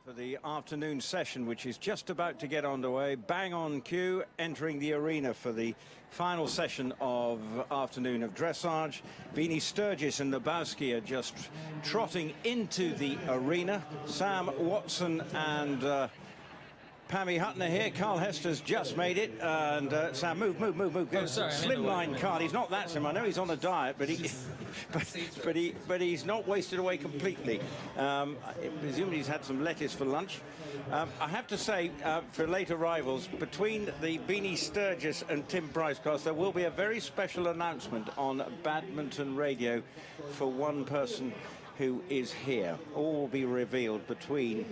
For the afternoon session, which is just about to get underway, bang on cue, entering the arena for the final session of afternoon of dressage. Beanie Sturgis and Nabowski are just trotting into the arena. Sam Watson and Pammy Hutton are here. Carl Hester's just made it, and Sam, move. Oh, sorry, Slimline Carl. He's not that slim. I know he's on a diet, but but he's not wasted away completely. Presumably he's had some lettuce for lunch. I have to say, for late arrivals, between the Beanie Sturgis and Tim Pricecross, there will be a very special announcement on Badminton Radio for one person who is here. All will be revealed between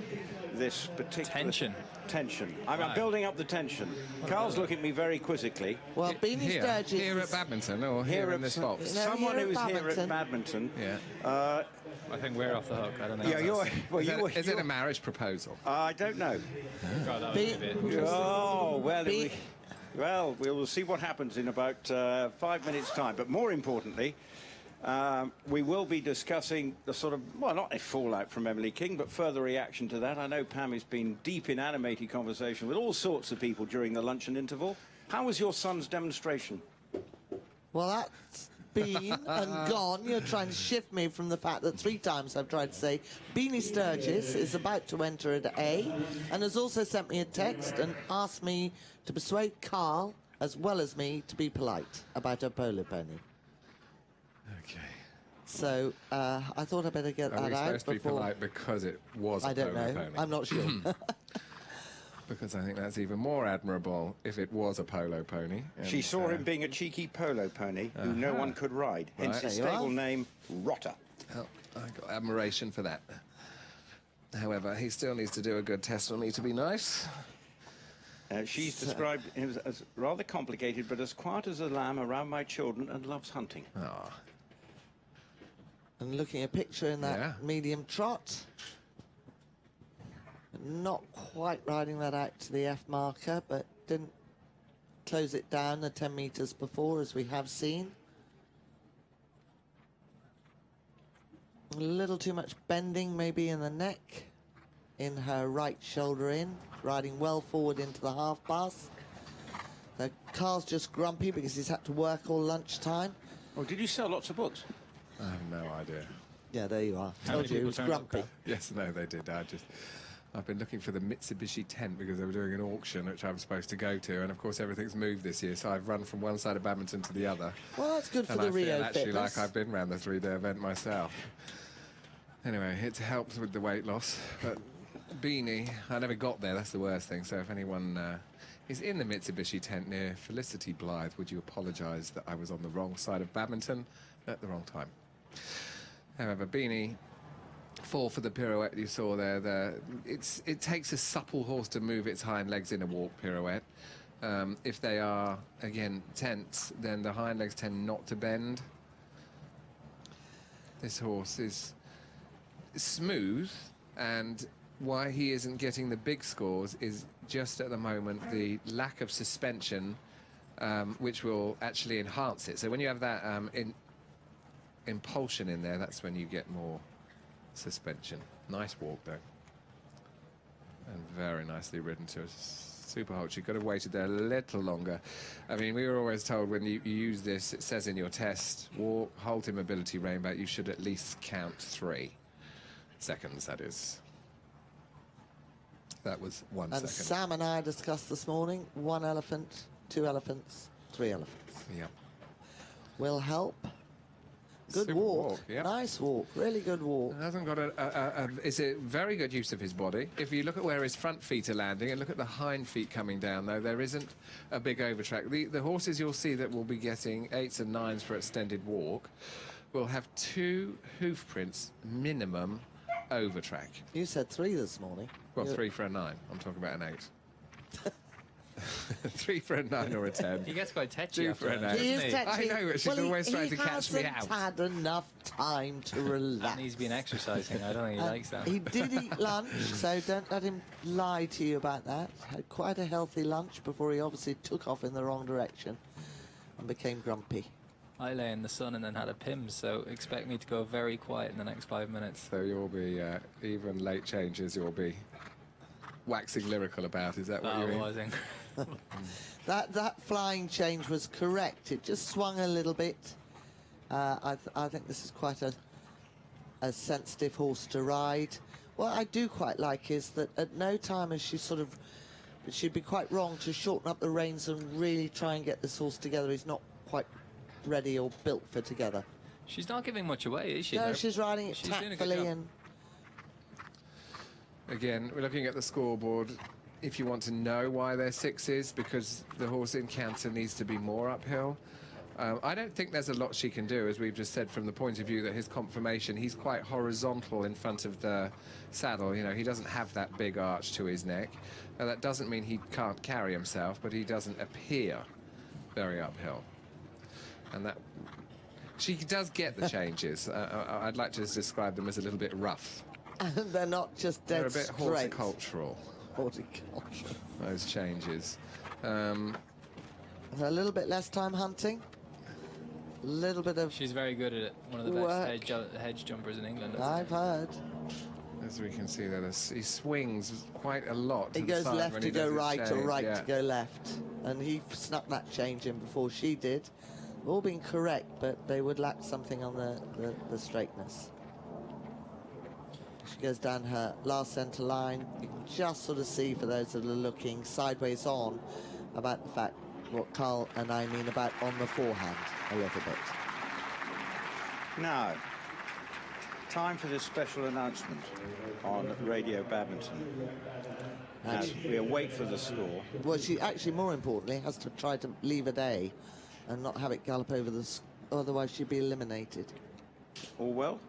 this particular tension. I'm building up the tension. Carl's looking at me very quizzically. Well, Beanie Sturgis here at Badminton, or here in this box? No, someone who's here here at Badminton. Yeah. I think we're off the hook. I don't know. Yeah, is it a marriage proposal? I don't know. God, that was a bit interesting. Oh, well, we will see what happens in about 5 minutes' time. But more importantly, we will be discussing the sort of, well, not a fallout from Emily King, but further reaction to that. I know Pam has been deep in animated conversation with all sorts of people during the luncheon interval. How was your son's demonstration? Well, that's been and gone. You're trying to shift me from the fact that 3 times I've tried to say Beanie Sturgis is about to enter at A, and has also sent me a text and asked me to persuade Carl, as well as me, to be polite about her polo pony. Okay. So I thought I'd better get that out before. Are we supposed to be polite because it was a polo pony? I'm not sure. Because I think that's even more admirable if it was a polo pony. She saw him being a cheeky polo pony who no one could ride. Hence his stable name, Rotter. Oh, I got admiration for that. However, he still needs to do a good test for me to be nice. She's described him as rather complicated, but as quiet as a lamb around my children and loves hunting. Oh. And looking at a picture in that medium trot. Not quite riding that out to the F marker, but didn't close it down the 10 metres before, as we have seen. A little too much bending maybe in the neck, in her right shoulder in, riding well forward into the half pass. The Carl's just grumpy because he's had to work all lunchtime. Oh, did you sell lots of books? I have no idea. Yeah, there you are. How Told many you he people was turned up, grumpy. Yes, no, they did. I've been looking for the Mitsubishi tent because they were doing an auction which I was supposed to go to, and of course everything's moved this year, so I've run from one side of Badminton to the other. Well, that's good for and the I Rio feel actually fitness. like I've been around the 3-day event myself. Anyway, it helps with the weight loss, but Beanie, I never got there, that's the worst thing, so if anyone is in the Mitsubishi tent near Felicity Blythe, would you apologise that I was on the wrong side of Badminton at the wrong time? However, Beanie, 4 for the pirouette you saw there. It takes a supple horse to move its hind legs in a walk pirouette. If they are, again, tense, then the hind legs tend not to bend. This horse is smooth, and why he isn't getting the big scores is just at the moment the lack of suspension, which will actually enhance it. So when you have that impulsion in there, that's when you get more suspension. Nice walk though, and very nicely ridden to a super hold. You could have waited there a little longer. I mean, we were always told when you use this, it says in your test, walk, hold immobility rainbow, you should at least count 3 seconds, that is. That was 1 second. And Sam and I discussed this morning, 1 elephant, 2 elephants, 3 elephants. Yep. Will help. Good Super walk. Yep. Nice walk. Really good walk. It hasn't got it's a very good use of his body. If you look at where his front feet are landing and look at the hind feet coming down, though, there isn't a big overtrack. The horses you'll see that will be getting 8s and 9s for extended walk will have 2 hoof prints minimum overtrack. You said 3 this morning. Well, 3 for a 9. I'm talking about an 8. 3 for a 9 or a 10. He gets quite tetchy 2 after for a that, 9. He doesn't is he? technically... I know, but she's always trying to catch me out. He hasn't had enough time to relax. And he's been exercising. I don't think he likes that. He did eat lunch, so don't let him lie to you about that. Had quite a healthy lunch before he obviously took off in the wrong direction and became grumpy. I lay in the sun and then had a PIM, so expect me to go very quiet in the next 5 minutes. So you'll be, even late changes, you'll be waxing lyrical about. Is that what you mean? Was incredible. That flying change was correct. It just swung a little bit. I think this is quite a sensitive horse to ride. What I do quite like is that at no time is she'd be quite wrong to shorten up the reins and really try and get this horse together. He's not quite ready or built for together. She's not giving much away, is she? No, she's riding it She's doing a good tactfully job. and... Again, we're looking at the scoreboard. If you want to know why they're 6s, because the horse in canter needs to be more uphill. I don't think there's a lot she can do, as we've just said, from the point of view that his conformation, he's quite horizontal in front of the saddle. You know, he doesn't have that big arch to his neck. Now, that doesn't mean he can't carry himself, but he doesn't appear very uphill. And that... She does get the changes. I'd like to describe them as a little bit rough. And they're not just dead They're a bit straight. horticultural, Horticultural. those changes. A little bit less time hunting. A little bit of... She's very good at it. One of the Work. best hedge jumpers in England. I've heard. As we can see there, he swings quite a lot. He to the goes side left when to he go does his right or change, right yeah. to go left. And he snuck that change in before she did. All been correct, but they would lack something on the straightness. She goes down her last centre line. You can just sort of see, for those that are looking sideways on, about the fact what Carl and I mean about on the forehand a little bit. Now, time for this special announcement on Radio Badminton. As we await for the score. Well, she actually, more importantly, has to try to leave a day and not have it gallop over otherwise she'd be eliminated. All well?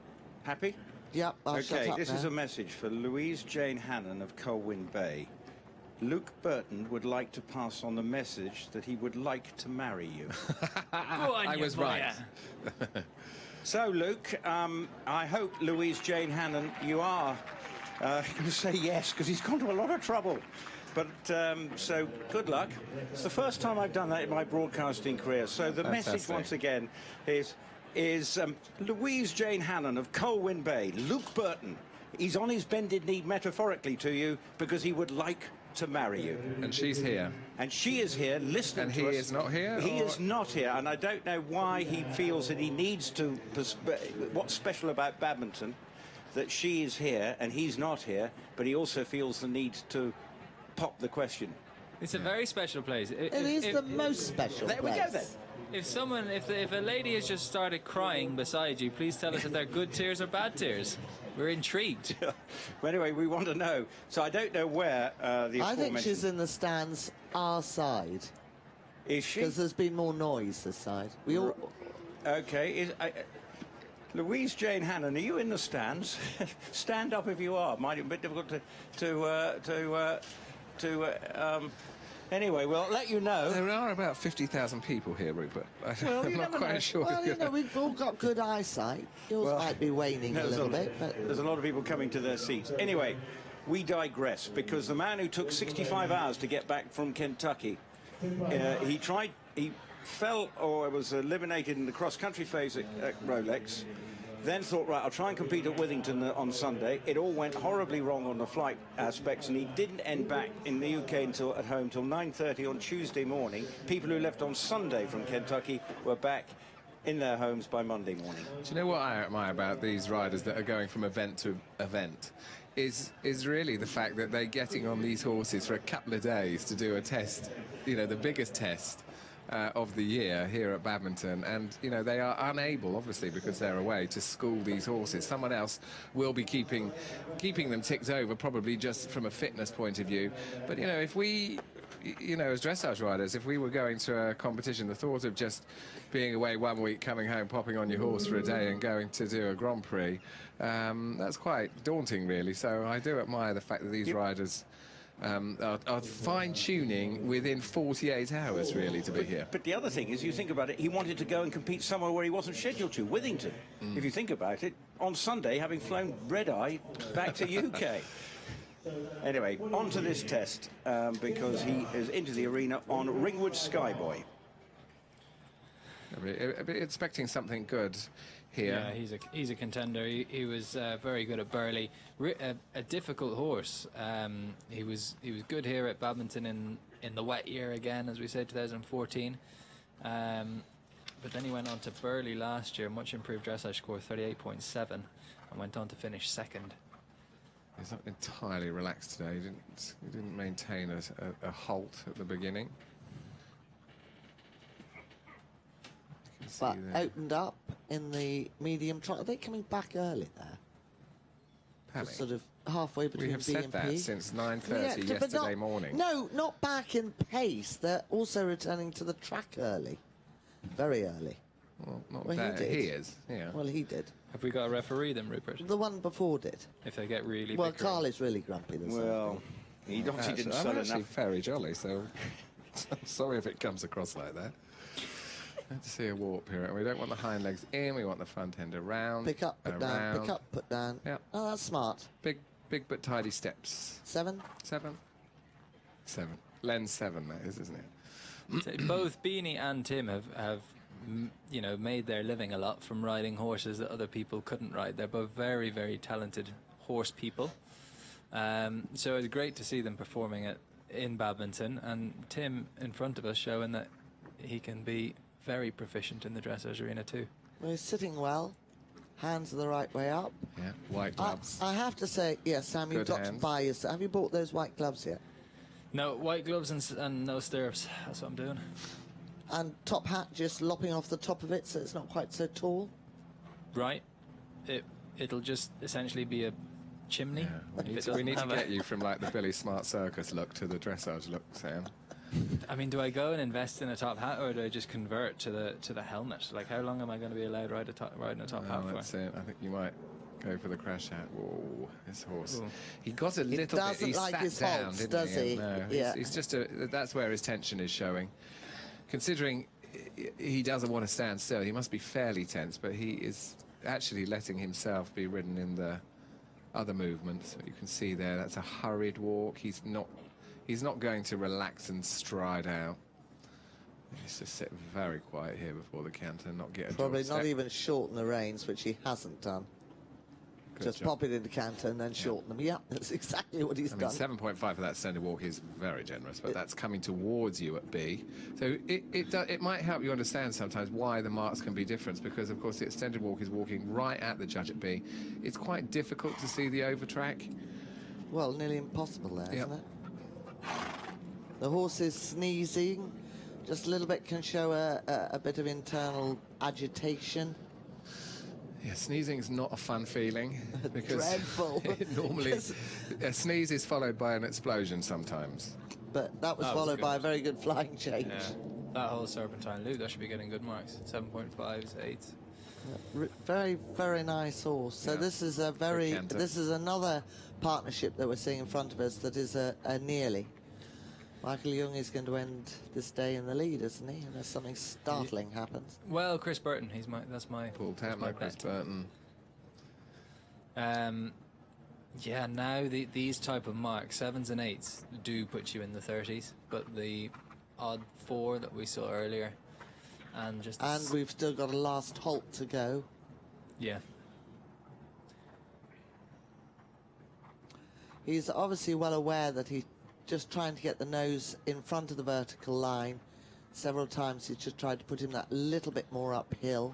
Happy? Yep, I'll shut Okay, up this now. is a message for Louise Jane Hannon of Colwyn Bay. Luke Burton would like to pass on the message that he would like to marry you. Go on, I you was right. boy. So, Luke, I hope, Louise Jane Hannon, you are going to say yes, because he's gone to a lot of trouble. But, so, good luck. It's the first time I've done that in my broadcasting career. So the message, Fantastic. once again, is Louise Jane Hannon of Colwyn Bay, Luke Burton. He's on his bended knee metaphorically to you because he would like to marry you. And she's here. And she is here listening And to he us. is not here, He or- is not here, and I don't know why he feels that he needs to... What's special about badminton, that she is here and he's not here, but he also feels the need to pop the question. It's a very special place. It is the most special There we place. go then. If a lady has just started crying beside you, please tell us if they're good tears or bad tears. We're intrigued. Well, anyway, we want to know. So I don't know where the I think aforementioned... she's in the stands our side, Is she? because there's been more noise this side. We all... Okay. Louise Jane Hannon, are you in the stands? Stand up if you are. Might be a bit difficult anyway, we'll let you know. There are about 50,000 people here, Rupert. Well, I'm you not never quite know. sure. Well, you know, we've all got good eyesight. Yours Well, might be waning a little bit, but... There's a lot of people coming to their seats. Anyway, we digress, because the man who took 65 hours to get back from Kentucky, he fell or was eliminated in the cross-country phase at Rolex, then thought, right, I'll try and compete at Withington on Sunday. It all went horribly wrong on the flight aspects, and he didn't end back in the UK at home till 9:30 on Tuesday morning. People who left on Sunday from Kentucky were back in their homes by Monday morning. Do you know what I admire about these riders that are going from event to event? Is really the fact that they're getting on these horses for a couple of days to do a test, you know, the biggest test of the year here at Badminton, and you know they are unable, obviously because they're away, to school these horses. Someone else will be keeping them ticked over, probably just from a fitness point of view. But you know, if we, you know, as dressage riders, if we were going to a competition, the thought of just being away 1 week, coming home, popping on your horse for a day and going to do a Grand Prix, that's quite daunting, really. So I do admire the fact that these riders are fine-tuning within 48 hours, really, to be here. But the other thing is, you think about it, he wanted to go and compete somewhere where he wasn't scheduled to, Withington. If you think about it, on Sunday, having flown red-eye back to UK. Anyway, on to this test, because he is into the arena on Ringwood Skyboy. Expecting something good here. Yeah, he's a contender. He was very good at Burley. A difficult horse. He was good here at Badminton in the wet year again, as we said, 2014. But then he went on to Burley last year, much improved dressage score, 38.7, and went on to finish second. He's not entirely relaxed today. He didn't maintain a halt at the beginning. But opened up in the medium trot. Are they coming back early there? Panic. Sort of halfway between We have B said and that P. since 9:30 Yeah, but yesterday morning. No, not back in pace. They're also returning to the track early. Very early. Well, not Well, that. he did. He is, yeah. Well, he did. Have we got a referee then, Rupert? The one before did. If they get really Well, bickering? Carl is really grumpy this Well, he obviously didn't I'm sell actually enough. very jolly, so I'm sorry if it comes across like that. Let's see a warp here. We don't want the hind legs in, we want the front end around. Pick up, put down, around. pick up, put down. Yep. Oh, that's smart. Big but tidy steps. 7. 7. Lens 7, that is, isn't it? So both Beanie and Tim have you know, made their living a lot from riding horses that other people couldn't ride. They're both very, very talented horse people. So it's great to see them performing in Badminton, and Tim in front of us showing that he can be very proficient in the dressage arena too. Well, he's sitting well. Hands are the right way up. Yeah, white gloves. I have to say, yes, Sam, you've Good got hands. to buy yourself. Have you bought those white gloves yet? No, white gloves and no stirrups. That's what I'm doing. And top hat just lopping off the top of it so it's not quite so tall. Right. It'll just essentially be a chimney. Yeah, we need to get you from like the Billy Smart Circus look to the dressage look, Sam. I mean, do I go and invest in a top hat, or do I just convert to the helmet? Like, how long am I going to be allowed riding a top hat for? That's it. I think you might go for the crash hat. Whoa, this horse. Ooh. He got a little bit. doesn't He like sat his down, halts, didn't does he? No, Yeah. he's just that's where his tension is showing. Considering he doesn't want to stand still, he must be fairly tense, but he is actually letting himself be ridden in the other movements. You can see there, that's a hurried walk. He's not going to relax and stride out. He's just sit very quiet here before the canter, not get a Probably jog not step. even shorten the reins, which he hasn't done. Good Just job. pop it into canter and then shorten them. Yeah, that's exactly what he's I mean, done. 7.5 for that standard walk is very generous, but that's coming towards you at B. So it might help you understand sometimes why the marks can be different, because, of course, the extended walk is walking right at the judge at B. It's quite difficult to see the overtrack. Well, nearly impossible there, Yep. isn't it? The horse is sneezing. Just a little bit can show a bit of internal agitation. Yeah, sneezing is not a fun feeling because Dreadful. normally a sneeze is followed by an explosion sometimes. But that was That was followed good. by a very good flying change. Yeah. That whole serpentine loop, that should be getting good marks. 7.5s, 8s. Very, very nice horse. So Yeah. this is a canter. this is another partnership that we're seeing in front of us that is a nearly. Michael Young is going to end this day in the lead, isn't he? Unless something startling happens. Well, Chris Burton, that's my Pulled that's out my like Chris bet. Burton. Yeah, now these type of marks, 7s and 8s, do put you in the 30s, but the odd 4 that we saw earlier, and just And we've still got a last halt to go. yeah. He's obviously well aware that he's just trying to get the nose in front of the vertical line. Several times he's just tried to put him that little bit more uphill.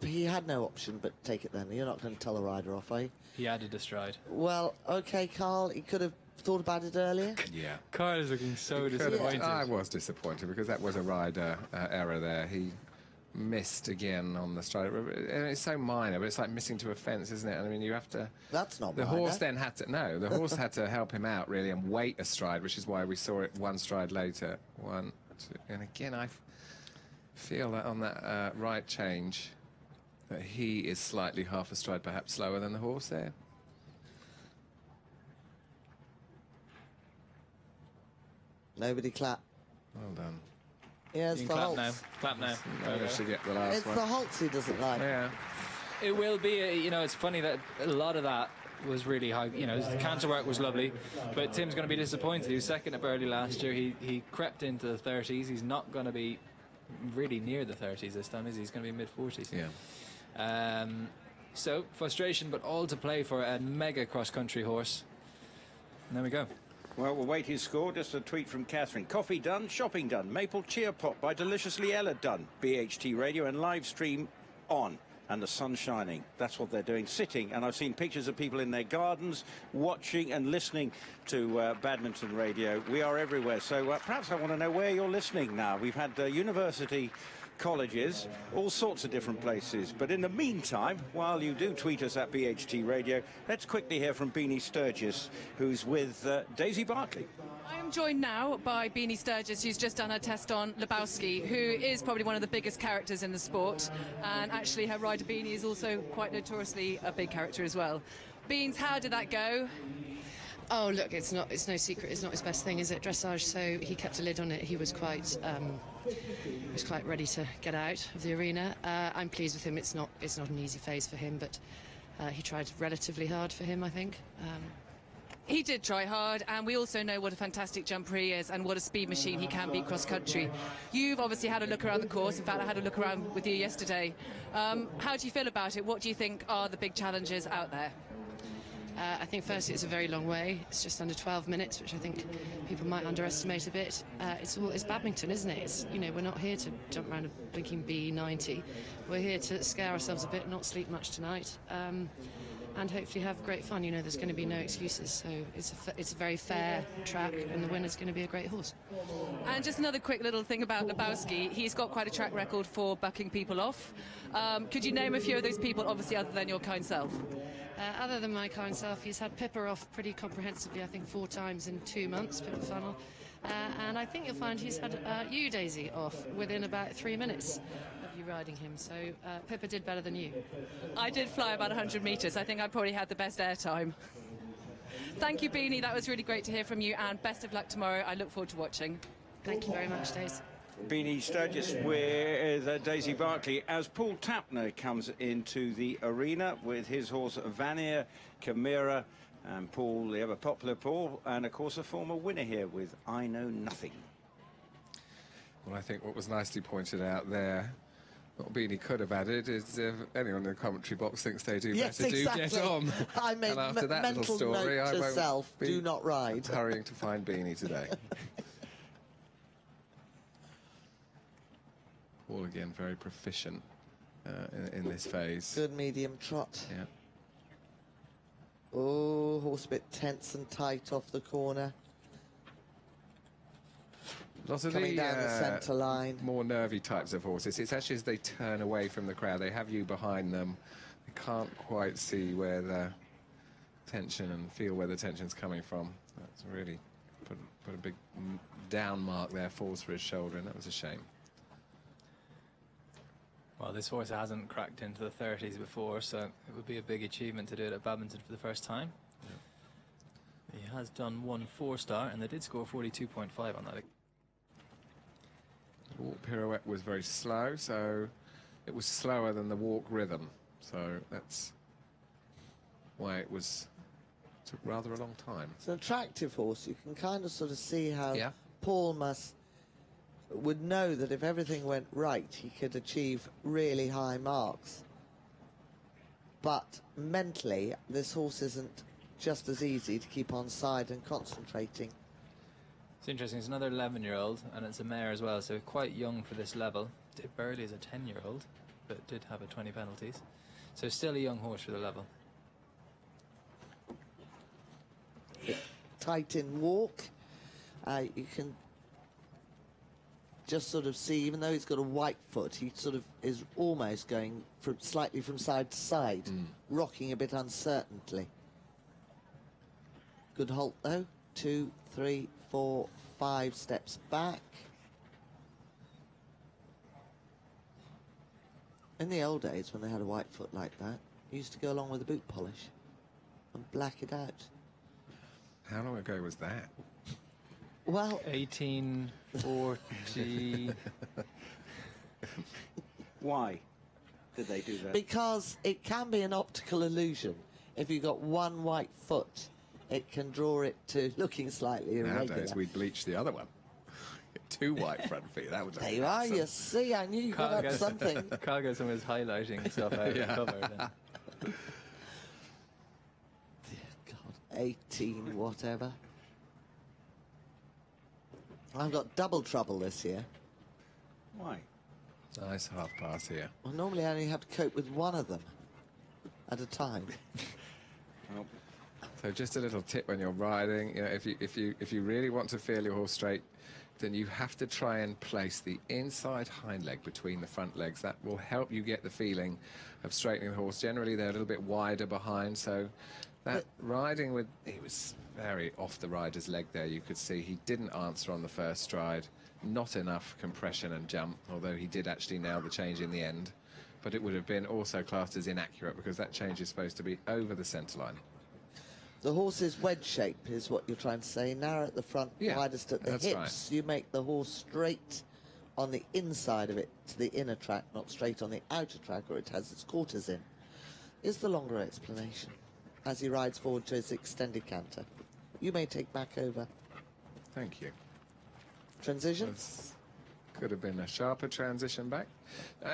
He had no option but take it then. You're not going to tell the rider off, are you? He added a stride. Well, okay, Carl, he could have thought about it earlier. Yeah. Carl is looking so disappointed. I was disappointed because that was a rider error there. He missed again on the stride. And it's so minor, but it's like missing to a fence, isn't it? I mean, you have to... That's not The minor. horse then had to... No, the horse had to help him out, really, and wait a stride, which is why we saw it one stride later. 1, 2... And again, I feel that on that right change, that he is slightly half a stride, perhaps slower than the horse there. Nobody clap. Well done. Yeah, it's You the can clap now. Holtz. Clap now. Managed to get the last It's one. the Holtz he doesn't like. Yeah. It will be, you know, it's funny that a lot of that was really high. You know, his canter work was lovely, but Tim's going to be disappointed. He was second at Burley last year. He crept into the 30s. He's not going to be really near the 30s this time, is he? He's going to be mid-40s. Yeah. So, frustration, but all to play for a mega cross-country horse. And there we go. Well, we'll wait his score. Just a tweet from Catherine. Coffee done, shopping done. Maple cheer pot by Deliciously Ella done. BHT radio and live stream on. And the sun shining. That's what they're doing, sitting. And I've seen pictures of people in their gardens watching and listening to Badminton radio. We are everywhere. So perhaps I want to know where you're listening now. We've had university colleges, all sorts of different places. But in the meantime, while you do tweet us at BHT Radio, let's quickly hear from Beanie Sturgis, who's with Daisy Barkley. I am joined now by Beanie Sturgis, who's just done her test on Lebowski, who is probably one of the biggest characters in the sport. And actually, her rider Beanie is also quite notoriously a big character as well. Beans, how did that go? Oh, look, it's no secret. It's not his best thing, is it? Dressage. So he kept a lid on it. He was quite ready to get out of the arena. I'm pleased with him. It's not an easy phase for him, but he tried relatively hard for him, I think. He did try hard, and we also know what a fantastic jumper he is and what a speed machine he can be cross-country. You've obviously had a look around the course. In fact, I had a look around with you yesterday. How do you feel about it? What do you think are the big challenges out there? I think firstly it's a very long way. It's just under 12 minutes, which I think people might underestimate a bit. It's badminton, isn't it? It's, you know, we're not here to jump around a blinking B90. We're here to scare ourselves a bit, not sleep much tonight, and hopefully have great fun. You know, there's going to be no excuses. So it's a very fair track, and the winner's going to be a great horse. And just another quick little thing about Lebowski. He's got quite a track record for bucking people off. Could you name a few of those people, obviously, other than your kind self? Other than my kind self, he's had Pippa off pretty comprehensively, I think 4 times in 2 months, Pippa Funnel. And I think you'll find he's had you, Daisy, off within about 3 minutes of you riding him. So Pippa did better than you. I did fly about 100 metres. I think I probably had the best air time. Thank you, Beanie. That was really great to hear from you, and best of luck tomorrow. I look forward to watching. Thank you very much, Daisy. Beanie Sturgis with Daisy Barkley as Paul Tapner comes into the arena with his horse Vanier, Chimera, and Paul, the ever popular Paul, and of course a former winner here with I Know Nothing. Well, I think what was nicely pointed out there, what Beanie could have added, is if anyone in the commentary box thinks they do Yes, better, exactly. do get on. I made and after that mental little story, note I to won't self, be do not ride. hurrying to find Beanie today. All again very proficient in this phase. Good medium trot. Yeah. Oh, horse a bit tense and tight off the corner. Lots of Coming down the centre line. More nervy types of horses. It's actually as they turn away from the crowd, they have you behind them. They can't quite see where the tension and feel where the tension's coming from. That's really put a big down mark there, falls for his shoulder, and that was a shame. Well, this horse hasn't cracked into the 30s before, so it would be a big achievement to do it at Badminton for the first time. Yeah. He has done 1 4-star, and they did score 42.5 on that. The walk pirouette was very slow, so it was slower than the walk rhythm. So that's why it took rather a long time. It's an attractive horse. You can kind of sort of see how Yeah. Paul would know that if everything went right, he could achieve really high marks. But mentally, this horse isn't just as easy to keep on side and concentrating. It's interesting. It's another 11-year-old, and it's a mare as well, so quite young for this level. Burley is a 10-year-old, but did have a 20 penalties. So still a young horse for the level. Tight in walk. You can just sort of see, even though he's got a white foot, he sort of is almost going slightly from side to side, rocking a bit uncertainly. Good halt though. 2, 3, 4, 5 steps back. In the old days, when they had a white foot like that, you used to go along with a boot polish and black it out. How long ago was that? Well, 1840. Why did they do that? because it can be an optical illusion. If you've got one white foot, it can draw it to looking slightly irregular. Nowadays, we'd bleach the other one. 2 white front feet. That would look There you are, handsome. you see, I knew you got up something. Carl got some of his highlighting stuff out of the cover. Then. God, 18 whatever. I've got double trouble this year. Why? Nice half pass here. Well, normally I only have to cope with one of them at a time. Well, So just a little tip when you're riding, you know, if you really want to feel your horse straight, then you have to try and place the inside hind leg between the front legs. That will help you get the feeling of straightening the horse. Generally, they're a little bit wider behind, so that riding with... He was very off the rider's leg there, you could see. He didn't answer on the first stride. Not enough compression and jump, although he did actually nail the change in the end. But it would have been also classed as inaccurate because that change is supposed to be over the centre line. The horse's wedge shape is what you're trying to say. Narrow at the front, Yeah, widest at the that's hips. right. You make the horse straight on the inside of it to the inner track, not straight on the outer track, or it has its quarters in. Is the longer explanation as he rides forward to his extended canter. You may take back over. Thank you. Transition. Could have been a sharper transition back.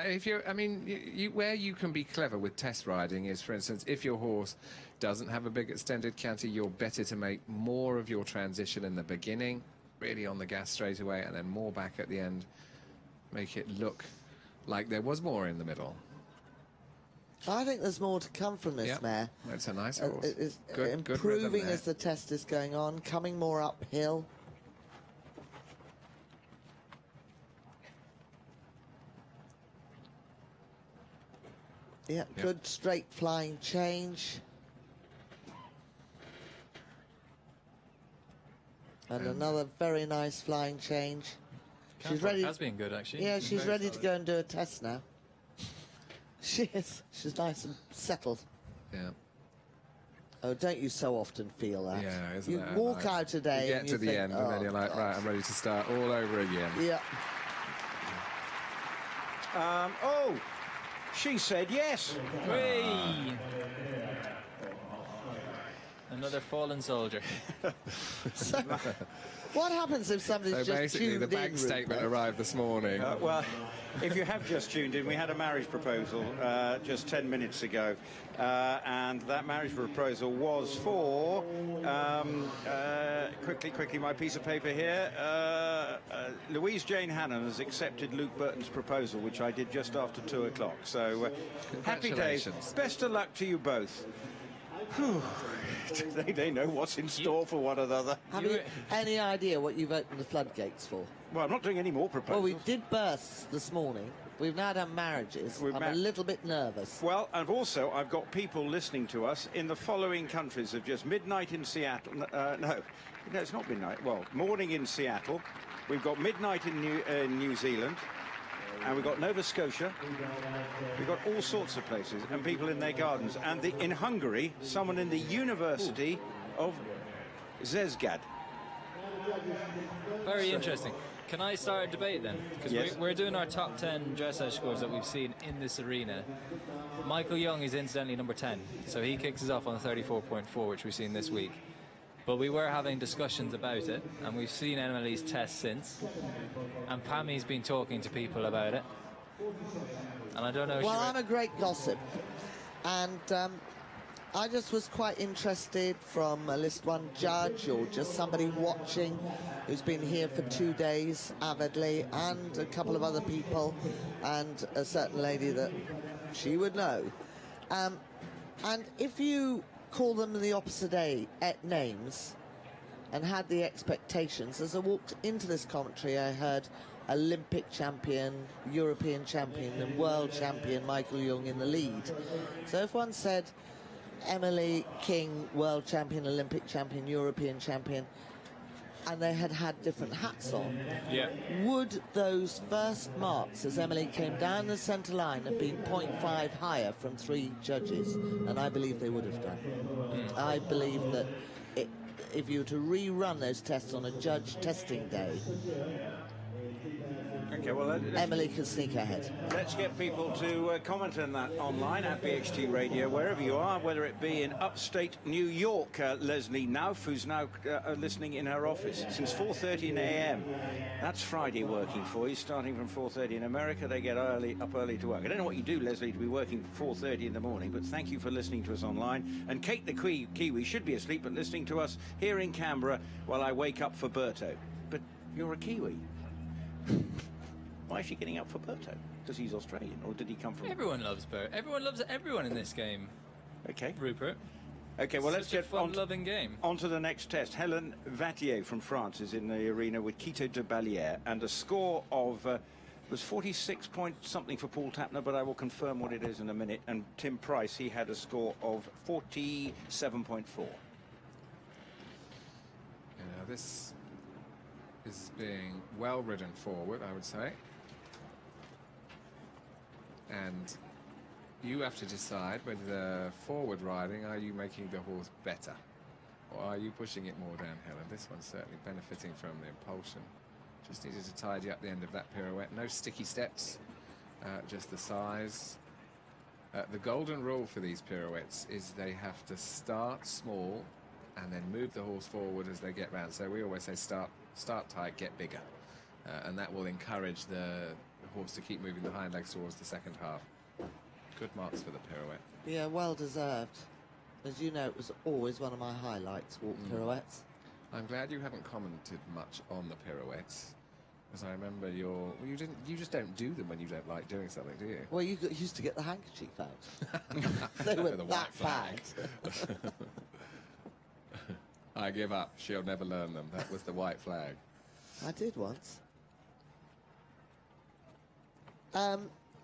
If you're, I mean, where you can be clever with test riding is, for instance, if your horse doesn't have a big extended canter, you're better to make more of your transition in the beginning, really on the gas straight away, and then more back at the end. Make it look like there was more in the middle. I think there's more to come from this mare. That's a nice horse. It's Good rhythm improving there. as the test is going on, coming more uphill. Yeah, Yep. good straight flying change. And another very nice flying change. She's ready. Has been good, actually. Yeah, she's Very ready to solid. go and do a test now. She is. She's nice and settled. Yeah. Oh, don't you so often feel that? Yeah, isn't you that walk nice? out today You get and to you the think, end, and then "Oh, you're like, God." right, I'm ready to start all over again. Yeah. Oh, she said yes. Whee! Another fallen soldier. So, what happens if somebody's So just basically, tuned the bank in, statement Rupert? arrived this morning. Well, if you have just tuned in, we had a marriage proposal just 10 minutes ago. And that marriage proposal was for, quickly, my piece of paper here. Louise Jane Hannon has accepted Luke Burton's proposal, which I did just after 2 o'clock. So happy days. Congratulations. Best of luck to you both. Whew. They know what's in store for one another. Have you any idea what you've opened the floodgates for? Well, I'm not doing any more Well, proposals. we did bursts this morning. We've now done marriages. I'm a little bit nervous. Well, and also I've got people listening to us in the following countries of just midnight in Seattle. No, it's not midnight. Well, morning in Seattle. We've got midnight in New Zealand. And we've got Nova Scotia. We've got all sorts of places and people in their gardens. And in Hungary, someone in the University of Szeged. Very interesting. Can I start a debate then? Because Yes. we're doing our top 10 dressage scores that we've seen in this arena. Michael Young is incidentally number 10, so he kicks us off on 34.4, which we've seen this week. But we were having discussions about it, and we've seen Emily's test since. And Pammy's been talking to people about it. And I don't know if Well, I'm a great gossip. And I just was quite interested from a List 1 judge or just somebody watching who's been here for 2 days avidly, and a couple of other people, and a certain lady that she would know. And if you call them the opposite names and had the expectations, as I walked into this commentary, I heard Olympic champion, European champion and world champion Michael Young in the lead. So if one said Emily King, world champion, Olympic champion, European champion, and they had had different hats on, would those first marks as Emily came down the centre line have been 0.5 higher from 3 judges? And I believe they would have done. I believe that if you were to rerun those tests on a judge testing day, Okay, well, Emily could sneak ahead. let's get people to comment on that online at BHT Radio, wherever you are, whether it be in upstate New York. Leslie Nauf, who's now listening in her office since 4:30 a.m. That's Friday working for you, starting from 4:30 in America. They get up early to work. I don't know what you do, Leslie, to be working 4:30 in the morning, but thank you for listening to us online. And Kate the Kiwi should be asleep, but listening to us here in Canberra while I wake up for Berto. But you're a Kiwi. Why is she getting up for Berto? Because he's Australian, or did he come from... Everyone loves Bert. Everyone loves everyone in this game. Okay. Rupert. Okay, well, let's get fun-loving game. On to the next test. Helen Vattier from France is in the arena with Quito de Ballière, and a score of was 46 point something for Paul Tapner, but I will confirm what it is in a minute. And Tim Price, he had a score of 47.4. This is being well ridden forward, I would say. And you have to decide whether forward riding, are you making the horse better? Or are you pushing it more downhill? And this one's certainly benefiting from the impulsion. Just needed to tidy up the end of that pirouette. No sticky steps, just the size. The golden rule for these pirouettes is they have to start small and then move the horse forward as they get round. So we always say start tight, get bigger. And that will encourage the horse to keep moving the hind legs towards the second half. Good marks for the pirouette. Yeah, well deserved. As you know, it was always one of my highlights, walk pirouettes. I'm glad you haven't commented much on the pirouettes, because I remember you just don't do them when you don't like doing something, do you? Well, you used to get the handkerchief out. They were that bad. I give up. She'll never learn them. That was the white flag. I did once.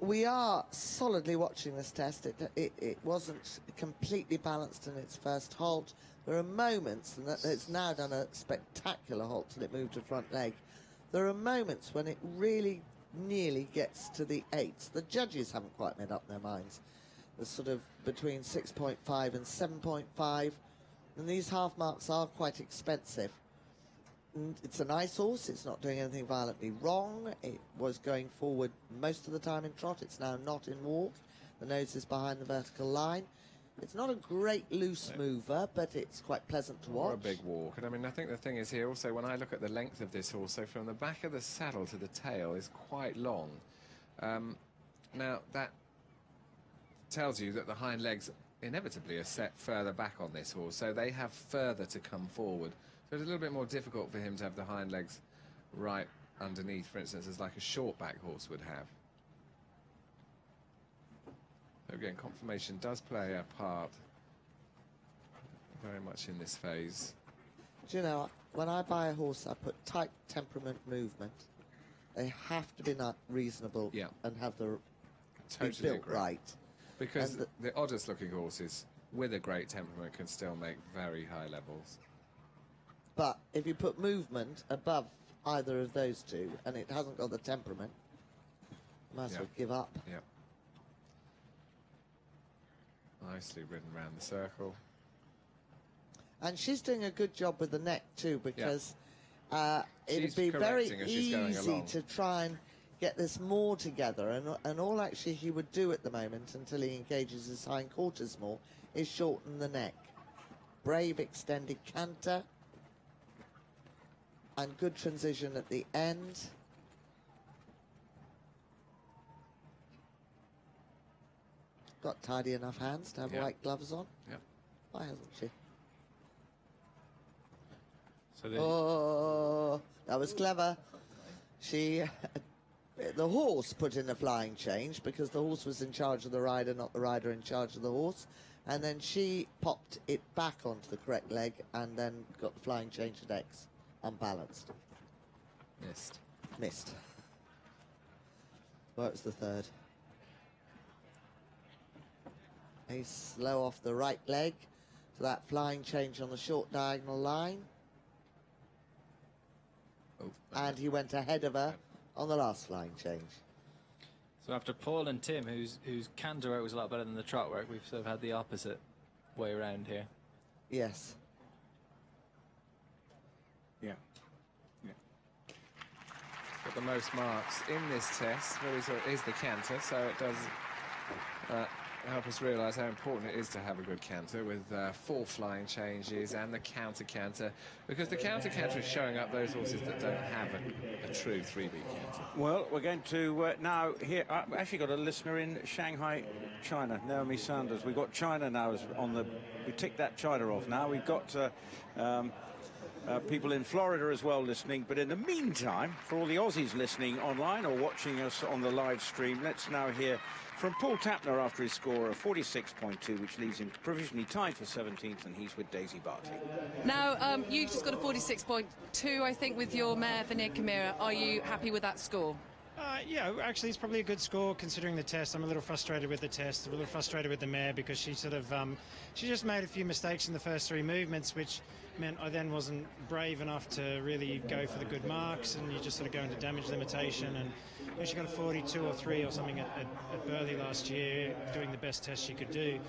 We are solidly watching this test. It wasn't completely balanced in its first halt. There are moments, and it's now done a spectacular halt till it moved to front leg. There are moments when it really nearly gets to the eights. The judges haven't quite made up their minds. There's sort of between 6.5 and 7.5, and these half marks are quite expensive. And it's a nice horse. It's not doing anything violently wrong. It was going forward most of the time in trot. It's now not in walk. The nose is behind the vertical line. It's not a great loose mover, but it's quite pleasant to watch. Or a big walk. And I mean, I think the thing is here also, when I look at the length of this horse, so from the back of the saddle to the tail is quite long. Now, that tells you that the hind legs inevitably are set further back on this horse, so they have further to come forward. So it's a little bit more difficult for him to have the hind legs right underneath, for instance, as like a short back horse would have. So again, conformation does play a part very much in this phase. Do you know, when I buy a horse, I put type, temperament, movement. They have to be not reasonable and have the Totally be built agree. right. Because the oddest looking horses with a great temperament can still make very high levels. But if you put movement above either of those two and it hasn't got the temperament, you might as well give up. Yeah. Nicely ridden round the circle. And she's doing a good job with the neck too, because it'd She's be very correcting as she's going easy along. to try and get this more together. And all actually he would do at the moment, until he engages his hindquarters more, is shorten the neck. Brave extended canter. And good transition at the end. Got tidy enough hands to have white gloves on. Yep. Why hasn't she? So Oh, that was clever. She, the horse put in a flying change because the horse was in charge of the rider, not the rider in charge of the horse. And then she popped it back onto the correct leg and then got the flying change at X. Unbalanced. Missed. Well, it was the third. He's slow off the right leg to that flying change on the short diagonal line. And he went ahead of her on the last flying change. So after Paul and Tim, whose canter work was a lot better than the trot work, we've sort of had the opposite way around here. Yes. got the most marks in this test. Willie's is the canter, so it does help us realise how important it is to have a good canter with 4 flying changes and the counter canter, because the counter canter is showing up those horses that don't have a true 3-beat canter. Well, we're going to now hear. I've actually got a listener in Shanghai, China, Naomi Sanders. We've got China now on the. We ticked that China off now. We've got people in Florida as well listening. But in the meantime, for all the Aussies listening online or watching us on the live stream, let's now hear from Paul Tapner after his score of 46.2, which leaves him provisionally tied for 17th, and he's with Daisy Bartley. Now, you just got a 46.2, I think, with your mare, Veneer Chimera. Are you happy with that score? Yeah, actually, it's probably a good score considering the test. I'm a little frustrated with the test, a little frustrated with the mare because she sort of, she just made a few mistakes in the first 3 movements, which meant I then wasn't brave enough to really go for the good marks, and you just sort of go into damage limitation. And you know, she got a 42 or 3 or something at Burghley last year, doing the best test she could do.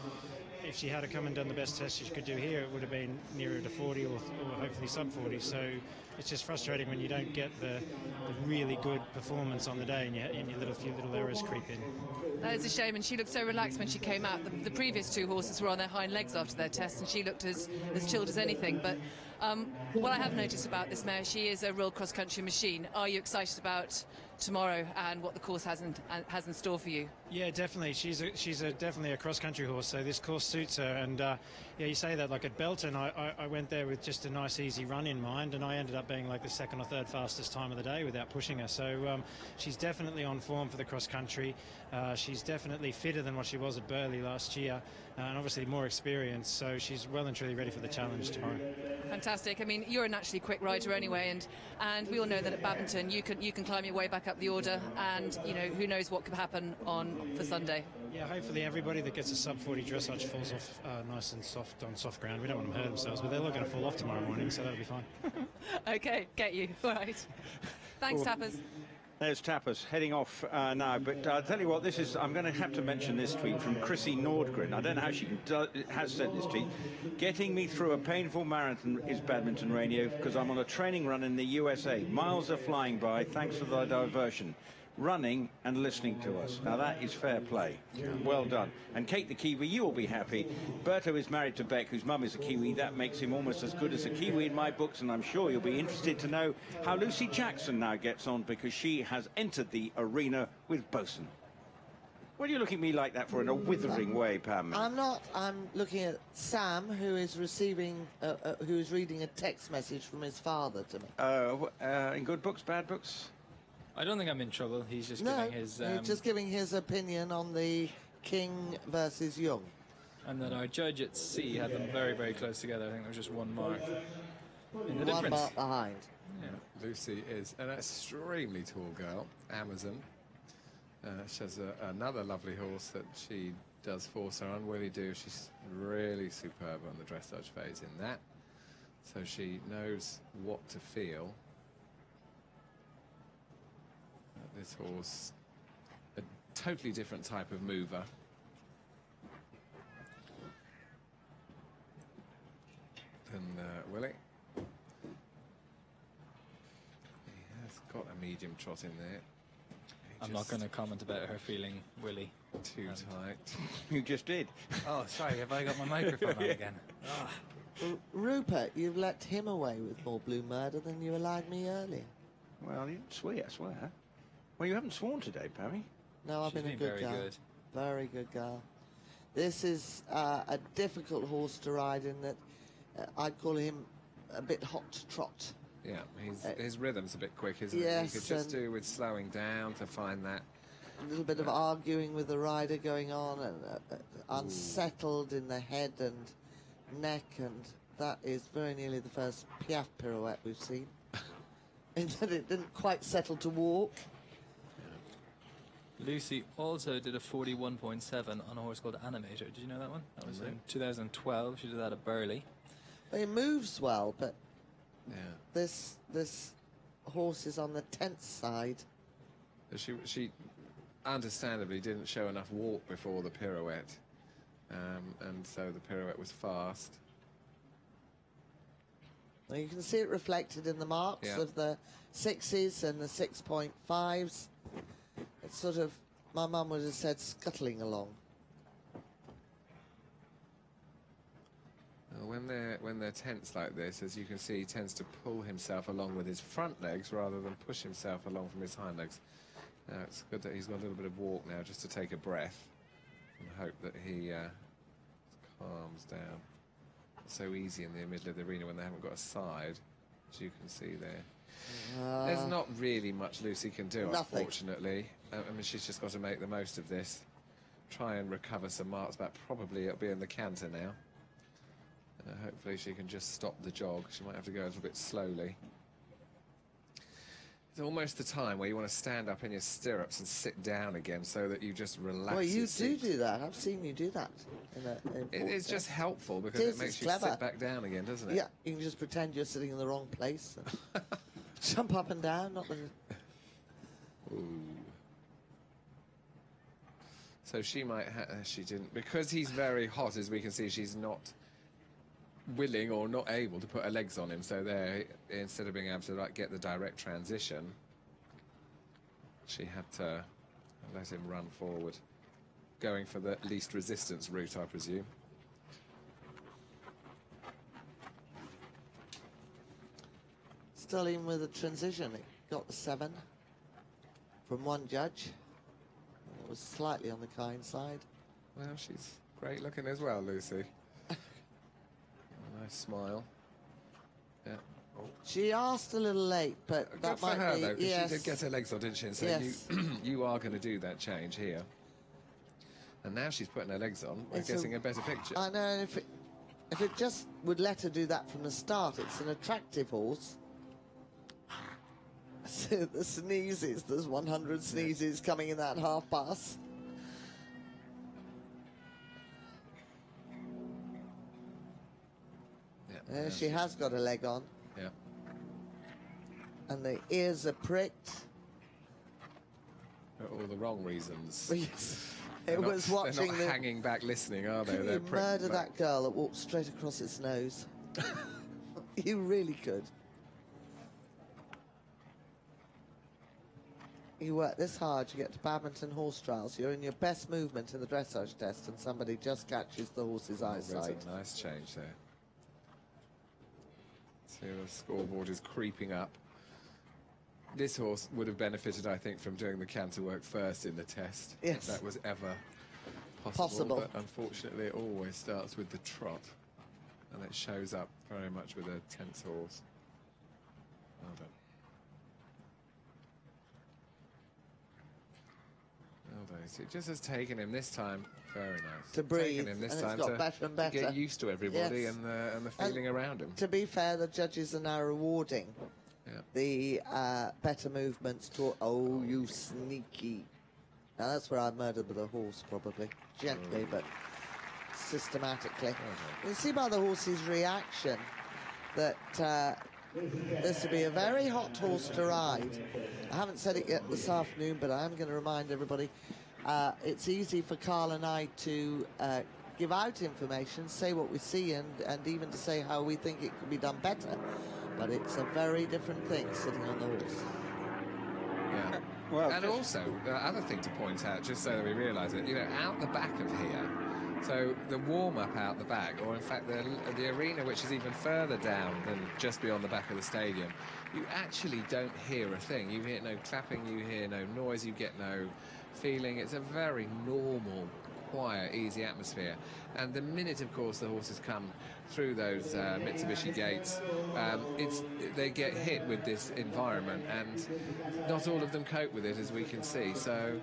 If she had come and done the best test she could do here, it would have been nearer to 40 or hopefully sub 40. So it's just frustrating when you don't get the really good performance on the day and your few little errors creep in. That is a shame, and she looked so relaxed when she came out. The previous 2 horses were on their hind legs after their test, and she looked as chilled as anything. But what I have noticed about this mare, she is a real cross-country machine. Are you excited about tomorrow and what the course has in store for you? Yeah, definitely. She's definitely a cross-country horse, so this course suits her. And yeah, you say that, like at Belton, I went there with just a nice easy run in mind, and I ended up being like the 2nd or 3rd fastest time of the day without pushing her. So she's definitely on form for the cross-country. She's definitely fitter than what she was at Burghley last year, and obviously more experienced, so she's well and truly ready for the challenge tomorrow. Fantastic. I mean, you're a naturally quick rider anyway, and we all know that at Badminton you can climb your way back up the order, and you know, who knows what could happen for Sunday. Yeah, hopefully everybody that gets a sub 40 dressage falls off nice and soft on soft ground. We don't want them to hurt themselves, but they're all going to fall off tomorrow morning, so that'll be fine. Okay, get you. All right. Thanks, Tappers. There's Tappers heading off now, but I'll tell you what, I'm going to have to mention this tweet from Chrissy Nordgren. I don't know how she has sent this tweet. Getting me through a painful marathon is Badminton Radio because I'm on a training run in the USA. Miles are flying by, thanks for the diversion. Running and listening to us. Now that is fair play. Well done. And Kate the Kiwi, you will be happy. Berto is married to Beck, whose mum is a Kiwi. That makes him almost as good as a Kiwi in my books, and I'm sure you'll be interested to know how Lucy Jackson now gets on because she has entered the arena with Bosun. What are you looking at me like that for in a withering way, Pam? I'm not. I'm looking at Sam, who is reading a text message from his father to me. In good books, bad books? I don't think I'm in trouble. He's just giving his... he's just giving his opinion on the King versus Young. And that our judge at sea had them very, very close together. I think there was just 1 mark in the One difference. mark behind. Yeah. Lucy is an extremely tall girl, Amazon. She has another lovely horse that she does force her on, Willie Do. She's really superb on the dressage phase in that. So she knows what to feel. This horse, a totally different type of mover. Than Willie. He has got a medium trot in there. I'm not going to comment about her feeling Willie. Too tight. You just did. Oh, sorry, have I got my microphone on again? Rupert, you've let him away with more blue murder than you allowed me earlier. Well, you didn't swear, I swear. Well, you haven't sworn today, Pammy. No, I've She's been a been good very girl. good. Very good girl. This is a difficult horse to ride in that I'd call him a bit hot to trot. Yeah, his rhythm's a bit quick, isn't it? Yes, He could just do with slowing down to find that. A little bit of arguing with the rider going on, and unsettled in the head and neck, and that is very nearly the first Piaf pirouette we've seen. In that it didn't quite settle to walk. Lucy also did a 41.7 on a horse called Animator. Did you know that one? That was in 2012. She did that at Burghley. It moves well, but Yeah. this horse is on the tense side. She understandably didn't show enough walk before the pirouette, and so the pirouette was fast. Now you can see it reflected in the marks Yeah. of the 6s and the 6.5s. It's sort of, my mum would have said, scuttling along. Well, when they're tense like this, as you can see, he tends to pull himself along with his front legs rather than push himself along from his hind legs. Now, it's good that he's got a little bit of walk now just to take a breath and hope that he calms down. It's so easy in the middle of the arena when they haven't got a side, as you can see there. There's not really much Lucy can do, nothing. Unfortunately. I mean, she's just got to make the most of this. Try and recover some marks back. Probably it'll be in the canter now. Hopefully she can just stop the jog. She might have to go a little bit slowly. It's almost the time where you want to stand up in your stirrups and sit down again so that you just relax. Well, you your seat. do that. I've seen you do that. It's just helpful because it makes you sit back down again, doesn't it? Yeah, you can just pretend you're sitting in the wrong place. And jump up and down. Not that Ooh. So she might she didn't, because he's very hot, as we can see, she's not willing or not able to put her legs on him, so there, instead of being able to like get the direct transition, she had to let him run forward, going for the least resistance route, I presume. still in with a transition. It got the 7 from one judge. It was slightly on the kind side. Well, she's great looking as well, Lucy. Nice smile. Yeah. Oh. She asked a little late, but Good that for might her, be. though, 'cause Yes. she did get her legs on, didn't she? And so Yes. you are going to do that change here. And now she's putting her legs on, we're It's getting a better picture. I know, and if it just would let her do that from the start, it's an attractive horse. So the sneezes, there's 100 sneezes coming in that half pass. Yeah, She has got a leg on, yeah. and the ears are pricked. For all the wrong reasons. Yes. They're It not- was watching They're not the. hanging back listening, are they? Could They're you pricked murder back. that girl that walked straight across its nose? You really could. You work this hard, you get to Badminton horse trials, you're in your best movement in the dressage test, and somebody just catches the horse's eyesight. There's a nice change there. See, the scoreboard is creeping up. This horse would have benefited, I think, from doing the canter work first in the test. Yes. If that was ever Possible. But unfortunately, it always starts with the trot. And it shows up very much with a tense horse. Well done. Well done. It just has taken him this time. Very nice. To breathe, Taken him this and it's time got to, better and to get better. used to everybody Yes. and the feeling around him. To be fair, the judges are now rewarding Yeah. the better movements to. Oh, you sneaky. Now that's where I murdered with a horse, probably. Gently, but systematically. You can see by the horse's reaction that this would be a very hot horse to ride. I haven't said it yet this afternoon, but I am going to remind everybody it's easy for Carl and I to give out information, say what we see, and even to say how we think it could be done better. But it's a very different thing sitting on the horse. Yeah. Well, and also, the other thing to point out, just so that we realise it, you know, out the back of here, so the warm-up out the back, or in fact the arena, which is even further down than just beyond the back of the stadium, you actually don't hear a thing. You hear no clapping, you hear no noise, you get no feeling. It's a very normal, quiet, easy atmosphere. And the minute, of course, the horses come through those Mitsubishi gates, they get hit with this environment, and not all of them cope with it, as we can see. So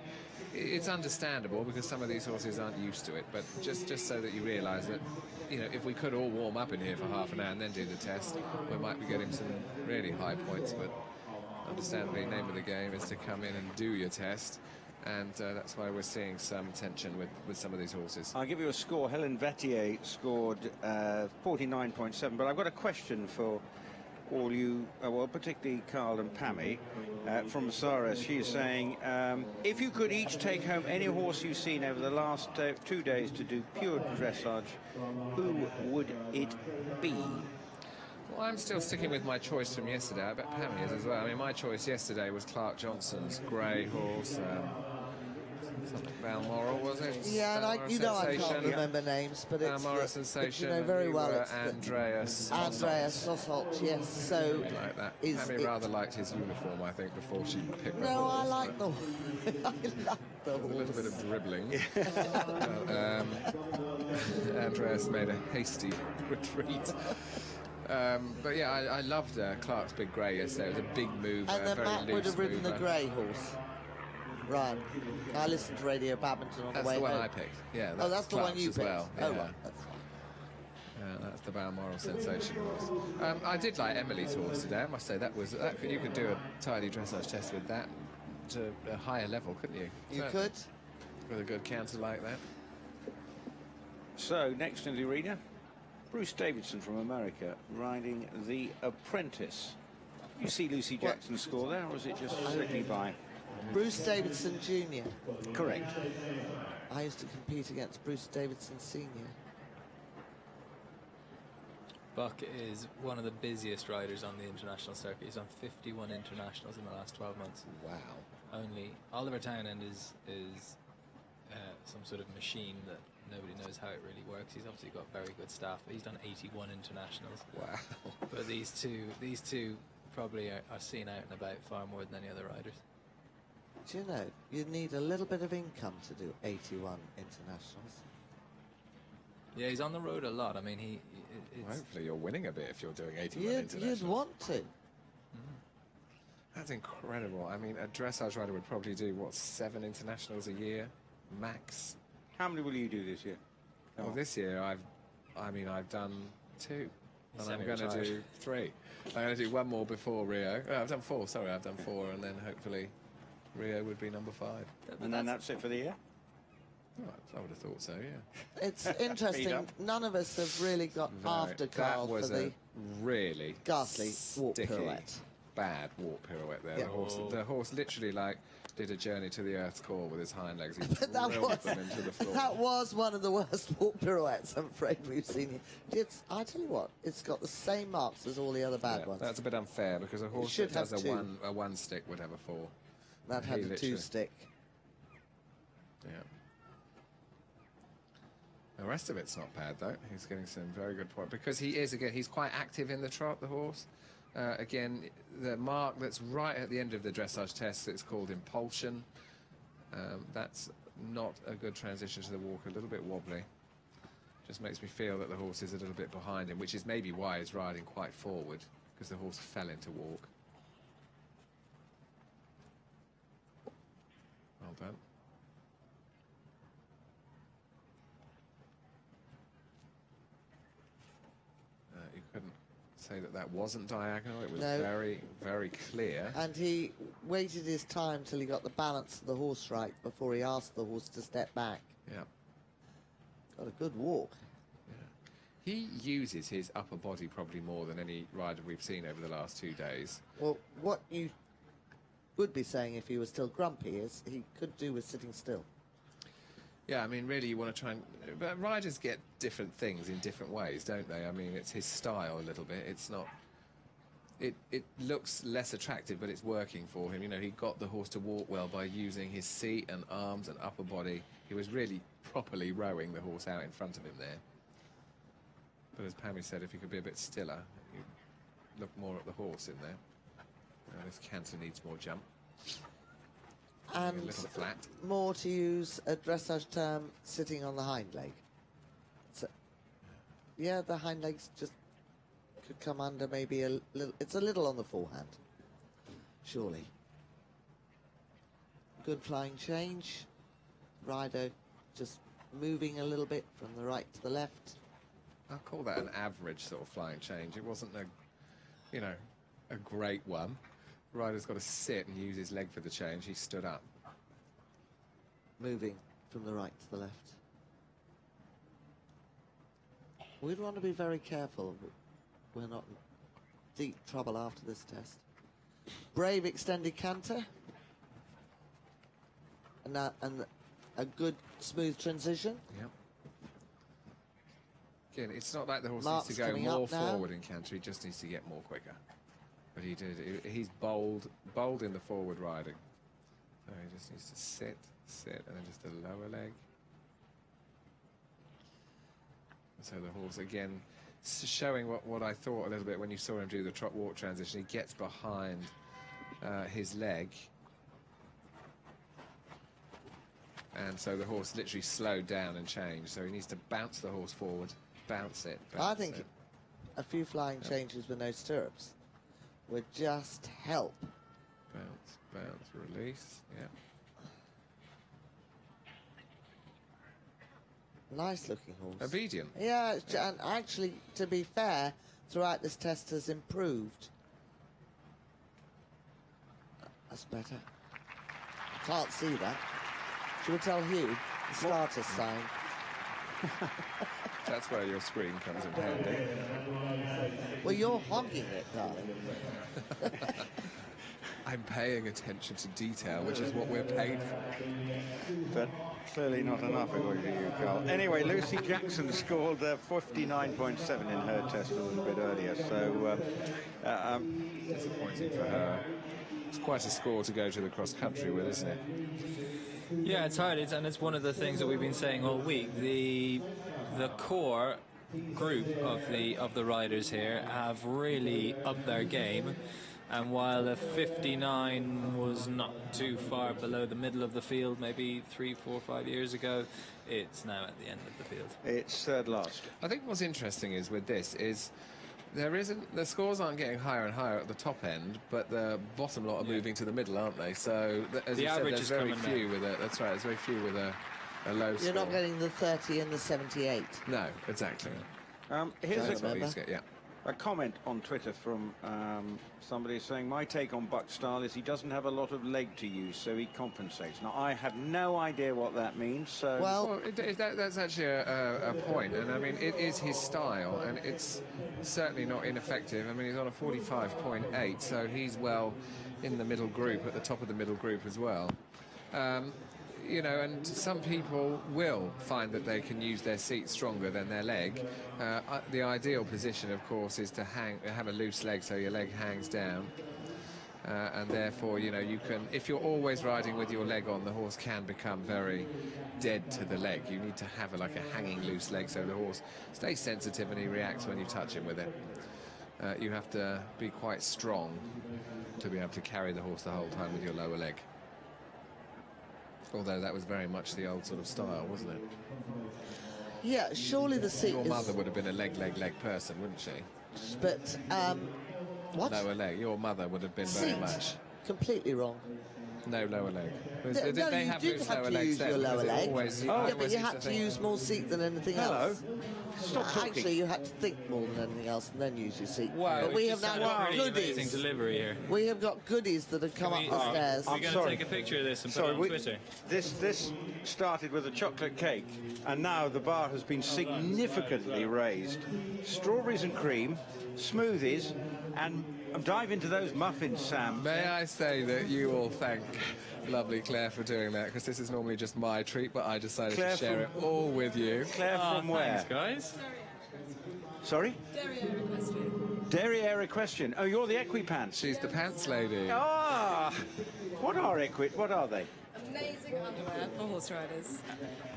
it's understandable because some of these horses aren't used to it. But just so that you realise that, you know, if we could all warm up in here for half an hour and then do the test, we might be getting some really high points. But understandably, the name of the game is to come in and do your test. And that's why we're seeing some tension with some of these horses. I'll give you a score. Helen Vettier scored 49.7, but I've got a question for all you, well, particularly Carl and Pammy, from Sarah. She's saying, if you could each take home any horse you've seen over the last 2 days to do pure dressage, who would it be? Well, I'm still sticking with my choice from yesterday. I bet Pammy is as well. I mean, my choice yesterday was Clark Johnson's grey horse. Something Balmoral, was it? Yeah, and I can't Sensation. remember names, but it's Balmoral the, Sensation. you know very and well it's Andreas. Andreas Oswald, yes. So Like that. is Pammy it- rather liked his uniform, I think, before she picked the No, horse. I like the I like the A little horse. bit of dribbling. Andreas made a hasty retreat. But yeah, I loved Clark's Big Grey yesterday. It was a big move. And then very Matt would loose have ridden the mover. grey horse. Right. I listened to Radio Badminton on That's the way the one home. I picked. Yeah, Oh, that's the one Clark's you as picked. well. Oh, Yeah. right. That's fine. That's the Balmoral Sensation horse. I did like Emily's horse today. I must say you could do a tidy dressage test with that to a higher level, couldn't you? You Certainly. could. With a good counter like that. So, next in the arena, Bruce Davidson from America riding the Apprentice. You see Lucy Jackson's score there, or was it just slipping by? Bruce Davidson Jr. Correct. I used to compete against Bruce Davidson Sr. Buck is one of the busiest riders on the international circuit. He's on 51 internationals in the last 12 months. Wow. Only Oliver Townend is some sort of machine that nobody knows how it really works. He's obviously got very good staff. He's done 81 internationals. Wow. But these two probably are seen out and about far more than any other riders. Do you know, you need a little bit of income to do 81 internationals. Yeah, he's on the road a lot. I mean, Well, hopefully you're winning a bit if you're doing 81 You'd internationals. want to. That's incredible. I mean, a dressage rider would probably do, what, 7 internationals a year, max? How many will you do this year? Well, this year I've done 2. And I'm going to Semi-retired. do 3. I'm going to do 1 more before Rio. Oh, I've done 4, sorry, I've done 4, and then hopefully Rio would be number 5. And then that's it for the year? Oh, I would have thought so, yeah. It's interesting. up. None of us have really got after Carl that was for the a really ghastly walk sticky, pirouette. bad walk pirouette there. Yeah. The horse literally did a journey to the earth's core with his hind legs. He But that drilled was, them into the floor. that was one of the worst walk pirouettes I'm afraid we've seen. I tell you what, it's got the same marks as all the other bad Yeah, ones. that's a bit unfair because a horse should that has have a 2. one stick would have a 4. That had He a literally- 2-stick. Yeah. The rest of it's not bad though. He's getting some very good point because he's quite active in the trot, the horse. Again, the mark that's right at the end of the dressage test, it's called impulsion. That's not a good transition to the walk, a little bit wobbly. Just makes me feel that the horse is a little bit behind him, which is maybe why he's riding quite forward, because the horse fell into walk. Well done. You couldn't say that wasn't diagonal. It was No. very, very clear. And he waited his time till he got the balance of the horse right before he asked the horse to step back. Yeah. Got a good walk. He uses his upper body probably more than any rider we've seen over the last 2 days. Well, what you would be saying if he was still grumpy is he could do with sitting still. Yeah, I mean, really, you want to try and... But riders get different things in different ways, don't they? I mean, it's his style a little bit. It's not... It looks less attractive, but it's working for him. You know, he got the horse to walk well by using his seat and arms and upper body. He was really properly rowing the horse out in front of him there. But as Pammy said, if he could be a bit stiller, you look more at the horse in there. Now, this canter needs more jump. A And little flat. more, to use a dressage term, sitting on the hind leg. So, yeah, the hind legs just could come under maybe a little. It's a little on the forehand, surely. Good flying change. Rider just moving a little bit from the right to the left. I'll call that an average sort of flying change. It wasn't a great one. Rider's got to sit and use his leg for the change. He stood up. Moving from the right to the left. We'd want to be very careful. We're not in deep trouble after this test. Brave extended canter. And a good smooth transition. Yep. Again, it's not like the horse Mark's needs to go coming more up now. forward in canter, he just needs to get more quicker. But he did. He's bold in the forward riding. So he just needs to sit, and then just a lower leg. So the horse, again, showing what I thought a little bit when you saw him do the trot-walk transition. He gets behind his leg. And so the horse literally slowed down and changed. So he needs to bounce the horse forward, bounce it. I think a few flying changes with no stirrups would just help. Bounce, release, yeah. Nice looking horse. Obedient. Yeah, and actually, to be fair, throughout this test has improved. That's better. Can't see that. Should we tell Hugh? The starter sign. That's where your screen comes in handy. Well, you're hogging it, darling. I'm paying attention to detail, which is what we're paid for. But clearly not enough, according to you, Carl. Anyway, Lucy Jackson scored 59.7 in her test a little bit earlier, so Disappointing for her. It's quite a score to go to the cross-country with, isn't it? Yeah, it's hard, and it's one of the things that we've been saying all week. The core group of the riders here have really upped their game, and while a 59 was not too far below the middle of the field, maybe 3, 4, 5 years ago, it's now at the end of the field. it's third last. I think what's interesting is with this is the scores aren't getting higher and higher at the top end, but the bottom lot are moving to the middle, aren't they? So as The you said, average there's is very coming few with it. That's right. There's very few with a low score. You're not getting the 30 and the 78. No, exactly. Here's Don't remember. a comment on Twitter from somebody saying, my take on Buck's style is he doesn't have a lot of leg to use, so he compensates. Now, I have no idea what that means, so... Well, That's actually a point, and I mean, it is his style, and it's certainly not ineffective. I mean, he's on a 45.8, so he's well in the middle group, at the top of the middle group as well. You know, and some people will find that they can use their seat stronger than their leg. The ideal position, of course, is to have a loose leg so your leg hangs down. And therefore, you know, you can, if you're always riding with your leg on, the horse can become very dead to the leg. You need to have like a hanging loose leg so the horse stays sensitive and he reacts when you touch him with it. You have to be quite strong to be able to carry the horse the whole time with your lower leg. Although that was very much the old sort of style, wasn't it? yeah, surely the seat Your is... mother would have been a leg person, wouldn't she? But, what? Lower leg. Your mother would have been very Seat. much. Completely wrong. No lower leg. No, Did they you have did loose have lower to legs use then? your lower Because it leg. always- Yeah, always but you used had to think- use more seat than anything Hello. else. Stop talking. Actually, you had to think more than anything else and then use your seat. Wow, but we have now got Pretty amazing goodies. delivery here. We have got goodies that have come Can up we- the stairs. We're going to sorry. take a picture of this and put it on Twitter. This started with a chocolate cake, and now the bar has been significantly raised. Strawberries and cream, smoothies, and dive into those muffins, Sam. May I say that you all thank lovely Claire for doing that, because this is normally just my treat, but I decided Claire to share from- it all with you. Claire from where? Thanks, guys. Sorry? Derriere question. Oh, you're the equipants. She's the pants lady. Ah, what are they? Amazing underwear for horse riders.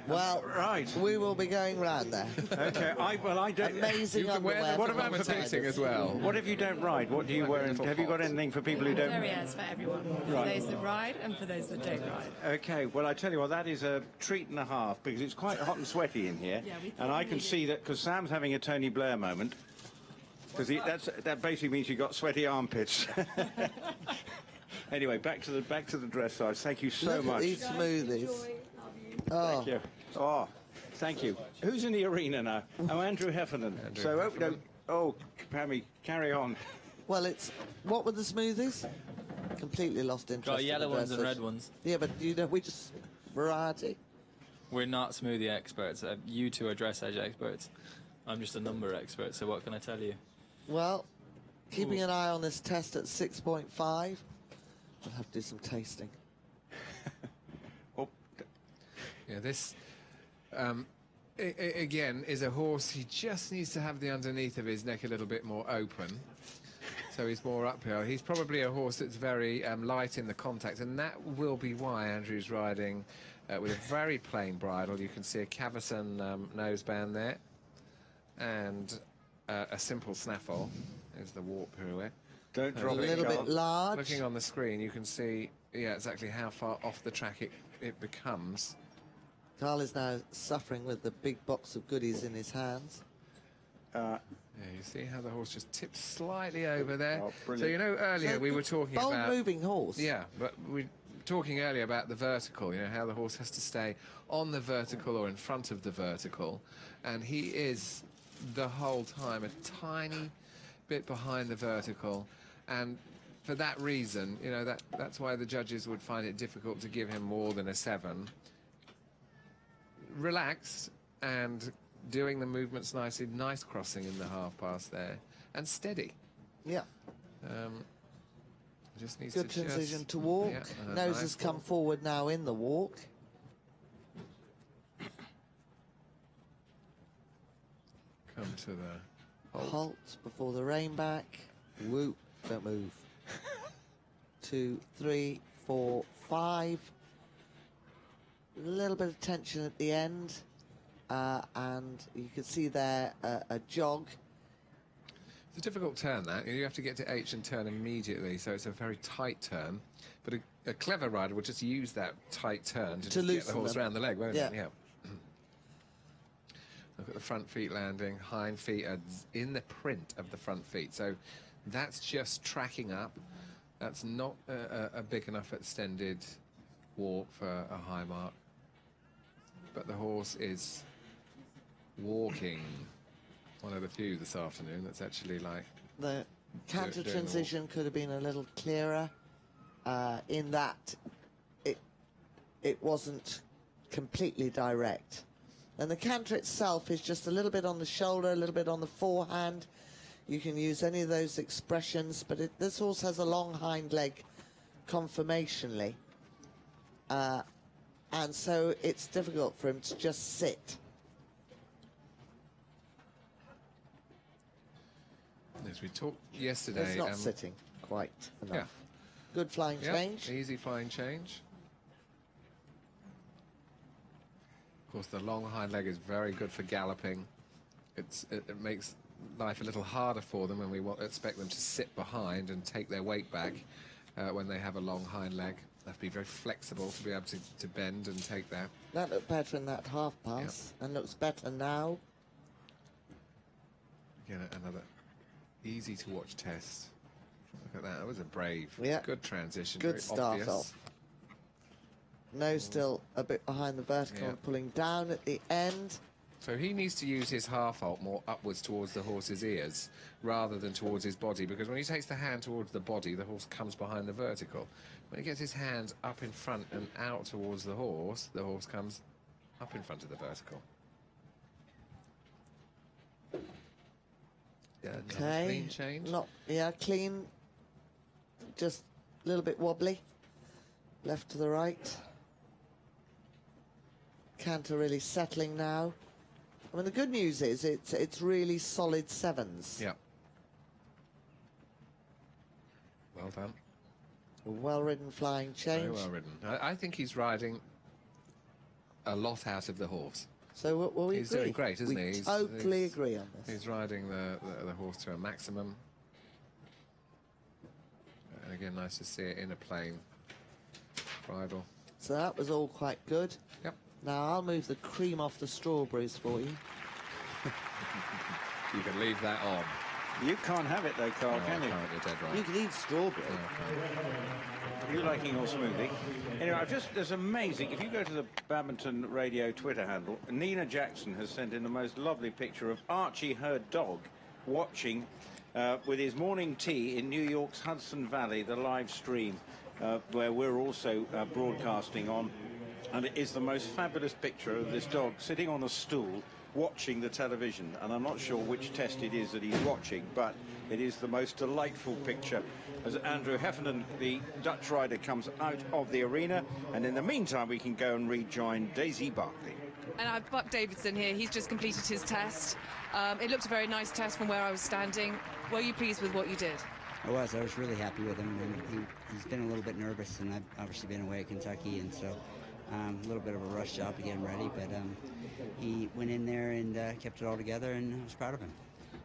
Well, Right. we will be going round there. Okay. I don't. Amazing You can wear underwear. them What for about for commentating as well. What if you don't ride? What do you wear? little Have you got hot. anything for people who don't? Derrieres for everyone. Right. For those that ride and for those that don't ride. Okay, well, I tell you what, that is a treat and a half, because it's quite hot and sweaty in here. Yeah, we and I thought can we see that, because Sam's having a Tony Blair moment, because that basically means you've got sweaty armpits. Anyway, back to the dressage. Thank you so Look much. at these smoothies. Oh, Thank you. Oh, thank you. Who's in the arena now? Oh, Andrew Heffernan. Pammy, carry on. well, it's... What were the smoothies? Completely lost interest. Got in yellow the ones and dressage. red ones. Yeah, but, you know, we just... Variety. We're not smoothie experts. You two are dressage experts. I'm just a number expert, so what can I tell you? Well, keeping an eye on this test at 6.5. We'll have to do some tasting. Oh, Yeah, this again, is a horse, he just needs to have the underneath of his neck a little bit more open. So he's more uphill. He's probably a horse that's very light in the contact, and that will be why Andrew's riding with a very plain bridle. You can see a Cavison noseband there, and a simple snaffle. There's the warp pirouette. Don't drop A it, little bit Carl. large. Looking on the screen, you can see, exactly how far off the track it becomes. Carl is now suffering with the big box of goodies in his hands. Yeah, you see how the horse just tips slightly over there. Oh, So brilliant. you know earlier we were talking bold about moving horse. Yeah, but we were talking earlier about the vertical. You know how the horse has to stay on the vertical or in front of the vertical, and he is the whole time a tiny bit behind the vertical, and for that reason, you know, that's why the judges would find it difficult to give him more than a 7. Relaxed and doing the movements nicely, nice crossing in the half pass there, and steady. Yeah. Just needs Good to transition just, to walk. yeah, and a Nose nice has come walk. forward now in the walk. Come to the Halt before the rein back. Whoop. Don't move. 2, 3, 4, 5. A little bit of tension at the end. And you can see there a jog. It's a difficult turn, that. You have to get to H and turn immediately, so it's a very tight turn. But a clever rider would just use that tight turn to just get the loosen horse them. around the leg, won't Yeah. it? Yeah. Look at the front feet landing. Hind feet are in the print of the front feet. So that's just tracking up. That's not a big enough extended walk for a high mark. But the horse is walking. One of the few this afternoon that's actually like... The canter doing the transition could have been a little clearer in that it wasn't completely direct. And the canter itself is just a little bit on the shoulder, a little bit on the forehand. You can use any of those expressions, but this horse has a long hind leg conformationally. And so it's difficult for him to just sit. As we talked yesterday... It's not sitting quite enough. Yeah. Good flying Yeah, change. easy flying change. Of course, the long hind leg is very good for galloping. It makes life a little harder for them, and we expect them to sit behind and take their weight back when they have a long hind leg. They have to be very flexible to be able to bend and take that. That looked better in that half pass, and looks better now. Again, another easy to watch test. Look at that. That was a brave, Yeah. good transition. Good very start obvious. off. Nose still a bit behind the vertical Yeah. and pulling down at the end. So he needs to use his half halt more upwards towards the horse's ears rather than towards his body, because when he takes the hand towards the body, the horse comes behind the vertical. When he gets his hands up in front and out towards the horse comes up in front of the vertical. Yeah, another Okay. clean change. Clean. Just a little bit wobbly. Left to the right. Canter really settling now. I mean, the good news is it's really solid 7s. Yeah. Well done. A well-ridden flying Very change. well ridden. I think he's riding a lot out of the horse. So we He's agree. doing great, isn't we he? He's- totally he's- agree on this. He's riding the horse to a maximum. And again, nice to see it in a plain bridle. So that was all quite good. Yep. Now I'll move the cream off the strawberries for you. You can leave that on. You can't have it though, Carl, No, can I you? can't, you're dead right. You can eat strawberry. You liking your smoothie? Anyway, there's amazing. If you go to the Badminton Radio Twitter handle, Nina Jackson has sent in the most lovely picture of Archie, her dog, watching with his morning tea in New York's Hudson Valley, the live stream where we're also broadcasting on. And it is the most fabulous picture of this dog sitting on a stool watching the television. And I'm not sure which test it is that he's watching, but it is the most delightful picture as Andrew Heffernan, the Dutch rider, comes out of the arena. And in the meantime, we can go and rejoin Daisy Barkley. And I have Buck Davidson here. He's just completed his test. It looked a very nice test from where I was standing. Were you pleased with what you did? I was really happy with him. And he's been a little bit nervous, and I've obviously been away at Kentucky, and so a little bit of a rush job to get him ready. But he went in there and kept it all together, and I was proud of him.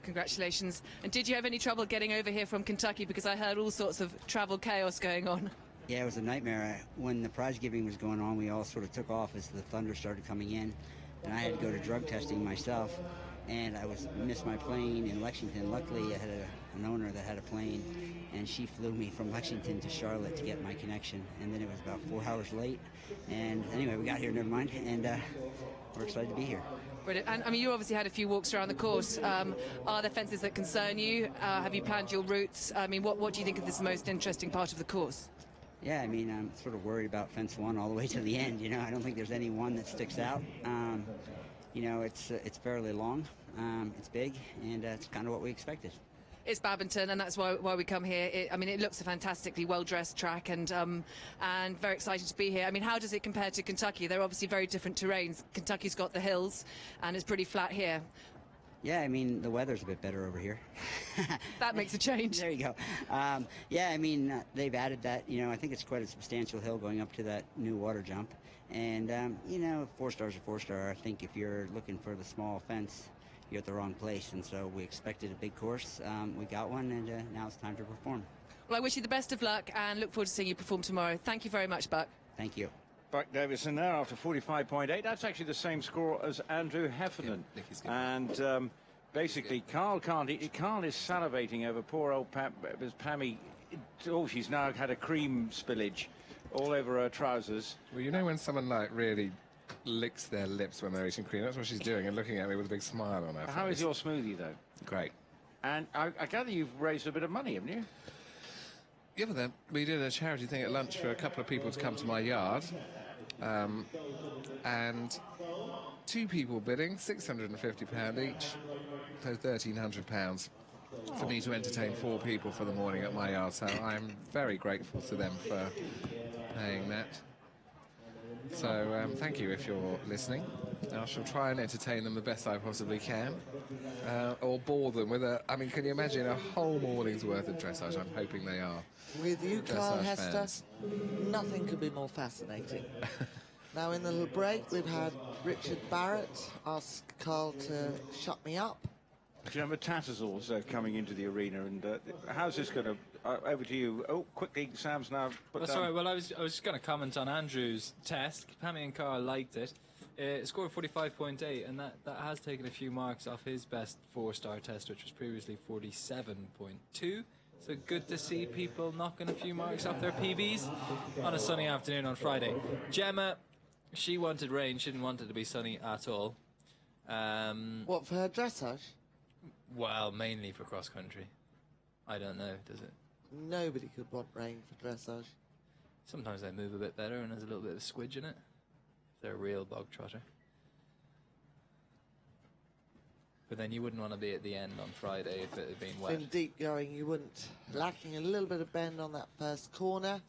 Congratulations. And did you have any trouble getting over here from Kentucky? Because I heard all sorts of travel chaos going on. Yeah, it was a nightmare. When the prize giving was going on, we all sort of took off as the thunder started coming in, and I had to go to drug testing myself, and I missed my plane in Lexington. Luckily, I had an owner that had a plane, and she flew me from Lexington to Charlotte to get my connection, and then it was about 4 hours late. And anyway, we got here, never mind, and we're excited to be here. Brilliant. And I mean, you obviously had a few walks around the course. Are there fences that concern you? Have you planned your routes? I mean, what do you think is the most interesting part of the course? Yeah, I mean, I'm sort of worried about fence 1 all the way to the end. You know, I don't think there's any one that sticks out. You know, it's fairly long, it's big, and it's kind of what we expected. It's Badminton, and that's why we come here. I mean, it looks a fantastically well-dressed track, and very excited to be here. I mean, how does it compare to Kentucky? They're obviously very different terrains. Kentucky's got the hills, and it's pretty flat here. Yeah, I mean, the weather's a bit better over here. That makes a change. There you go. Yeah, I mean, they've added that. You know, I think it's quite a substantial hill going up to that new water jump. And, you know, 4 stars are 4 star. I think if you're looking for the small fence, you're at the wrong place. And so we expected a big course. We got one, and now it's time to perform. Well, I wish you the best of luck and look forward to seeing you perform tomorrow. Thank you very much, Buck. Thank you. Buck Davison there after 45.8. That's actually the same score as Andrew Heffernan. And basically, Carl is salivating over poor old Pammy. Oh, she's now had a cream spillage all over her trousers. Well, you know when someone like really licks their lips when they're eating cream, that's what she's doing, and looking at me with a big smile on her face. How is your smoothie, though? Great. And I gather you've raised a bit of money, haven't you? Yeah, but then we did a charity thing at lunch for a couple of people to come to my yard, and 2 people bidding, £650 each, so £1,300 for me to entertain 4 people for the morning at my yard. So I'm very grateful to them for paying that. So thank you if you're listening. I shall try and entertain them the best I possibly can, or bore them with a. I mean, can you imagine a whole morning's worth of dressage? I'm hoping they are. With you, Carl Dressage Hester, fans. nothing could be more fascinating. Now, in the little break, we've had Richard Barrett ask Carl to shut me up. Do you remember Tattersall's coming into the arena? And how's this going to... over to you. Oh, quickly, Sam's now... That's all right. Well, I was just going to comment on Andrew's test. Pammy and Carl liked it. It scored 45.8, and that has taken a few marks off his best 4-star test, which was previously 47.2. So good to see people knocking a few marks off their PBs on a sunny afternoon on Friday. Gemma, she wanted rain. She didn't want it to be sunny at all. What, for her dressage? Well, mainly for cross-country. I don't know, does it? Nobody could want rain for dressage. Sometimes they move a bit better and there's a little bit of squidge in it. If they're a real bog trotter. But then you wouldn't want to be at the end on Friday if it had been wet. Been deep going, you wouldn't. Lacking a little bit of bend on that first corner.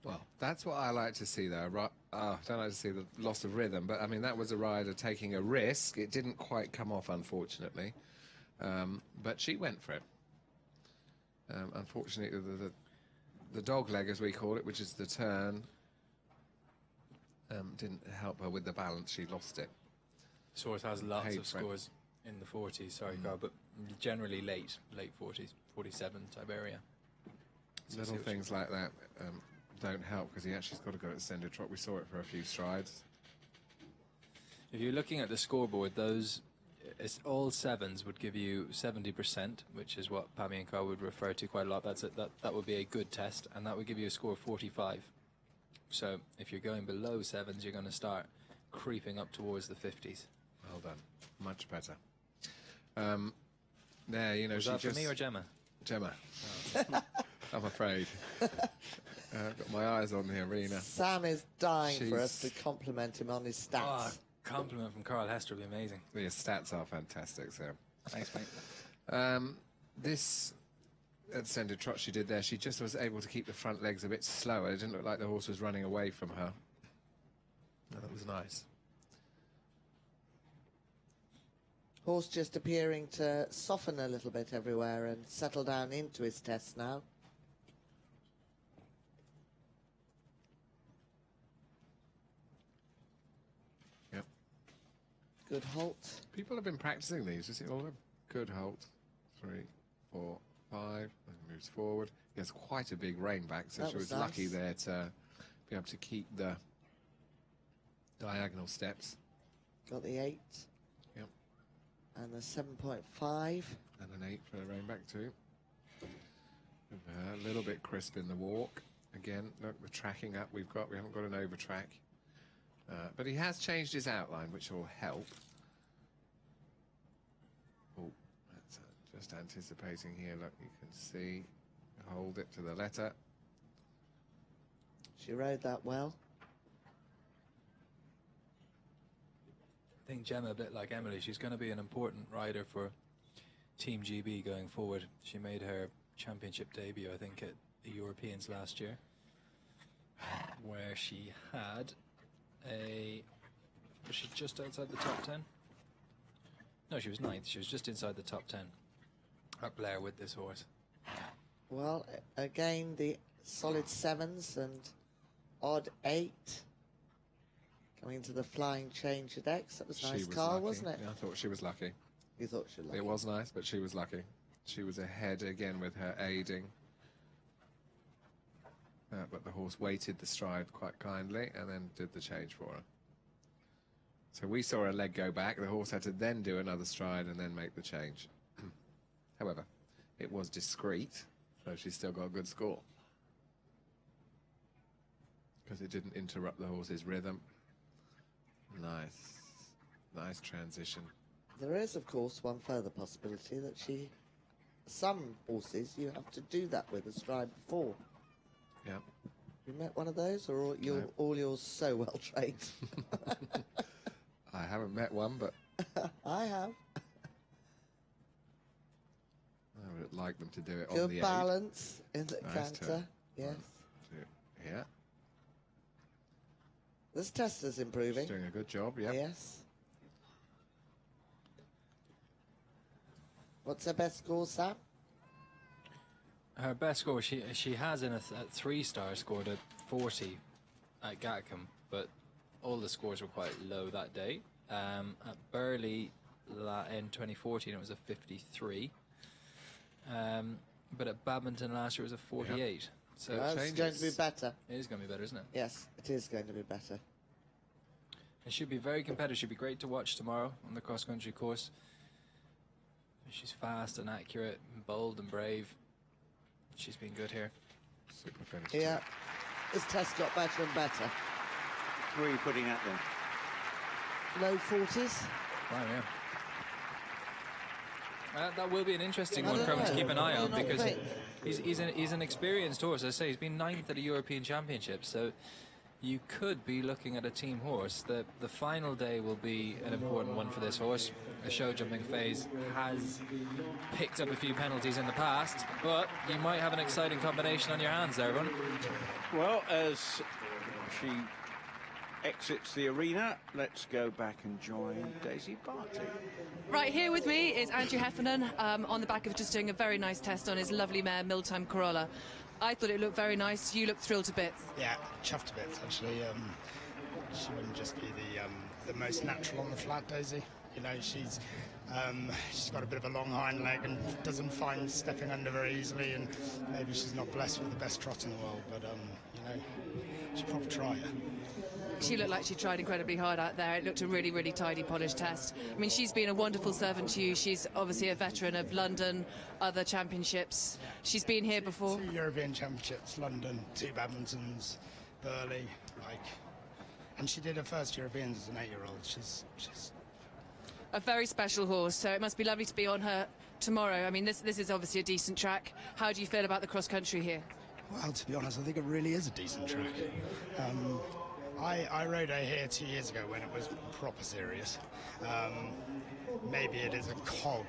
Well, that's what I like to see, though. I don't like to see the loss of rhythm, but I mean, that was a rider taking a risk. It didn't quite come off, unfortunately, but she went for it. Unfortunately, the dog leg, as we call it, which is the turn, didn't help her with the balance. She lost it. Swords has lots of scores in the 40s, sorry, Carl, but generally late 40s, 47 type area. So Little things like that don't help, because he actually's got to go at extended trot. We saw it for a few strides. If you're looking at the scoreboard, those all 7s would give you 70%, which is what Pammy and Carl would refer to quite a lot. That would be a good test, and that would give you a score of 45. So if you're going below 7s, you're going to start creeping up towards the 50s. Well done. Much better. There, you know, Was that for me or Gemma? Gemma. Oh. I'm afraid. I've got my eyes on the arena. Sam is dying for us to compliment him on his stats. Oh, a compliment from Carl Hester would be amazing. Your stats are fantastic, so. Thanks, mate. This extended trot she did there, she just was able to keep the front legs a bit slower. It didn't look like the horse was running away from her. Oh, that was nice. Horse just appearing to soften a little bit everywhere and settle down into his test now. Yep. Good halt. People have been practicing these. You see all of them? Good halt. 3, 4, 5. And moves forward. He has quite a big rein back, so That she was was lucky nice. there to be able to keep the diagonal steps. Got the 8. Yep. And the 7.5. And an 8 for the rein back too. A little bit crisp in the walk. Again, look, the tracking up we haven't got an over track. But he has changed his outline, which will help. Oh, that's just anticipating here. Look, you can see, hold it to the letter. She rode that well. I think Gemma, a bit like Emily, she's going to be an important rider for Team GB going forward. She made her championship debut, I think, at the Europeans last year, where she had was she just outside the top 10? No, she was 9th. She was just inside the top 10 at Blair with this horse. Well, again, the solid 7s and odd 8. Coming to the flying change at X. That was a nice car, wasn't it? Yeah, I thought she was lucky. You thought she was lucky? It was nice, but she was lucky. She was ahead again with her aiding. But the horse waited the stride quite kindly and then did the change for her. So we saw her leg go back. The horse had to then do another stride and then make the change. However, it was discreet, so she still got a good score. Because it didn't interrupt the horse's rhythm. Nice transition. There is, of course, one further possibility that some horses you have to do that with a stride before. Yeah. You met one of those, or all yours so well trained? I haven't met one, but I have. I would like them to do it on Good the balance in the Nice canter. turn. Yes. 1, 2, yeah. This tester's improving. She's doing a good job, yeah. Yes. What's her best score, Sam? Her best score, she has in a 3-star scored at 40 at Gatcombe, but all the scores were quite low that day. At Burley in 2014 it was a 53, but at Badminton last year it was a 48. Yep. So It's going to be better. it is going to be better, isn't it? Yes, it is going to be better. It should be very competitive. Should be great to watch tomorrow on the cross-country course. She's fast and accurate, and bold and brave. She's been good here. Super finish. Yeah, this test got better and better. Where are you putting that then? Low 40s. Wow, yeah. That will be an interesting I one don't for him to know. keep an eye Do you on, not because think? he's an experienced horse. As I say, he's been 9th at a European Championship, so you could be looking at a team horse. The final day will be an important one for this horse. The show jumping phase has picked up a few penalties in the past, but you might have an exciting combination on your hands there, everyone. Well, as she exits the arena, let's go back and join Daisy Barty. Right, here with me is Andrew Heffernan on the back of just doing a very nice test on his lovely mare, Milltime Corolla. I thought it looked very nice. You look thrilled to bits. Yeah, chuffed a bit actually. She wouldn't just be the most natural on the flat, Daisy. You know, she's got a bit of a long hind leg and doesn't find stepping under very easily, and maybe she's not blessed with the best trot in the world, but you know, she's a proper trier. She looked like she tried incredibly hard out there. It looked a really, really tidy, polished test. I mean, she's been a wonderful servant to you. She's obviously a veteran of London, other championships. She's been here before. 2 European Championships, London, 2 Badmintons, Burley, and she did her first Europeans as an 8-year-old. She's A very special horse, so it must be lovely to be on her tomorrow. I mean, this is obviously a decent track. How do you feel about the cross-country here? Well, to be honest, I think it really is a decent track. I rode her here 2 years ago when it was proper serious. Maybe it is a cog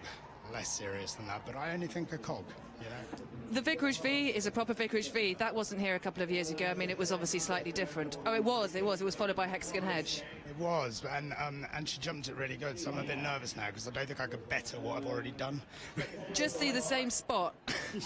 less serious than that, but I only think a cog, you know. The Vicarage V is a proper Vicarage V. That wasn't here a couple of years ago. I mean, it was obviously slightly different. Oh, it was followed by Hexagon Hedge. It was, and she jumped it really good, so I'm a bit nervous now because I don't think I could better what I've already done. Just see the same spot.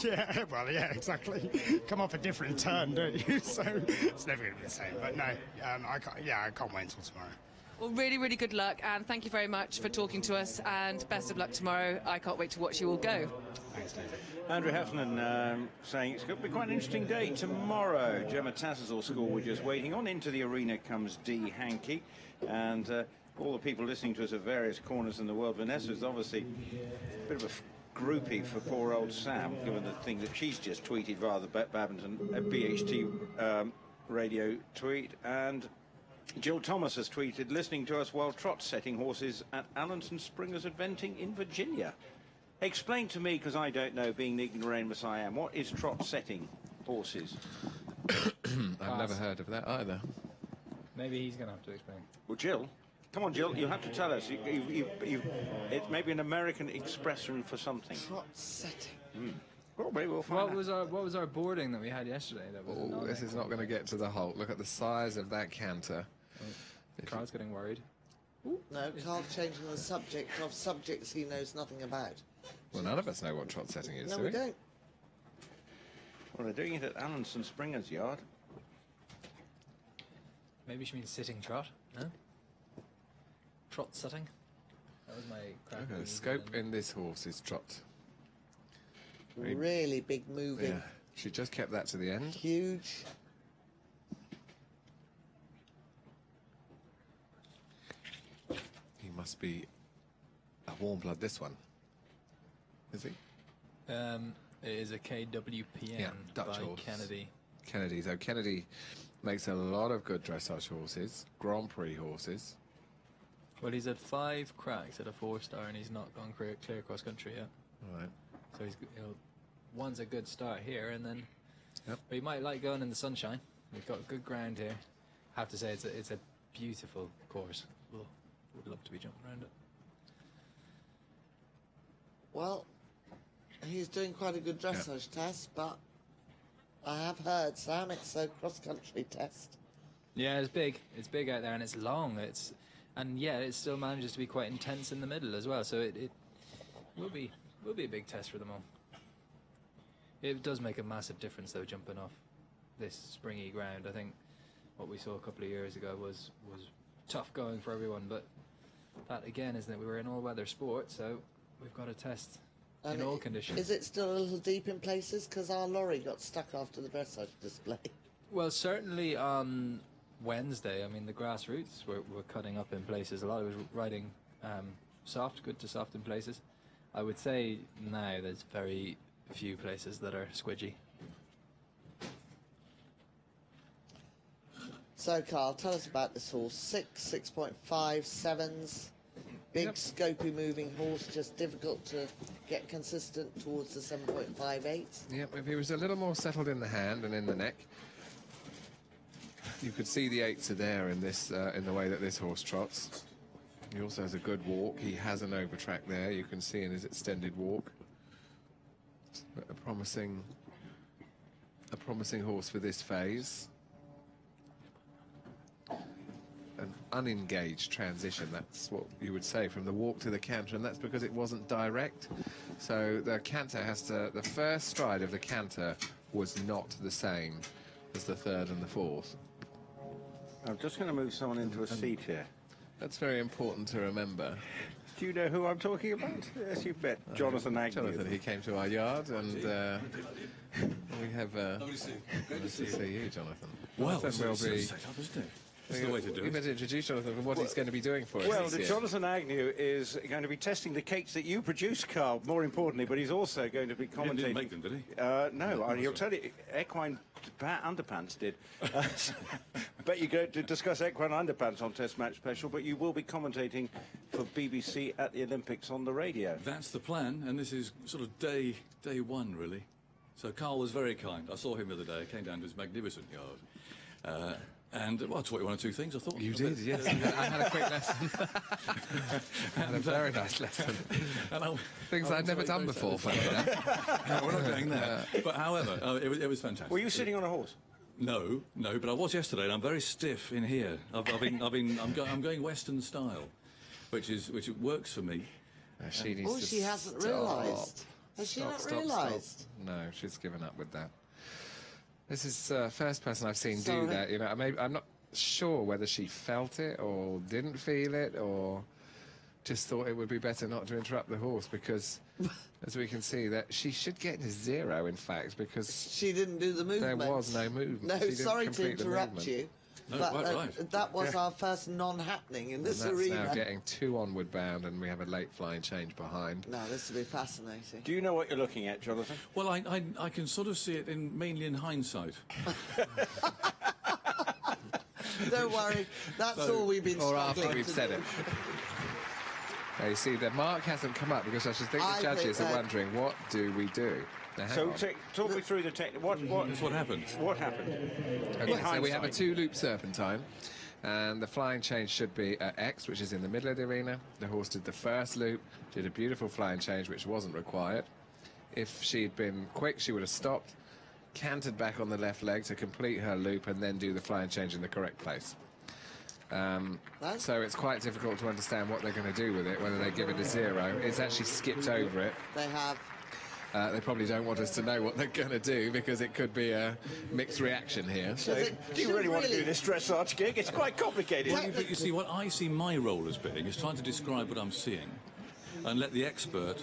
Yeah, well, yeah, exactly. Come off a different turn, don't you? So it's never going to be the same. But no, I can't wait until tomorrow. Well, really, really good luck, and thank you very much for talking to us, and best of luck tomorrow. I can't wait to watch you all go. Thanks, David. Andrew Heffernan saying it's going to be quite an interesting day tomorrow. Gemma Tattersall's score we're just waiting on. Into the arena comes Dee Hankey, and all the people listening to us at various corners in the world. Vanessa's obviously a bit of a groupie for poor old Sam, given the thing that she's just tweeted via the Badminton BHT radio tweet. And Jill Thomas has tweeted, listening to us while trot setting horses at Allenson Springers Adventing in Virginia. Explain to me, because I don't know, being the ignoramus I am, what is trot setting horses? I've never heard of that either. Maybe he's going to have to explain. Well, Jill, come on, Jill, you have to tell us. It's maybe an American expression for something. Trot setting. Well, maybe we'll find out. What was our boarding that we had yesterday? That was This is not going to get to the halt. Look at the size of that canter. Carl's getting worried. No, Carl's changing the subject of subjects he knows nothing about. Well, none of us know what trot setting is, No, do we we? don't. Well, they're doing it at Allenson Springers Yard. Maybe she means sitting trot, no? Trot setting? That was my crack. Okay, the scope in this horse is trot. Really big moving. Yeah, she just kept that to the end. Huge. He must be a warm blood, this one. Is he? It is a KWPN Dutch by horse. Kennedy. Kennedy. So Kennedy makes a lot of good dressage horses, Grand Prix horses. Well, he's had 5 cracks at a 4-star, and he's not gone clear cross country yet. All right. So one's a good start here, and then Yep. but he might like going in the sunshine. We've got good ground here. I have to say, it's a beautiful course. Would love to be jumping around it. Well, he's doing quite a good dressage test, but I have heard, Sam, it's a cross-country test. Yeah, it's big. It's big out there, and it's long. It still manages to be quite intense in the middle as well. So it will be a big test for them all. It does make a massive difference, though, jumping off this springy ground. I think what we saw a couple of years ago was tough going for everyone, but that again is that we were in all-weather sport, so we've got to test in all conditions. Is it still a little deep in places? Because our lorry got stuck after the dressage display. Well, certainly on Wednesday, I mean, the grassroots were cutting up in places. A lot of it was riding soft, good to soft in places. I would say now there's very few places that are squidgy. So, Carl, tell us about this horse. 6.5, 7s. Big, scopy moving horse, just difficult to get consistent towards the 7.58. Yep, if he was a little more settled in the hand and in the neck, you could see the 8s are there in this in the way that this horse trots. He also has a good walk. He has an overtrack there. You can see in his extended walk. A promising horse for this phase. An unengaged transition, that's what you would say, from the walk to the canter, and that's because it wasn't direct. So the canter the first stride of the canter was not the same as the third and the fourth. I'm just going to move someone into a seat here. That's very important to remember. Do you know who I'm talking about? Yes, you bet. Jonathan Agnew. Jonathan, he came to our yard, and we have... Good to see you, Jonathan. Well, Jonathan will be... That's the way to do You it. better introduce Jonathan and what he's going to be doing for us Well, this year. Jonathan Agnew is going to be testing the cakes that you produce, Carl, more importantly, but he's also going to be commentating. He didn't make them, did he? No, he'll tell you, equine underpants did. But you go to discuss equine underpants on Test Match Special, but you will be commentating for BBC at the Olympics on the radio. That's the plan, and this is sort of day one, really. So Carl was very kind. I saw him the other day. I came down to his magnificent yard. And well, I taught you one or two things, I thought. You did, yes. I had a quick lesson. I had a very nice lesson. Things I'd never done before, funny enough. No, we're not going there. But however, it was fantastic. Were you sitting on a horse? No, but I was yesterday, and I'm very stiff in here. I'm going Western style, which works for me. She needs to she hasn't realised. Has she not realised? No, she's given up with that. This is the first person I've seen Sorry. do that. You know, I'm not sure whether she felt it or didn't feel it or just thought it would be better not to interrupt the horse because, as we can see, that she should get to 0, in fact, because she didn't do the movement. There was no movement. No, She didn't sorry to complete the interrupt movement. you. No, but quite right. that was our first non-happening in this And that's arena. now getting 2 onward bound, and we have a late flying change behind. No, this will be fascinating. Do you know what you're looking at, Jonathan? Well, I can sort of see it mainly in hindsight. Don't worry, that's all we've been Or struggling after we've to said do. it. Now, you see, the mark hasn't come up because I just think the judges are wondering, what do we do? Now, hang So on. talk me through the technique. That's what happened. What happened? Okay, In so we have a hindsight. 2-loop serpentine, and the flying change should be at X, which is in the middle of the arena. The horse did the first loop, did a beautiful flying change, which wasn't required. If she'd been quick, she would have stopped, cantered back on the left leg to complete her loop, and then do the flying change in the correct place. So it's quite difficult to understand what they're going to do with it, whether they give it a 0. It's actually skipped over it. They have. They probably don't want us to know what they're going to do because it could be a mixed reaction here. So, do you really want to do this dressage gig? It's quite complicated. But you see, what I see my role as being is trying to describe what I'm seeing and let the expert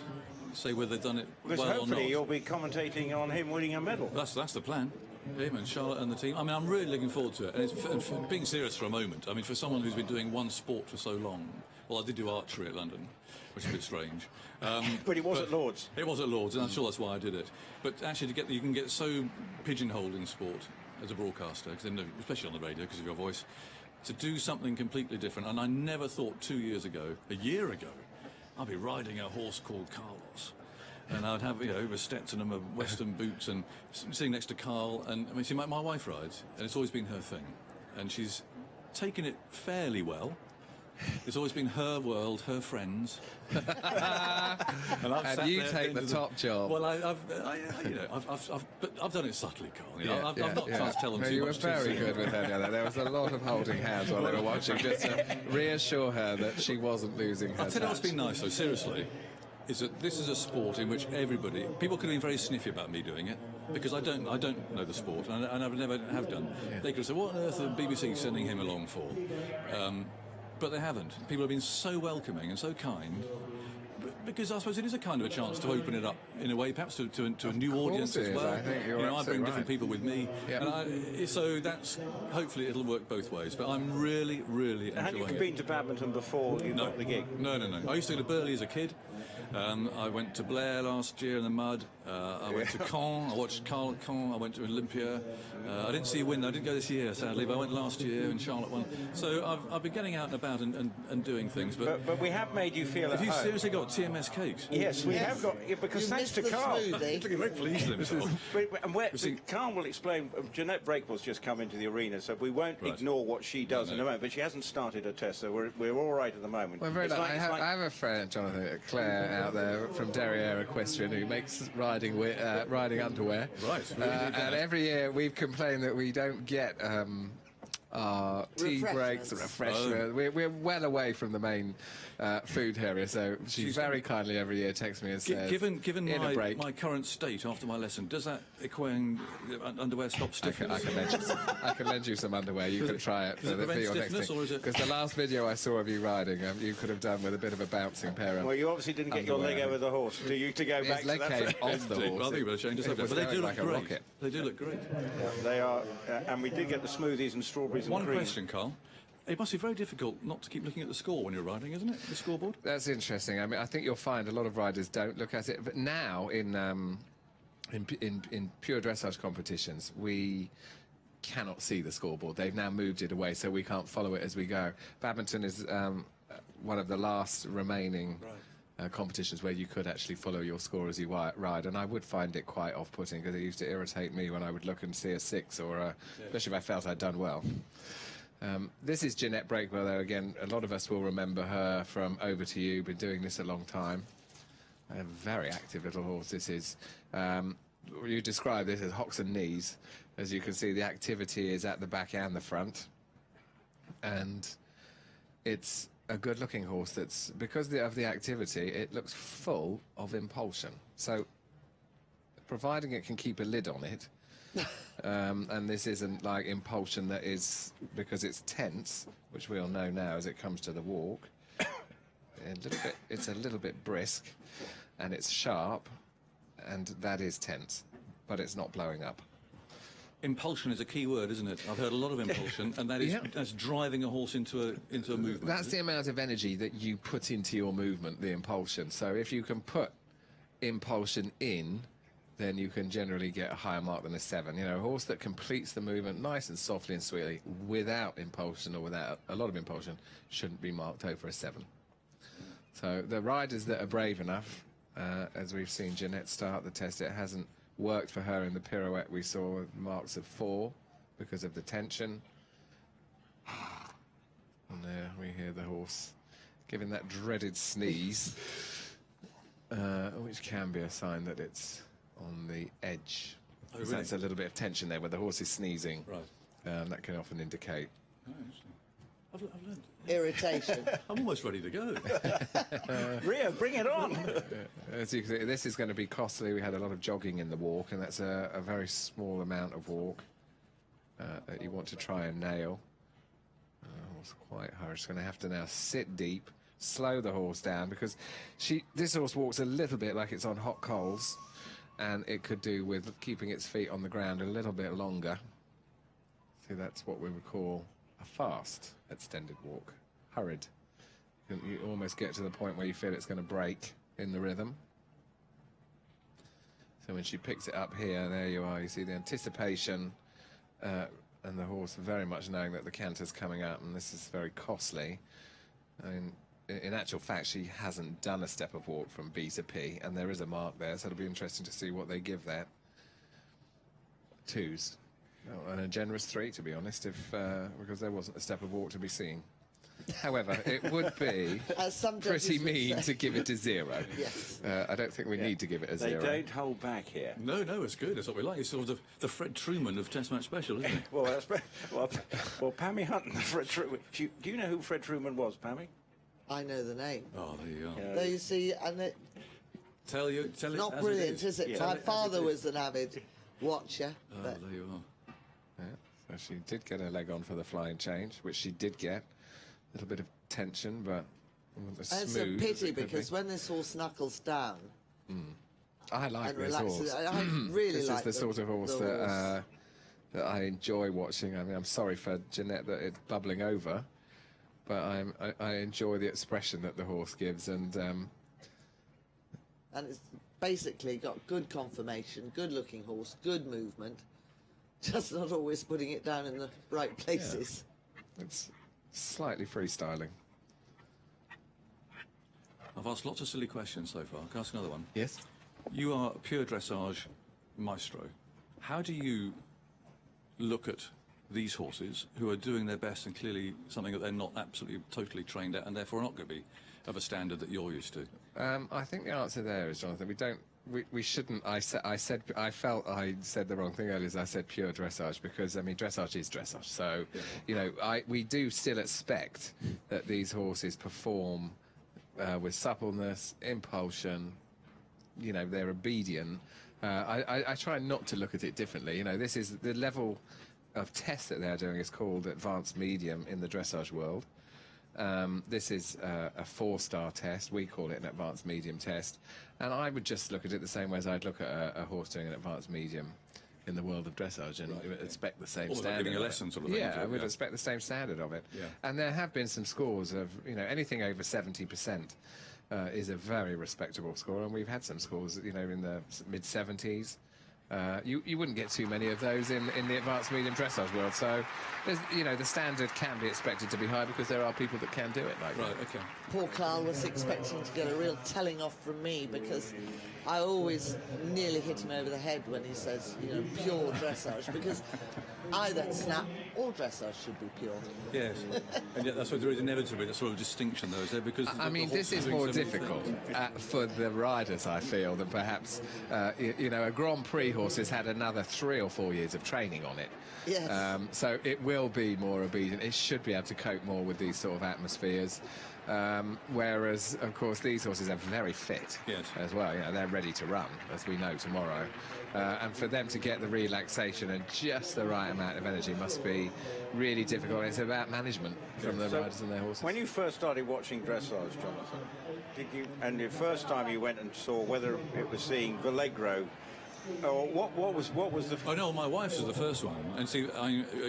say whether they've done it Because well or hopefully not. you'll be commentating on him winning a medal. That's the plan. Him and Charlotte and the team. I mean, I'm really looking forward to it. And for being serious for a moment, I mean, for someone who's been doing one sport for so long, well, I did do archery at London, which is a bit strange. But it was at Lord's. It was at Lord's, and I'm sure that's why I did it. But actually, you can get so pigeonholed in sport as a broadcaster, especially on the radio because of your voice, to do something completely different. And I never thought 2 years ago, a year ago, I'd be riding a horse called Carlos. And I'd have, a Stetson and a Western boots and sitting next to Carl. And I mean, see, my wife rides, and it's always been her thing. And she's taken it fairly well. It's always been her world, her friends. And you take the top job. Well, I've done it subtly, Carl. I've not tried to tell them No, too you were much. very good with her. There was a lot of holding hands while they were watching, just to reassure her that she wasn't losing her I'll tell you what's touch. been nice, though, seriously, is that this is a sport in which people could have been very sniffy about me doing it, because I don't know the sport, and I never have done. Yeah. They could have said, what on earth are the BBC sending him along for? But they haven't. People have been so welcoming and so kind, because I suppose it is a kind of a chance to open it up in a way, perhaps to a new audience as well. I think you're I bring different right. people with me, Yeah. and so that's hopefully it'll work both ways. But I'm really, really Had you enjoying it. been to badminton before you got the gig? No. I used to go to Burley as a kid. I went to Blair last year in the mud. I went to Caen. I watched Carl at Caen. I went to Olympia. I didn't see you win. I didn't go this year, sadly, but I went last year and Charlotte won. So I've been getting out and about and doing things. But we have made you feel at have you home. seriously got TMS cakes? Yes, we have got, because You thanks to missed the Carl. smoothie. Looking very pleased with himself. Carl will explain. Jeanette Breakwell's just come into the arena, so we won't Right. ignore what she does in a moment. But she hasn't started her test, so we're all right at the moment. Well, very It's nice. like- I have a friend, Jonathan, Claire, out there from Derriere Equestrian, who makes riding underwear. Right. And every year we've complained that we don't get our tea breaks, refreshments. We're well away from the main food area, so she very kindly every year texts me and says, Given in a break, my current state after my lesson, does that equate underwear stop I stiffness? can lend you some underwear. You can try it for it prevent your next stiffness, or is thing. it- Because the last video I saw of you riding, you could have done with a bit of a bouncing pair of Well, you obviously didn't get your leg underwear. over the horse. Do you to go back His leg to came that? off the horse. Well, I think we're ashamed to say It that, was but they do going look like a great. rocket. They do look great. They are, and we did get the smoothies and strawberries and One cream. question, Carl. It must be very difficult not to keep looking at the score when you're riding, isn't it? The scoreboard. That's interesting. I mean, I think you'll find a lot of riders don't look at it, but now in pure dressage competitions, we cannot see the scoreboard. They've now moved it away, so we can't follow it as we go. Badminton is one of the last remaining competitions where you could actually follow your score as you ride, and I would find it quite off-putting because it used to irritate me when I would look and see a 6 or especially if I felt I'd done well. This is Jeanette Breakwell, though. Again, a lot of us will remember her from Over to You. Been doing this a long time. A very active little horse this is. you describe this as hocks and knees. As you can see, the activity is at the back and the front. And it's a good-looking horse that's, because of the activity, it looks full of impulsion. So, providing it can keep a lid on it, and this isn't like impulsion that is because it's tense, which we all know now as it comes to the walk. It's a little bit brisk, and it's sharp, and that is tense, but it's not blowing up. Impulsion is a key word, isn't it? I've heard a lot of impulsion, and that is that's driving a horse into a movement. That's the amount of energy that you put into your movement, the impulsion. So if you can put impulsion in, then you can generally get a higher mark than a 7. You know, a horse that completes the movement nice and softly and sweetly without impulsion or without a lot of impulsion shouldn't be marked over a 7. So the riders that are brave enough, as we've seen Jeanette start the test, it hasn't worked for her in the pirouette. We saw marks of 4 because of the tension. And there we hear the horse giving that dreaded sneeze, which can be a sign that it's on the edge. Oh, really? That's a little bit of tension there where the horse is sneezing. Right. That can often indicate. Oh, I've learned. Irritation. I'm almost ready to go. Rio, bring it on. As you can see, this is going to be costly. We had a lot of jogging in the walk, and that's a very small amount of walk that you want to try and nail. Horse quite hard. She's going to have to now sit deep, slow the horse down, because this horse walks a little bit like it's on hot coals, and it could do with keeping its feet on the ground a little bit longer. See, that's what we would call a fast extended walk. Hurried. You almost get to the point where you feel it's going to break in the rhythm. So when she picks it up here, there you are, you see the anticipation and the horse very much knowing that the canter's coming up, and this is very costly. I mean, in actual fact, she hasn't done a step of walk from B to P, and there is a mark there, so it'll be interesting to see what they give that. 2s. Oh, and a generous 3, to be honest, because there wasn't a step of walk to be seen. However, it would be pretty mean to give it a 0. Yes. I don't think we need to give it a 0. They don't hold back here. No, it's good. That's what we like. It's sort of the Fred Truman of Test Match Special, isn't it? Well, Pammy Hutton, Fred Truman. Do you know who Fred Truman was, Pammy? I know the name. Oh, there you are. There you see, and it, Tell it. not brilliant, is it? My father was an avid watcher. Oh, there you are. Yeah, so she did get her leg on for the flying change, which she did get. A little bit of tension, but it's a pity because when this horse knuckles down, I like and this relaxes, horse. I really this like is the sort of horse that I enjoy watching. I mean, I'm sorry for Jeanette that it's bubbling over, but I enjoy the expression that the horse gives, and it's basically got good conformation, good-looking horse, good movement, just not always putting it down in the right places. Yeah. It's slightly freestyling. I've asked lots of silly questions so far. Can I ask another one? Yes. You are a pure dressage maestro. How do you look at these horses who are doing their best and clearly something that they're not absolutely totally trained at and therefore are not going to be of a standard that you're used to? I think the answer there is, Jonathan, we shouldn't. I felt I said the wrong thing earlier. As I said pure dressage, because I mean dressage is dressage. So, you know, we do still expect that these horses perform with suppleness, impulsion. You know, they're obedient. I try not to look at it differently. You know, this is the level of test that they're doing is called advanced medium in the dressage world. This is a 4-star test. We call it an advanced medium test. And I would just look at it the same way as I'd look at a horse doing an advanced medium in the world of dressage and expect the same Almost standard. like giving a lesson sort of thing. Yeah, I would expect the same standard of it. Yeah. And there have been some scores of, you know, anything over 70% is a very respectable score. And we've had some scores, you know, in the mid-70s. You wouldn't get too many of those in the advanced medium dressage world. So, you know, the standard can be expected to be high because there are people that can do it like that. Okay. Poor Carl was expecting to get a real telling off from me because I always nearly hit him over the head when he says, you know, pure dressage, because I then snap all dressage should be pure. Yes, and yet that's why there is inevitably that sort of distinction, though, is there? Because I mean, this is more difficult for the riders, I feel, than perhaps, you know, a Grand Prix horse has had another 3 or 4 years of training on it. Yes. So it will be more obedient. It should be able to cope more with these sort of atmospheres. Whereas, of course, these horses are very fit as well. You know, they're ready to run, as we know tomorrow. And for them to get the relaxation and just the right amount of energy must be really difficult. It's about management from the riders and their horses. When you first started watching dressage, Jonathan, and the first time you went and saw whether it was seeing Vallegro, or what was the... Oh, no, my wife's was the first one. And see,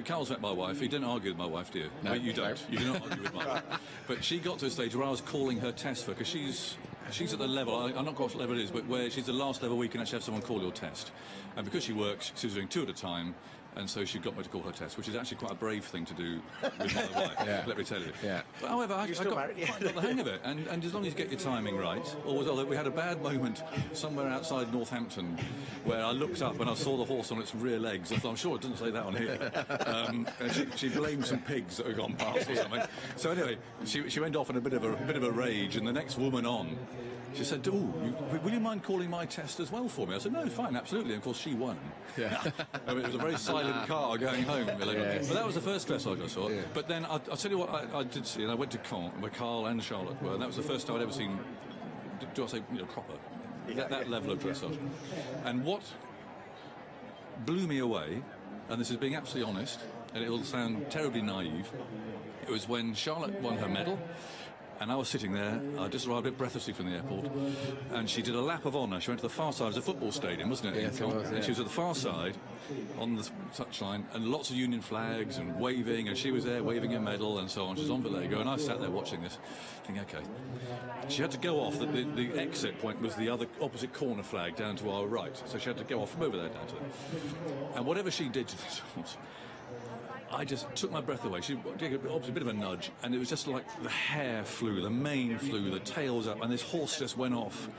Carl's met my wife. He didn't argue with my wife, do you? No. You don't. You do not argue with my wife. But she got to a stage where I was calling her test for, because she's at the level, I'm not quite what level it is, but where she's the last level where you can actually have someone call your test. And because she works, she was doing 2 at a time, and so she got me to call her test, which is actually quite a brave thing to do with my wife, let me tell you. Yeah. But however, I got the hang of it, and as long as you get your timing right, although we had a bad moment somewhere outside Northampton where I looked up and I saw the horse on its rear legs. I thought, I'm sure it doesn't say that on here. And she blamed some pigs that had gone past or something. So anyway, she went off in a bit of a rage, and the next woman on, she said, will you mind calling my test as well for me? I said, no, fine, absolutely. And of course, she won. Yeah. I mean, it was a very silent car going home. Yes. But that was the first dressage I saw. Yeah. But then I'll tell you what I did see, and I went to Caen, where Carl and Charlotte were, and that was the first time I'd ever seen, do I say, proper, that level of dressage. And what blew me away, and this is being absolutely honest, and it'll sound terribly naive, it was when Charlotte won her medal. And I was sitting there, I just arrived a bit breathlessly from the airport, and she did a lap of honour. She went to the far side, it was a football stadium, wasn't it? Yes, it was, yeah. And she was at the far side, on the touchline, and lots of Union flags and waving, and she was there waving her medal and so on. She was on Vallegro, and I sat there watching this, thinking, OK. She had to go off, the exit point was the other opposite corner flag down to our right, so she had to go off from over there down to there. And whatever she did to this horse, I just took my breath away. She gave obviously a bit of a nudge, and it was just like the hair flew, the mane flew, the tail was up, and this horse just went off.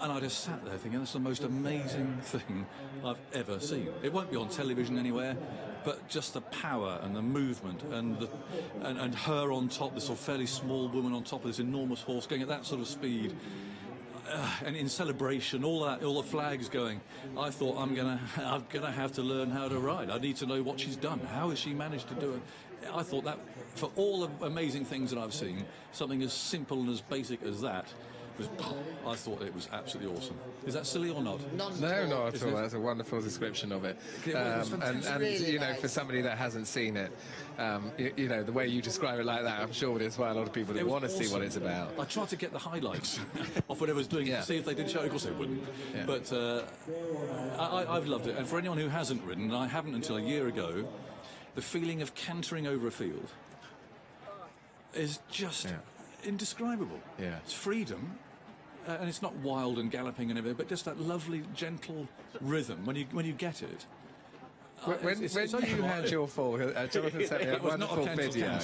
And I just sat there thinking, that's the most amazing thing I've ever seen. It won't be on television anywhere, but just the power and the movement and her on top, this sort of fairly small woman on top of this enormous horse going at that sort of speed. And in celebration, all the flags going. I thought I'm gonna have to learn how to ride. I need to know what she's done. How has she managed to do it? I thought that, for all the amazing things that I've seen, something as simple and as basic as that I thought it was absolutely awesome. Is that silly or not? No, not at all. That's a wonderful description of it. And really you know, nice. For somebody that hasn't seen it, you know, the way you describe it like that, I'm sure there's quite a lot of people that want to see what it's about. I tried to get the highlights of what I was doing to see if they did show it. Of course they wouldn't. Yeah. But I've loved it. And for anyone who hasn't ridden, and I haven't until a year ago, the feeling of cantering over a field is just indescribable. Yeah. It's freedom. And it's not wild and galloping and everything, but just that lovely, gentle rhythm when you get it. When you had your fall, Jonathan sent me a wonderful video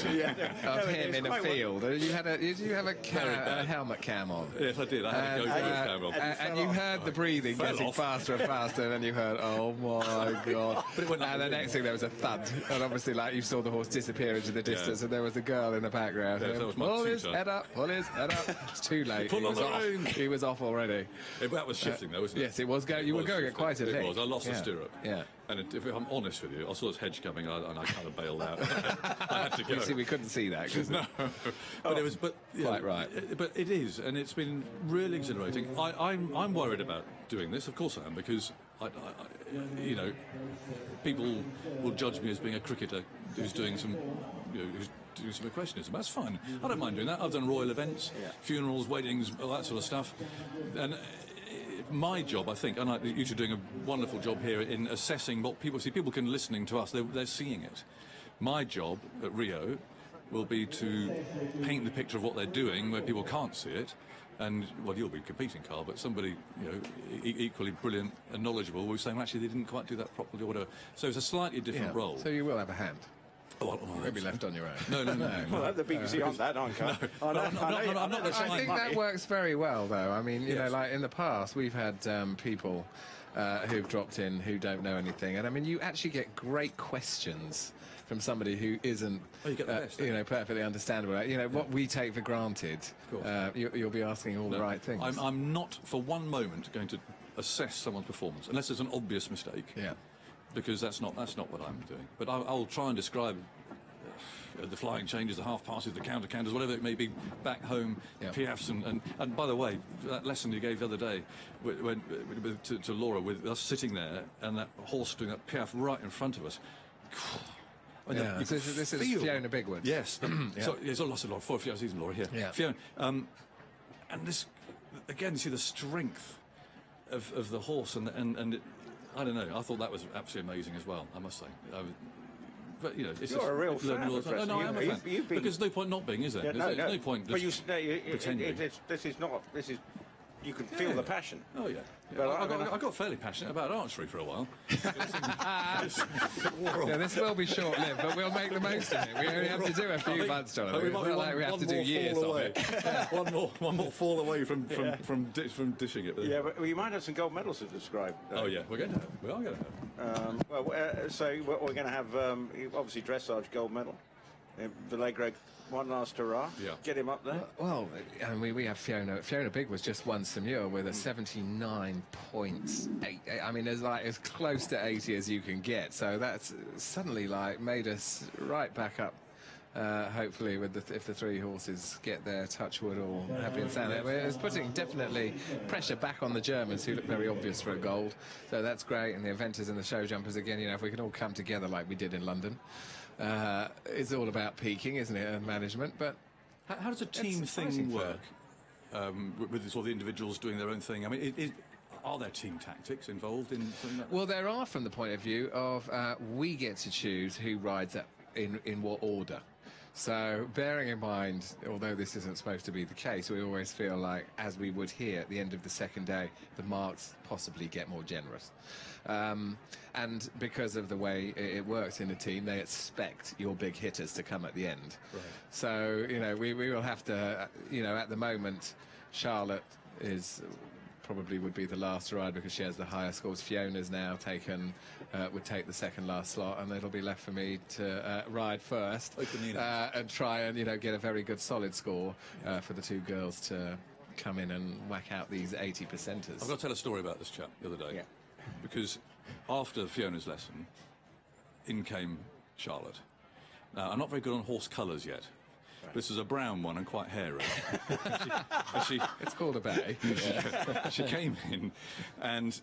of him in a field. Did you have a helmet cam on? Yes, I did. I had a GoPro cam on. And you heard the breathing getting faster and faster, and then you heard, oh my God. And the next thing, there was a thud. And obviously, like, you saw the horse disappear into the distance, and there was a girl in the background. Pull his head up, pull his head up. It's too late. He was off already. That was shifting, though, wasn't it? Yes, it was. You were going at quite a lick. It was. I lost the stirrup. Yeah. And if I'm honest with you, I saw this hedge coming and I kind of bailed out. I had to go. We couldn't see that. No. But it was, quite right. But it is, and it's been really exhilarating. I'm worried about doing this, of course I am, because you know, people will judge me as being a cricketer who's doing some, who's doing some equestrianism. That's fine. I don't mind doing that. I've done royal events, funerals, weddings, all that sort of stuff, and. My job, I think, and you two are doing a wonderful job here in assessing what people see. People can listening to us; they're seeing it. My job at Rio will be to paint the picture of what they're doing where people can't see it. And well, you'll be competing, Carl, but somebody equally brilliant and knowledgeable will be saying, well, actually, they didn't quite do that properly or whatever. So it's a slightly different role. So you will have a hand. Oh, you won't be left on your own. No. Well, the BBC aren't that, aren't I? I think that works very well, though. I mean, you know, like in the past, we've had people who've dropped in who don't know anything. And, I mean, you actually get great questions from somebody who isn't, Oh, you get the best, you know, perfectly understandable. You know, what we take for granted, you'll be asking all the right things. I'm not for one moment going to assess someone's performance unless there's an obvious mistake. Yeah. Because that's not what I'm doing. But I'll try and describe the flying changes, the half passes, the counter counters, whatever it may be, back home, Piafs, and by the way, that lesson you gave the other day to Laura, with us sitting there and that horse doing that Piaf right in front of us. Yeah, this is Fiona Bigwood. Yes. So it's a lot of 4 season Laura here. Yeah. Fiona, and this again, you see the strength of the horse and it, I don't know. I thought that was absolutely amazing as well. I must say. But you know, it's You're a real fan of wrestling. No, I am a fan. Because there's no point not being, is there? Yeah, There's no point. But pretending. This is not. This is. You can feel the passion. Oh yeah. But I got fairly passionate about archery for a while. Yeah, this will be short-lived, but we'll make the most of it. We only have to do a few months, Jonathan. It's not like we have to do years of it. one more fall away from dishing it. Yeah, but you might have some gold medals to describe. Oh yeah, we are going to have. So we're going to have obviously Dressage gold medal. Vallegro, one last hurrah. Yeah. Get him up there. Well, I mean, we have Fiona. Fiona Big was just won Saumur with a 79.8. I mean, as close to 80 as you can get. So that's suddenly made us right back up. Hopefully, if the 3 horses get their touchwood or happy and sound, it's putting definitely pressure back on the Germans, who look very obvious for a gold. So that's great. And the eventers and the show jumpers again. You know, if we can all come together like we did in London. It's all about peaking, isn't it, and management. But how does a team thing work with sort of the individuals doing their own thing? I mean, are there team tactics involved in something like that? Well, there are, from the point of view of we get to choose who rides in what order. So, bearing in mind, although this isn't supposed to be the case, we always feel like, as we would here at the end of the second day, the marks possibly get more generous. And because of the way it works in a team, they expect your big hitters to come at the end. Right. So, you know, we will have to, you know, at the moment, Charlotte probably would be the last to ride because she has the higher scores. Fiona's now would take the second last slot, and it'll be left for me to ride first and try and, you know, get a very good solid score for the 2 girls to come in and whack out these 80%ers. I've got to tell a story about this chap the other day. Yeah. Because after Fiona's lesson, in came Charlotte. Now, I'm not very good on horse colours yet. This is a brown one and quite hairy. It's called a bay. She came in and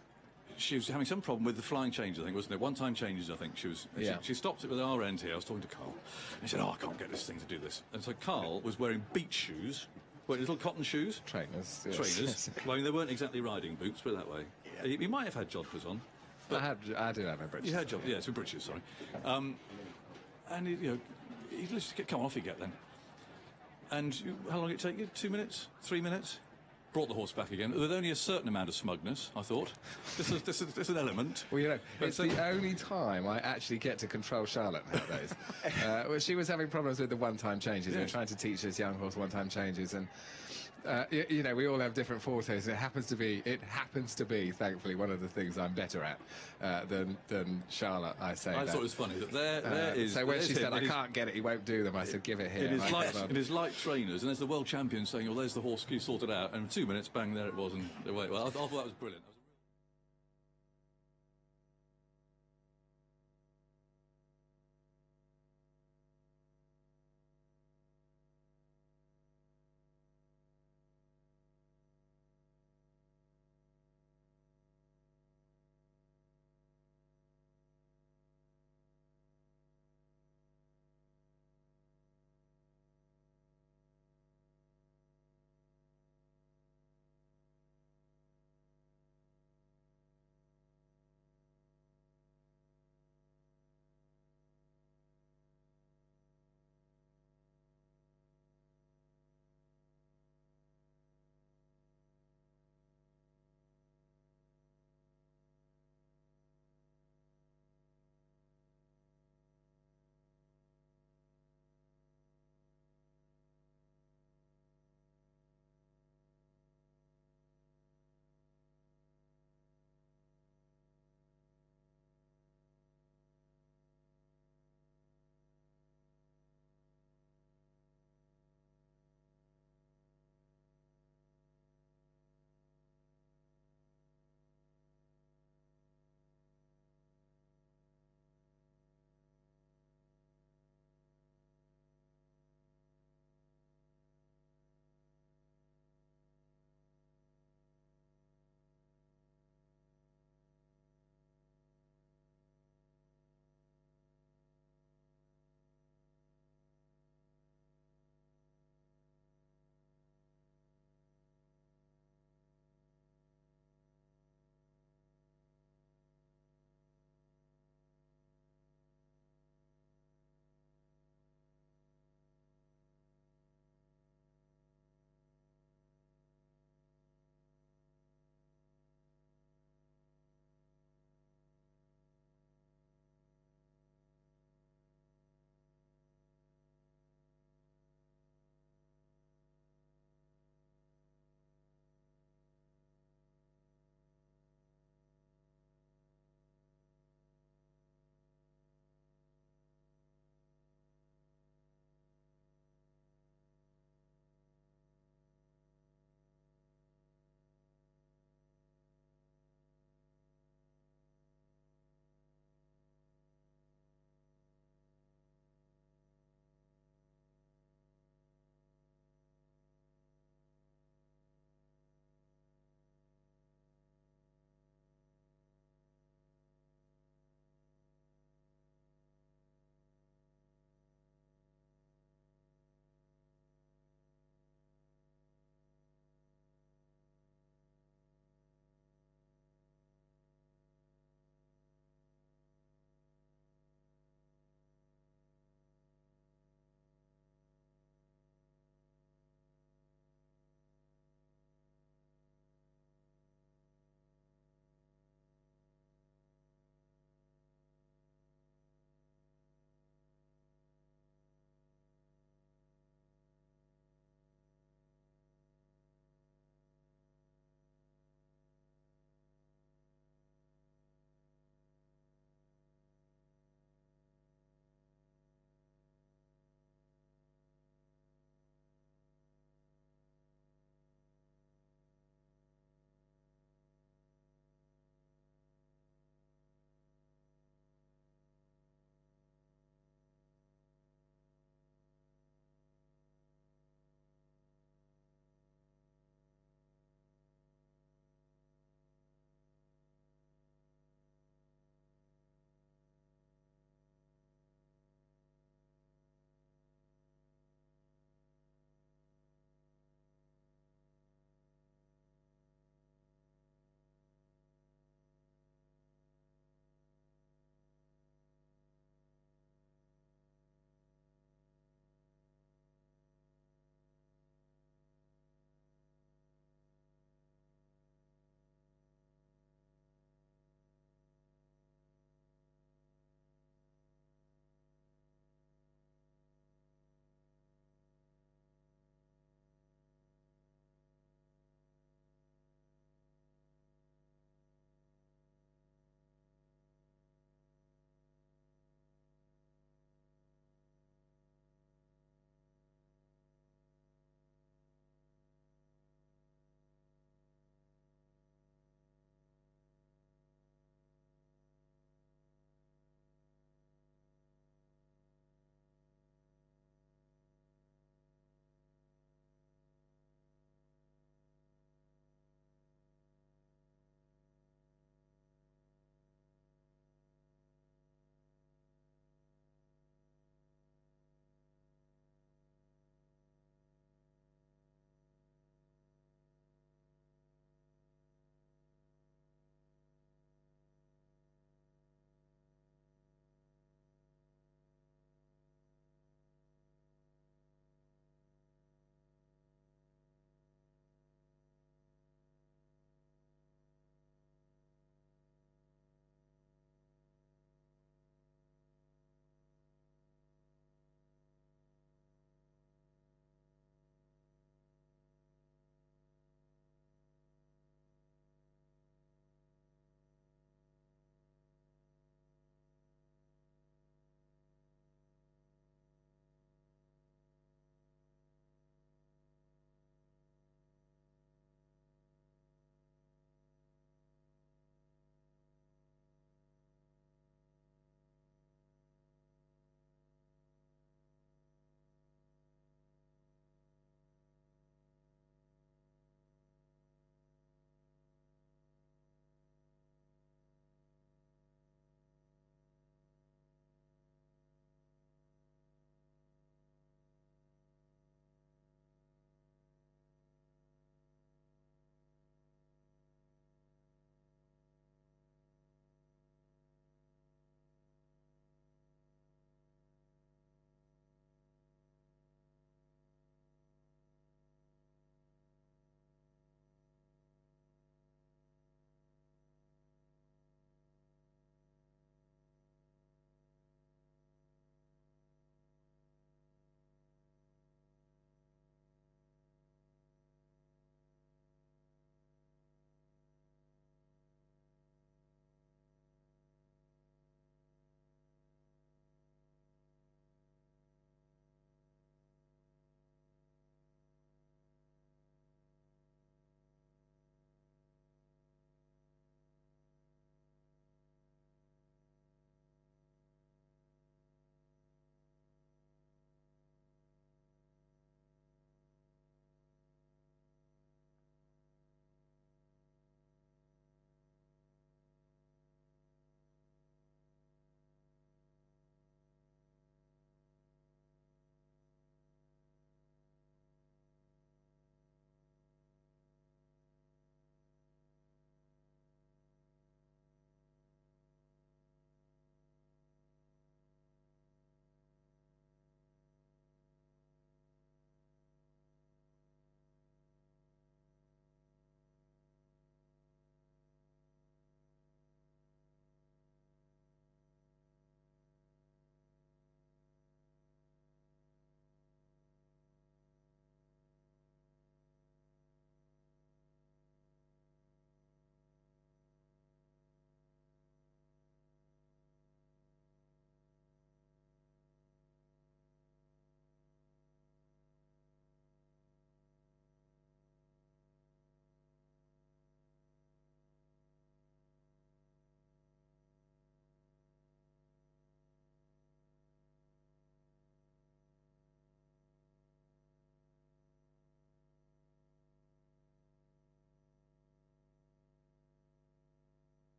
she was having some problem with the flying changes, I think, wasn't it? One-time changes, I think. She stopped it with our end here. I was talking to Carl. He said, I can't get this thing to do this. And so Carl was wearing beach shoes, little cotton shoes. Trainers. Yes. Trainers. Well, I mean, they weren't exactly riding boots, put it that way. Yeah. He might have had jodhpurs on. I do have my breeches. You had jodhpurs, yes, with breeches, sorry. And, you know, he just come on, off you get then. And how long did it take you? 2 minutes? 3 minutes? Brought the horse back again with only a certain amount of smugness, I thought. This is an element. Well, you know, it's the only time I actually get to control Charlotte nowadays. Well, she was having problems with the one-time changes. Yeah. We were trying to teach this young horse one-time changes, and you know, we all have different fortes. It happens to be, thankfully, one of the things I'm better at than Charlotte. I say. I thought it was funny that there is. So when she said, "I can't get it, he won't do them," I said, "Give it here." It is like trainers, and there's the world champion saying, "Oh, there's the horse you sorted out," and in 2 minutes, bang, there it was, and away. Well, I thought that was brilliant.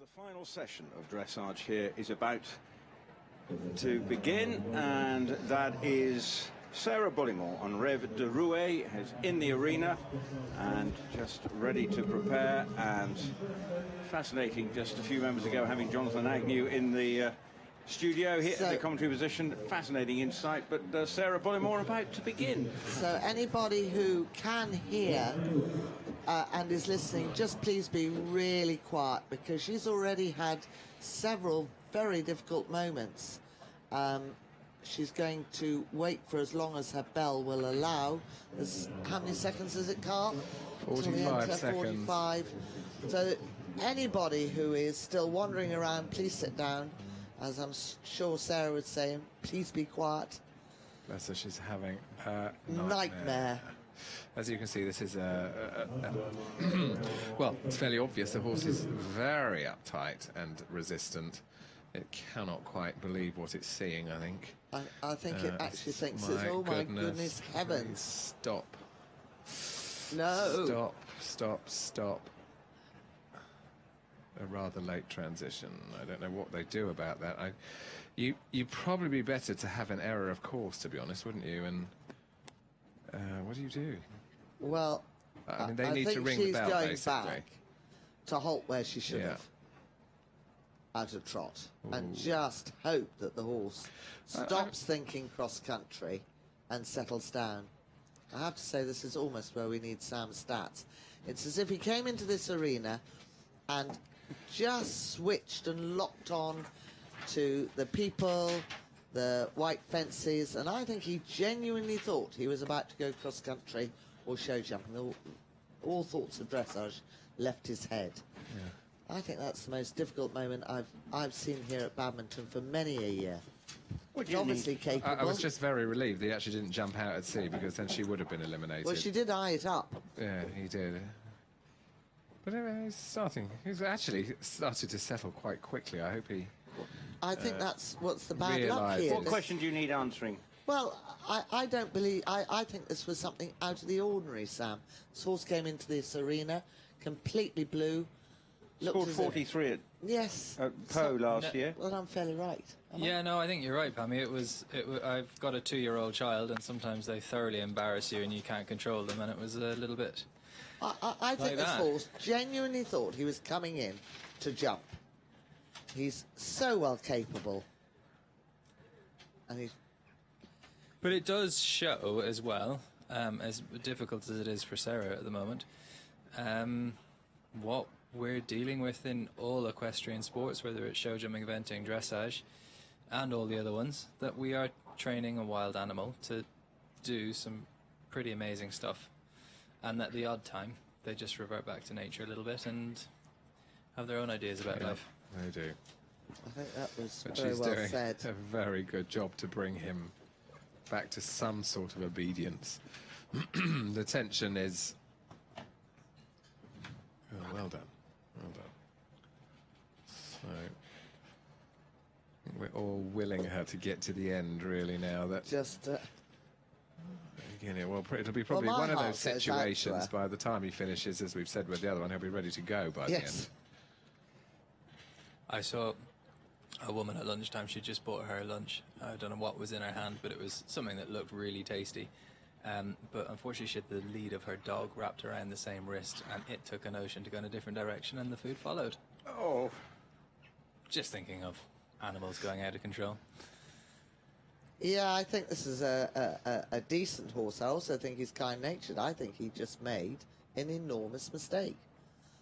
The final session of dressage here is about to begin, and that is Sarah Bullimore on Rev de Roue, is in the arena and just ready to prepare. And fascinating, just a few moments ago, having Jonathan Agnew in the studio here at the commentary position. Fascinating insight, but Sarah Bullimore about to begin. So anybody who can hear and is listening, just please be really quiet, because she's already had several very difficult moments. She's going to wait for as long as her bell will allow. How many seconds is it, Carl? 45 seconds. 45. So anybody who is still wandering around, please sit down. As I'm sure Sarah would say, please be quiet. Bless her, she's having a nightmare. As you can see, this is well, it's fairly obvious. The horse is very uptight and resistant. It cannot quite believe what it's seeing, I think. I think it actually thinks it's, oh my goodness heavens. Stop. No. Stop. A rather late transition. I don't know what they do about that. You'd probably be better to have an error of course, to be honest, wouldn't you? And what do you do? Well, I mean, they need to ring the bell, going basically. back to halt where she should have, at a trot. Ooh. And just hope that the horse stops thinking cross-country and settles down. I have to say, this is almost where we need Sam's stats. It's as if he came into this arena and just switched and locked on to the people, the white fences, and I think he genuinely thought he was about to go cross-country or show jumping. All thoughts of dressage left his head. Yeah. I think that's the most difficult moment I've seen here at Badminton for many a year. He's obviously capable. I was just very relieved he actually didn't jump out at sea, because then she would have been eliminated. Well, she did eye it up. Yeah, he did. But he's actually started to settle quite quickly. I hope he... I think that's what's the bad luck here. What question do you need answering? Well, I don't believe... I think this was something out of the ordinary, Sam. This horse came into this arena, completely blue. Scored 43 at Poe last year. Well, I'm fairly right. Yeah, no, I think you're right, Pammy. I've got a 2-year-old child, and sometimes they thoroughly embarrass you and you can't control them, and it was a little bit... I think this horse genuinely thought he was coming in to jump. He's so well capable. But it does show as well, as difficult as it is for Sarah at the moment, what we're dealing with in all equestrian sports, whether it's show jumping, eventing, dressage, and all the other ones, that we are training a wild animal to do some pretty amazing stuff. And at the odd time, they just revert back to nature a little bit and have their own ideas about life. They do. I think that was but very she's well doing said. A very good job to bring him back to some sort of obedience. The tension is... Oh, well done. Well done. So... I think we're all willing her to get to the end, really, now. That just... Well, it'll be probably one of those situations by the time he finishes, as we've said with the other one, he'll be ready to go by the end. I saw a woman at lunchtime. She just bought her lunch. I don't know what was in her hand, but it was something that looked really tasty. But unfortunately, she had the lead of her dog wrapped around the same wrist, and it took a notion to go in a different direction, and the food followed. Oh. Just thinking of animals going out of control. Yeah, I think this is a decent horse. I also think he's kind-natured. I think he just made an enormous mistake.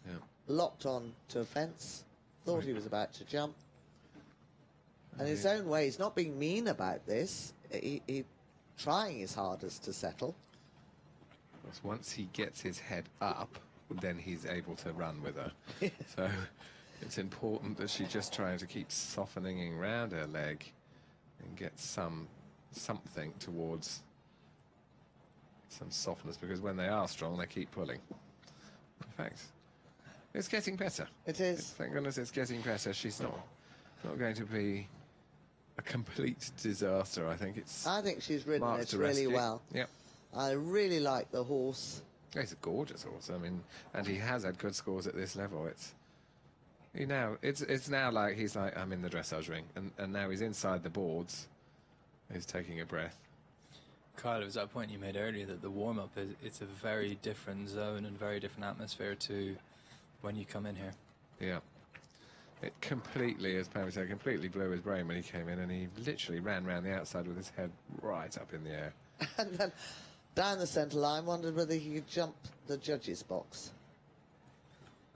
Yeah. Locked on to a fence, thought he was about to jump. And his own way, he's not being mean about this. He trying his hardest to settle. Because once he gets his head up, then he's able to run with her. So it's important that she just tries to keep softening around her leg and get something towards some softness, because when they are strong, they keep pulling. In fact, it's getting better. It is. Thank goodness it's getting better. She's not going to be a complete disaster. I think she's ridden it really well. Yep. I really like the horse. He's a gorgeous horse. I mean, and he has had good scores at this level. It's now like he's like, I'm in the dressage ring, and now he's inside the boards. He's taking a breath. Kyle, it was that point you made earlier that the warm-up it's a very different zone and very different atmosphere to when you come in here. Yeah. It completely, as Pam said, completely blew his brain when he came in, and he literally ran round the outside with his head right up in the air. And then down the centre line, wondered whether he could jump the judges' box.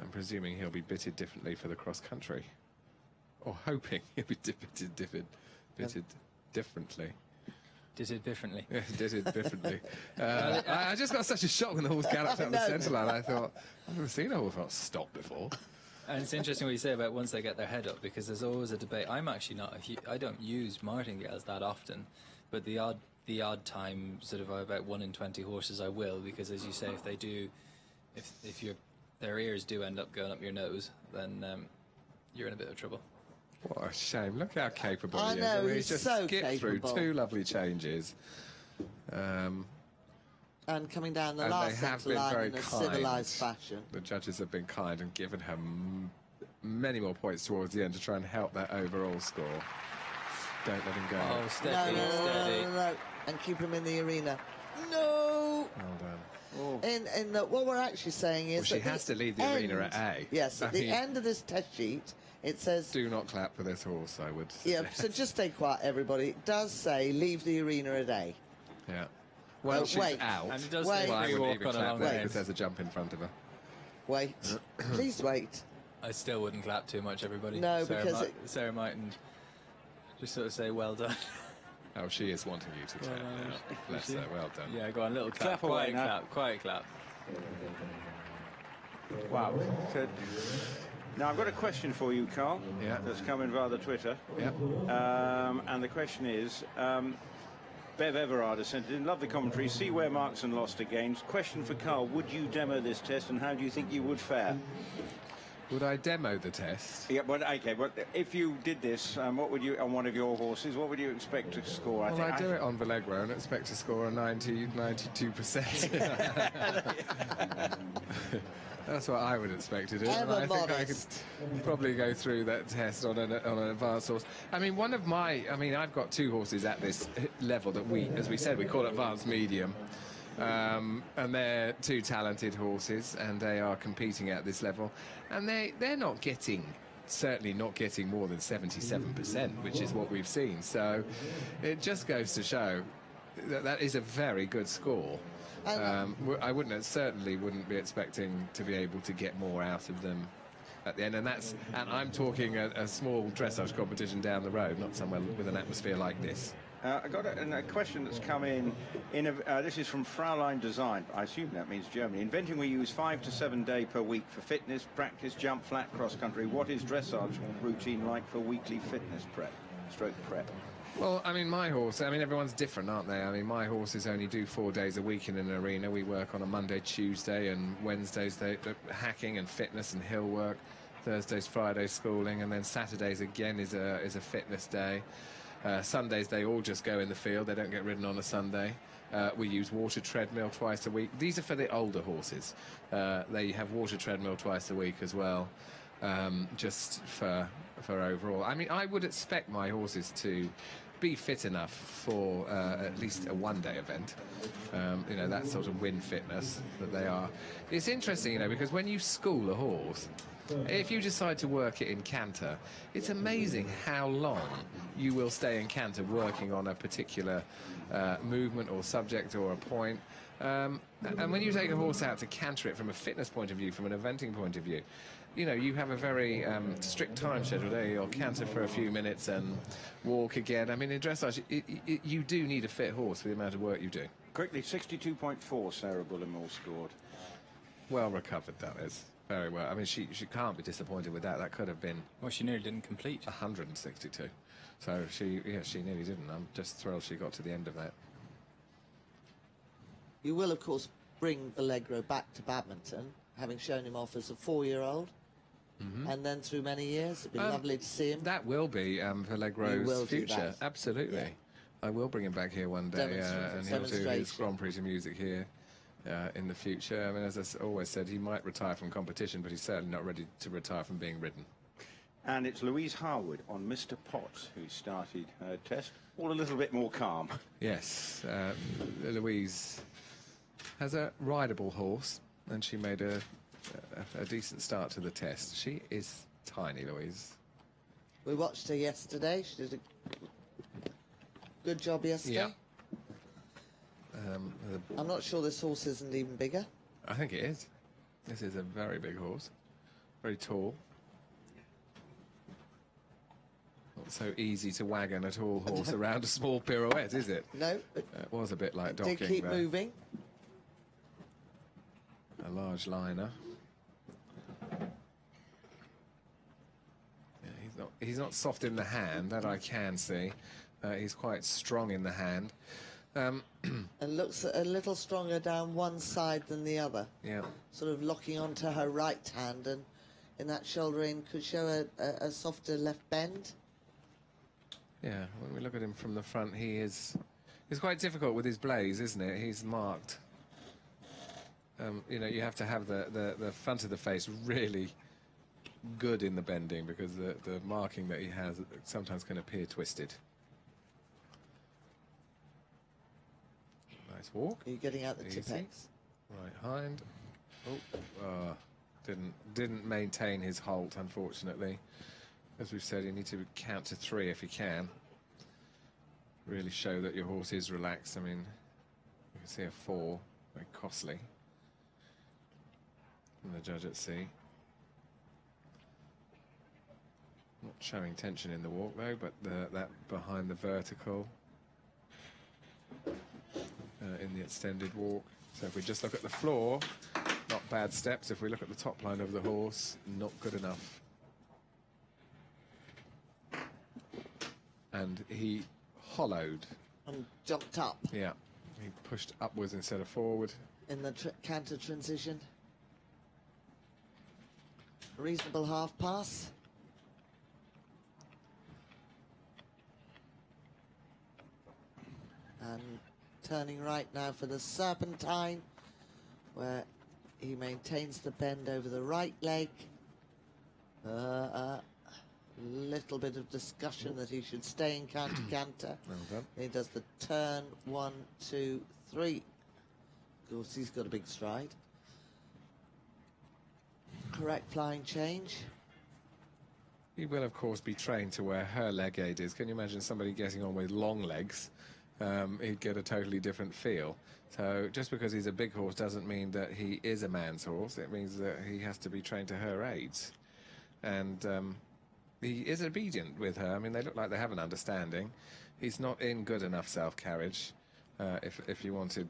I'm presuming he'll be bitted differently for the cross-country. Or hoping he'll be bitted differently. Did it differently. Yeah, did it differently. I just got such a shock when the horse galloped up the centre line. I thought, I've never seen a horse not stop before. And it's interesting what you say about once they get their head up, because there's always a debate. I'm actually not I don't use martingales that often, but the odd time, sort of about 1 in 20 horses, I will, because as you say, if they do, if their ears do end up going up your nose, then you're in a bit of trouble. What a shame. Look how capable he is. I know, He's just so skipped capable. through 2 lovely changes. And coming down the And last they have centre been line very in a kind. civilised fashion. The judges have been kind and given her many more points towards the end to try and help that overall score. Don't let him go. Oh, steady, steady. No. And keep him in the arena. No! Well done. What we're actually saying is Well, she has to leave the arena at A. Yes, at the end of this test sheet, it says... Do not clap for this horse, I would suggest. Yeah, so just stay quiet, everybody. It does say leave the arena at A. Yeah. Well, she's wait. out. And it does Wait. say Well, I free wouldn't walk even on a clap long there range. because there's a jump in front of her. Wait. Please wait. I still wouldn't clap too much, everybody. No, Sarah because Sarah mightn't just sort of say, well done. Oh, she is wanting you to clap now. Bless her, well done. Yeah, go on, little clap. Clap away quiet now. clap, quiet clap. Wow. So, now, I've got a question for you, Carl. Yeah. That's come in via the Twitter. Yep. And the question is, Bev Everard has sent it in. Love the commentary. See where Markson lost again. Question for Carl. Would you demo this test, and how do you think you would fare? Would I demo the test? Yeah, but okay. But if you did this, what would you, on one of your horses, what would you expect to score? Well, I do it on Vallegro and expect to score a 92%. That's what I would expect to do. And I think I could probably go through that test on an advanced horse. I mean, I've got 2 horses at this level that as we said, we call advanced medium. And they're 2 talented horses, and they are competing at this level. And they're not getting, certainly not getting more than 77%, which is what we've seen. So it just goes to show that is a very good score. I certainly wouldn't be expecting to be able to get more out of them at the end, and I'm talking a small dressage competition down the road, not somewhere with an atmosphere like this. I got a question that's come in this is from Fraulein Design. I assume that means Germany. Inventing we use 5 to 7 days per week for fitness, practice, jump, flat, cross country. What is dressage routine like for weekly fitness prep? Well, I mean, my horse, everyone's different, aren't they? I mean, my horses only do 4 days a week in an arena. We work on a Monday, Tuesday, and Wednesdays, they're hacking and fitness and hill work. Thursdays, Fridays, schooling, and then Saturdays again is a fitness day. Sundays, they all just go in the field. They don't get ridden on a Sunday. We use water treadmill twice a week. These are for the older horses. They have water treadmill twice a week as well, just for overall. I mean, I would expect my horses to be fit enough for at least a one-day event. That sort of win fitness that they are. It's interesting, because when you school a horse, if you decide to work it in canter, it's amazing how long you will stay in canter working on a particular movement or subject or a point. And when you take a horse out to canter it from a fitness point of view, from an eventing point of view, you have a very strict time schedule there. You'll canter for a few minutes and walk again. I mean, in dressage, you do need a fit horse for the amount of work you do. Quickly, 62.4 Sarah Bullimore scored. Well recovered, that is. Very well. I mean, she can't be disappointed with that. That could have been... Well, she nearly didn't complete. 162. So she nearly didn't. I'm just thrilled she got to the end of that. You will, of course, bring Vallegro back to Badminton, having shown him off as a 4-year-old. And then through many years, it'd be lovely to see him. That will be Vallegro's future. Absolutely. Yeah. I will bring him back here one day, and he'll do his Grand Prix of music here in the future. I mean, as I always said, he might retire from competition, but he's certainly not ready to retire from being ridden. And it's Louise Harwood on Mr. Potts who started her test. All a little bit more calm. Yes, Louise has a rideable horse, and she made a decent start to the test. She is tiny, Louise. We watched her yesterday. She did a good job yesterday. Yeah. I'm not sure this horse isn't even bigger. I think it is. This is a very big horse. Very tall. Not so easy to wagon a tall horse around a small pirouette, is it? No. It was a bit like docking Did keep there. moving. A large liner. Yeah, he's not soft in the hand, that I can see. He's quite strong in the hand. And looks a little stronger down one side than the other. Yeah. Sort of locking onto her right hand, and in that shoulder in could show a softer left bend. Yeah, when we look at him from the front, he's quite difficult with his blaze, isn't it? He's marked. You know, you have to have the front of the face really good in the bending, because the marking that he has sometimes can appear twisted. Nice walk. Are you getting out the Easy. Tipex? Right hind. Oh, didn't maintain his halt, unfortunately. As we've said, you need to count to 3 if you can. Really show that your horse is relaxed. I mean, you can see a 4, very costly. From the judge at sea. Not showing tension in the walk though, but that behind the vertical in the extended walk. So if we just look at the floor, not bad steps. If we look at the top line of the horse, not good enough. And he hollowed. And jumped up. Yeah, he pushed upwards instead of forward. In the canter transition. A reasonable half pass. And turning right now for the Serpentine, where he maintains the bend over the right leg. Little bit of discussion that he should stay in canter. Well done. He does the turn 1, 2, 3. Of course, he's got a big stride. Correct flying change. He will, of course, be trained to where her leg aid is. Can you imagine somebody getting on with long legs? He'd get a totally different feel. So just because he's a big horse doesn't mean that he is a man's horse. It means that he has to be trained to her aids. And he is obedient with her. I mean, they look like they have an understanding. He's not in good enough self-carriage. If you wanted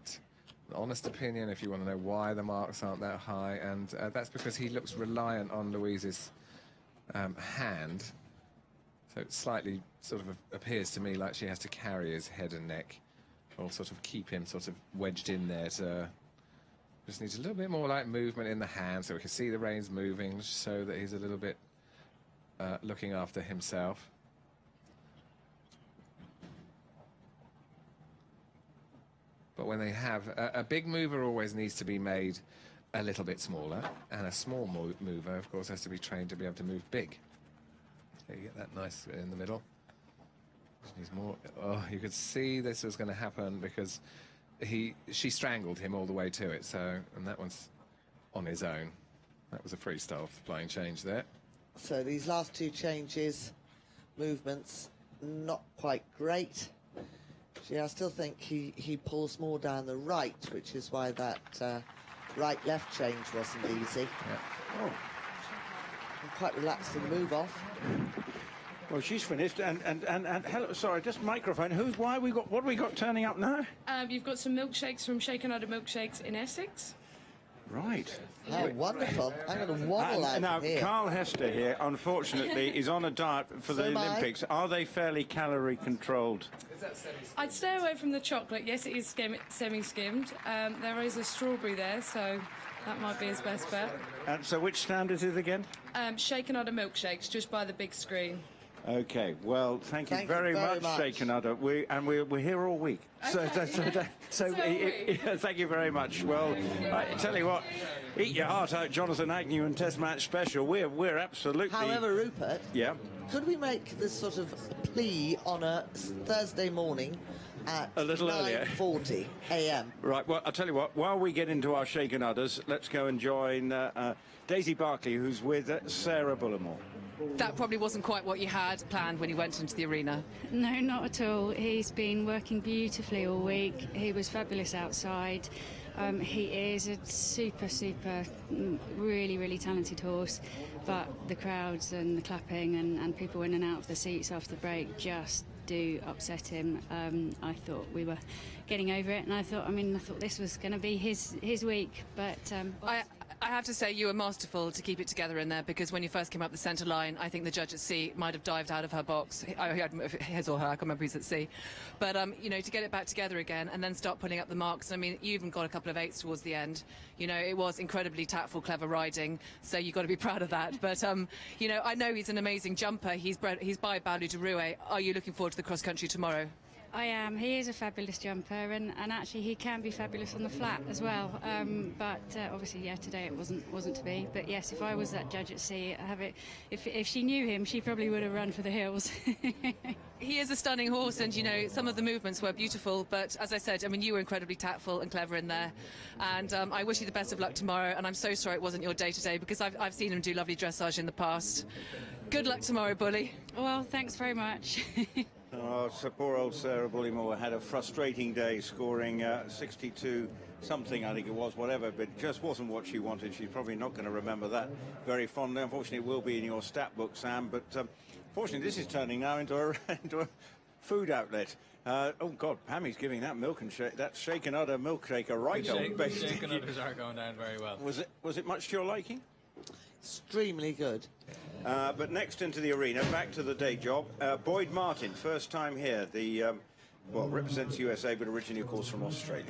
an honest opinion, if you want to know why the marks aren't that high, and that's because he looks reliant on Louise's hand. So it slightly sort of appears to me like she has to carry his head and neck, or sort of keep him sort of wedged in there. To just needs a little bit more like movement in the hand, so we can see the reins moving, so that he's a little bit looking after himself. But when they have a big mover, always needs to be made a little bit smaller, and a small mover, of course, has to be trained to be able to move big. So you get that nice in the middle. Needs more. Oh, you could see this was going to happen because she strangled him all the way to it. So, and that one's on his own. That was a freestyle flying change there. So these last 2 changes, movements, not quite great. See, I still think he pulls more down the right, which is why that right-left change wasn't easy. Yeah. Oh. I'm quite relaxed in the move off. Well, she's finished, and hello, sorry, just microphone. What have we got turning up now? You've got some milkshakes from Shaken Udder Milkshakes in Essex. Right. How wonderful. I'm going to waddle out now, of here. Carl Hester here, unfortunately, is on a diet for the Olympics. Are they fairly calorie controlled? I'd stay away from the chocolate. Yes, it is semi-skimmed. There is a strawberry there, so that might be his best bet. And so which stand is it again? Shaken Udder Milkshakes, just by the big screen. Okay, well, thank you very much, Shaken Udder. We're here all week. Okay. Thank you very much. Well, I tell you what, eat your heart out, Jonathan Agnew and Test Match Special. We're absolutely. However, Rupert, yeah. Could we make this sort of plea on a Thursday morning at a little 9:40 a.m.? Right. Well, I'll tell you what. While we get into our Shaken Udders, let's go and join Daisy Barkley, who's with Sarah Bullimore. That probably wasn't quite what you had planned when you went into the arena. No, not at all. He's been working beautifully all week. He was fabulous outside. He is a super, really, really talented horse. But the crowds and the clapping and people in and out of the seats after the break just do upset him. I thought we were getting over it, and I thought this was going to be his week. But I have to say you were masterful to keep it together in there, because when you first came up the centre line, I think the judge at C might have dived out of her box. His or her, I can't remember who's at C. But, you know, to get it back together again and then start putting up the marks. I mean, you even got a couple of 8s towards the end. You know, it was incredibly tactful, clever riding, so you've got to be proud of that. But, you know, I know he's an amazing jumper. He's by Balu de Rouet. Are you looking forward to the cross-country tomorrow? I am. He is a fabulous jumper, and actually he can be fabulous on the flat as well. But obviously, yeah, today it wasn't to be. But yes, if I was that judge at sea, if she knew him, she probably would have run for the hills. He is a stunning horse, and you know some of the movements were beautiful. But as I said, I mean, you were incredibly tactful and clever in there. And I wish you the best of luck tomorrow. And I'm so sorry it wasn't your day today, because I've seen him do lovely dressage in the past. Good luck tomorrow, Bully. Well, thanks very much. Oh, so poor old Sarah Bullimore had a frustrating day, scoring 62 something, I think it was, whatever, but it just wasn't what she wanted. She's probably not going to remember that very fondly. Unfortunately, it will be in your stat book, Sam, but fortunately this is turning now into a food outlet. Oh God, Pammy's giving that milk and that Shaken Udder milkshaker right on. Shaken Udders are going down very well. Was it much to your liking? Extremely good. But next into the arena, back to the day job, Boyd Martin, first time here, well, represents USA, but originally, of course, from Australia.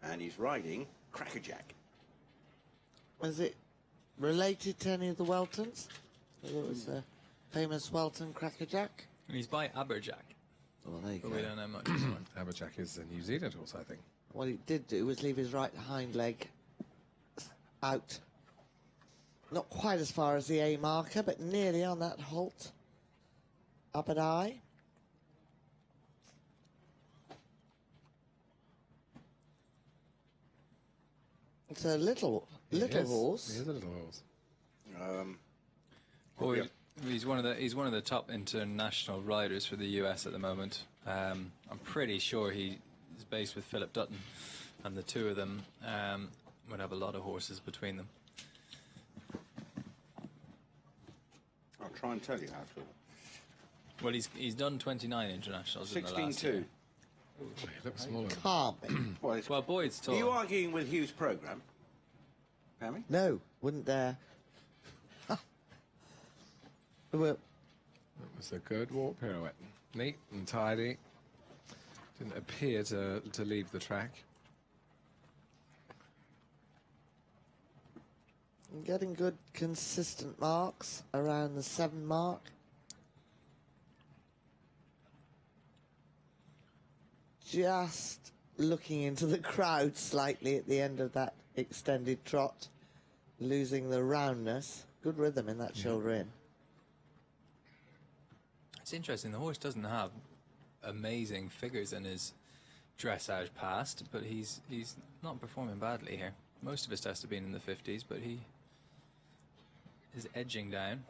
And he's riding Crackerjack. Was it related to any of the Weltons? It was a famous Welton Crackerjack. And he's by Aberjack. Well, there you go. We don't know much. Aberjack is a New Zealand horse, I think. What he did do was leave his right hind leg out. Not quite as far as the A marker, but nearly on that halt. Up at I. It's a little horse. He is a little horse. He's one of the top international riders for the US at the moment. I'm pretty sure he is based with Philip Dutton, and the two of them would have a lot of horses between them. I'll try and tell you how to. Well, he's done 29 internationals in the last 16-2. year. He looks smaller. Can't be. Well, Boyd's tall. Are you arguing with Hugh's programme, Pammy? No, wouldn't dare. Well, It was a good walk pirouette. Neat and tidy. Didn't appear to leave the track. getting good consistent marks around the 7 mark. Just looking into the crowd slightly at the end of that extended trot, losing the roundness. Good rhythm in that shoulder in. It's interesting, the horse doesn't have amazing figures in his dressage past, but he's not performing badly here. Most of his tests have been in the 50s, but he is edging down.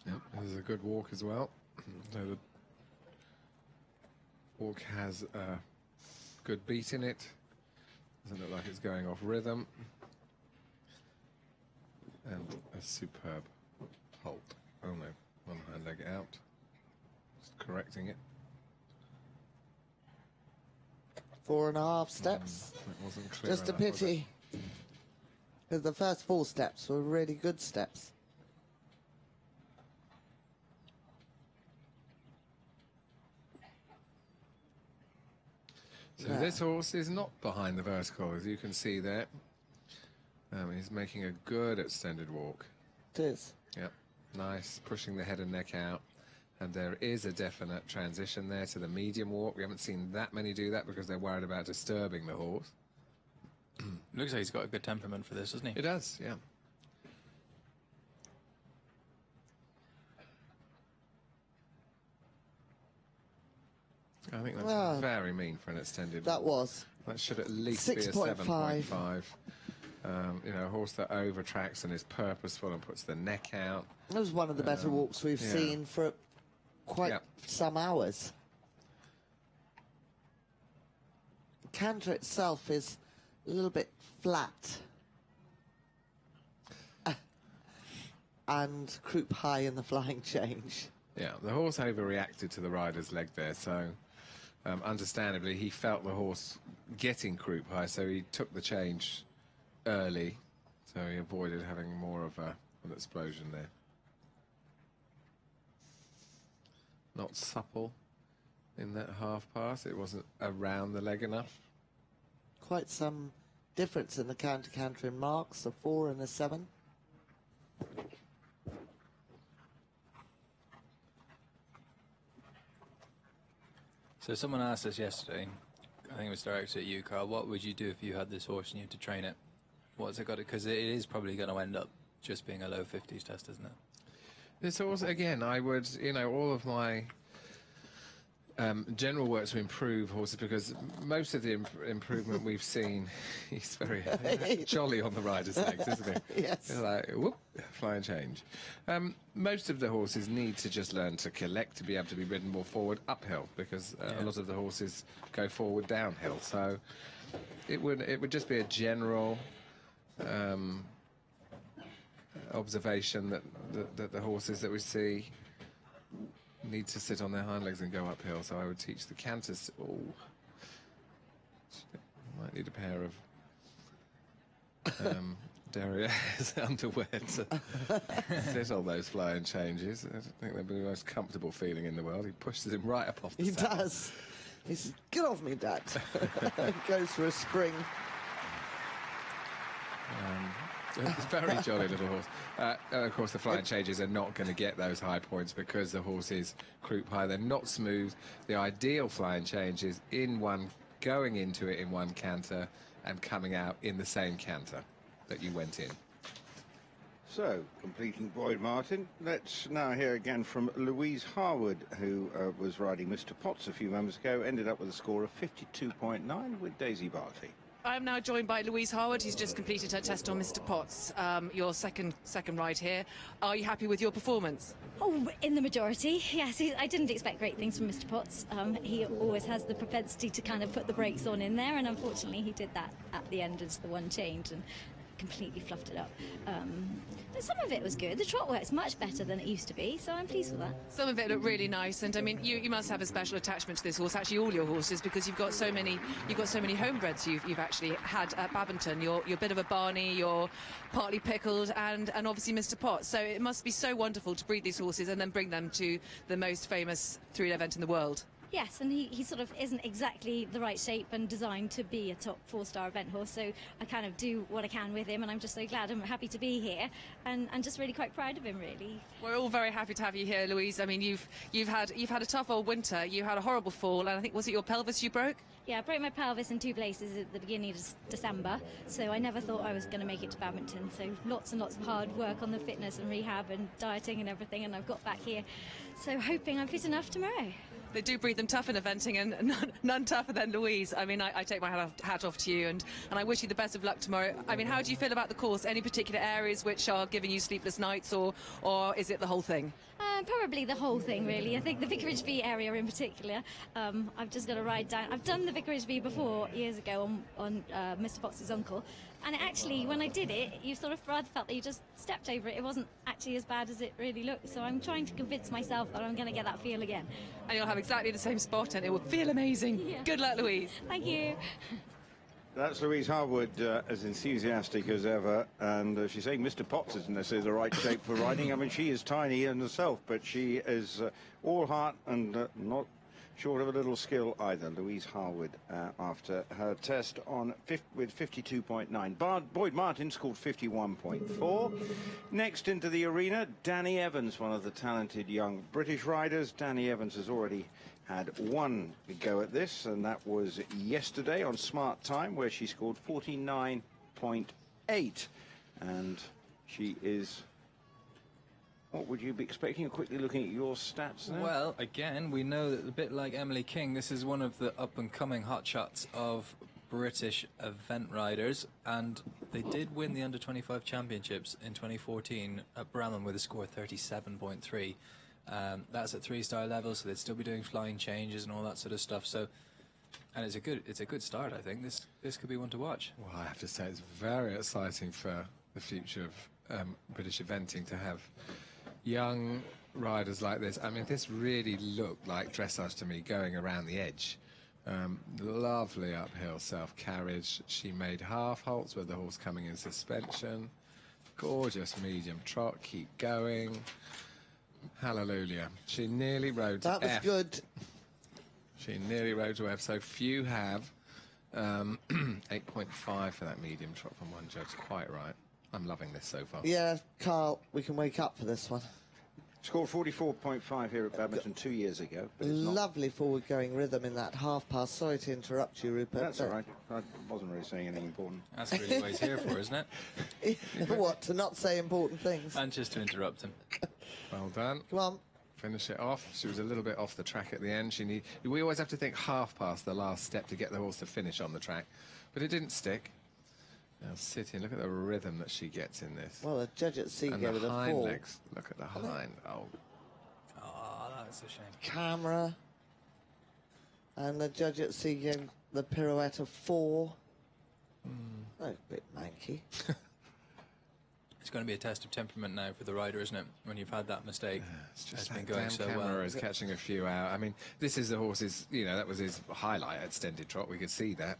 Yep, this is a good walk as well. So the walk has a good beat in it. Doesn't look like it's going off rhythm. And a superb halt. Oh no, one hind leg out. Just correcting it. 4.5 steps. That wasn't clear Just a enough, was it? pity. Because the first 4 steps were really good steps. So this horse is not behind the vertical, as you can see there. He's making a good extended walk. It is. Yep, nice, pushing the head and neck out. And there is a definite transition there to the medium walk. We haven't seen that many do that because they're worried about disturbing the horse. Looks like he's got a good temperament for this, doesn't he? It does, yeah. I think that's very mean for an extended That walk. was. That should at least be a 7.5. You know, a horse that overtracks and is purposeful and puts the neck out. It was one of the better walks we've seen for quite some hours. The canter itself is a little bit flat. And croup high in the flying change. Yeah, the horse overreacted to the rider's leg there, so understandably he felt the horse getting croup high, so he took the change early, so he avoided having more of an explosion there. Not supple in that half pass, it wasn't around the leg enough. Quite some difference in the counter-cantering marks, a 4 and a 7. So someone asked us yesterday, I think it was directed at you, Carl, what would you do if you had this horse and you had to train it? What's it got to, because it is probably going to end up just being a low 50s test, isn't it? This horse, again, I would, you know, all of my general work to improve horses, because most of the improvement we've seen, he's very jolly on the rider's legs, isn't he? Yes. He's like, whoop, fly and change. Most of the horses need to just learn to collect to be able to be ridden more forward uphill, because a lot of the horses go forward downhill. So it would just be a general observation that the horses that we see need to sit on their hind legs and go uphill. So I would teach the canters. Oh, might need a pair of derriere's underwear to sit on those flying changes. I think they'd be the most comfortable feeling in the world. He pushes him right up off the saddle. He does. He says, "Get off me, Dad." Goes for a spring. It's a very jolly little horse. Of course, the flying changes are not going to get those high points because the horse is croup high. They're not smooth. The ideal flying change is going into it in one canter and coming out in the same canter that you went in. So, completing Boyd Martin, let's now hear again from Louise Harwood, who was riding Mr. Potts a few moments ago, ended up with a score of 52.9 with Daisy Barclay. I'm now joined by Louise Harwood, who's just completed her test on Mr. Potts. Your second ride here. Are you happy with your performance? Oh, in the majority, yes. I didn't expect great things from Mr. Potts. He always has the propensity to kind of put the brakes on in there, and unfortunately he did that at the end as the one change and completely fluffed it up. But some of it was good. The trot works much better than it used to be, so I'm pleased with that. Some of it looked really nice, and I mean, you must have a special attachment to this horse. Actually, all your horses, because you've got so many homebreds you've actually had at Badminton. You're a bit of a Barney, you're partly pickled, and obviously Mr. Potts. So it must be so wonderful to breed these horses and then bring them to the most famous three-day event in the world. Yes, and he sort of isn't exactly the right shape and designed to be a top 4-star event horse, so I kind of do what I can with him, and I'm just so glad. I'm happy to be here, and just really quite proud of him, really. We're all very happy to have you here, Louise. I mean, you've had a tough old winter. You had a horrible fall, and I think, was it your pelvis you broke? Yeah, I broke my pelvis in 2 places at the beginning of December, so I never thought I was going to make it to Badminton. So lots and lots of hard work on the fitness and rehab and dieting and everything, and I've got back here. So hoping I'm fit enough tomorrow. They do breed them tough in eventing, and none tougher than Louise. I mean, I take my hat off to you, and I wish you the best of luck tomorrow. I mean, how do you feel about the course? Any particular areas which are giving you sleepless nights, or is it the whole thing? Probably the whole thing, really. I think the Vicarage V area in particular. I've just got to ride down. I've done the Vicarage V before, years ago, on Mr. Potts' uncle. And actually, when I did it, you sort of rather felt that you just stepped over it. It wasn't actually as bad as it really looked. So I'm trying to convince myself that I'm going to get that feel again. And you'll have exactly the same spot, and it will feel amazing. Yeah. Good luck, Louise. Thank you. That's Louise Harwood, as enthusiastic as ever, and she's saying Mr. Potts isn't necessarily the right shape for riding. I mean, she is tiny in herself, but she is all heart and not short of a little skill either. Louise Harwood, after her test on with 52.9. Boyd Martin scored 51.4. Next into the arena, Danny Evans, one of the talented young British riders. Danny Evans has already had one go at this, and that was yesterday on Smart Time, where she scored 49.8. And she is... What would you be expecting? Quickly looking at your stats now. Well, again, we know that a bit like Emily King, this is one of the up-and-coming hotshots of British event riders, and they did win the Under-25 Championships in 2014 at Bramham with a score of 37.3. That's at 3-star level, so they'd still be doing flying changes and all that sort of stuff. So, and it's a good start. I think this could be one to watch. Well, I have to say it's very exciting for the future of British eventing to have young riders like this. I mean, this really looked like dressage to me, going around the edge. Lovely uphill self-carriage. She made half halts with the horse coming in suspension. Gorgeous medium trot, keep going. Hallelujah. She nearly rode to F. That was good. She nearly rode to F, so few have. 8.5 for that medium trot from one judge, quite right. I'm loving this so far. Yeah, Carl, we can wake up for this one. Scored 44.5 here at Badminton 2 years ago. But it's Lovely forward-going rhythm in that half-pass. Sorry to interrupt you, Rupert. That's all right. I wasn't really saying anything important. That's really what he's here for, isn't it? What, to not say important things? And just to interrupt him. Well done. Come on. Finish it off. She was a little bit off the track at the end. We always have to think half past the last step to get the horse to finish on the track. But it didn't stick. Now sitting, look at the rhythm that she gets in this. Well, the judge at sea and gave the it a hind 4. legs. Look at the hind. Oh, that's a shame. Camera. And the judge at sea gave the pirouette a 4. Oh, a bit manky. It's going to be a test of temperament now for the rider, isn't it? When you've had that mistake. it's just been that going damn so camera well. is catching a few out. I mean, this is the horse's, that was his highlight at Extended Trot. We could see that.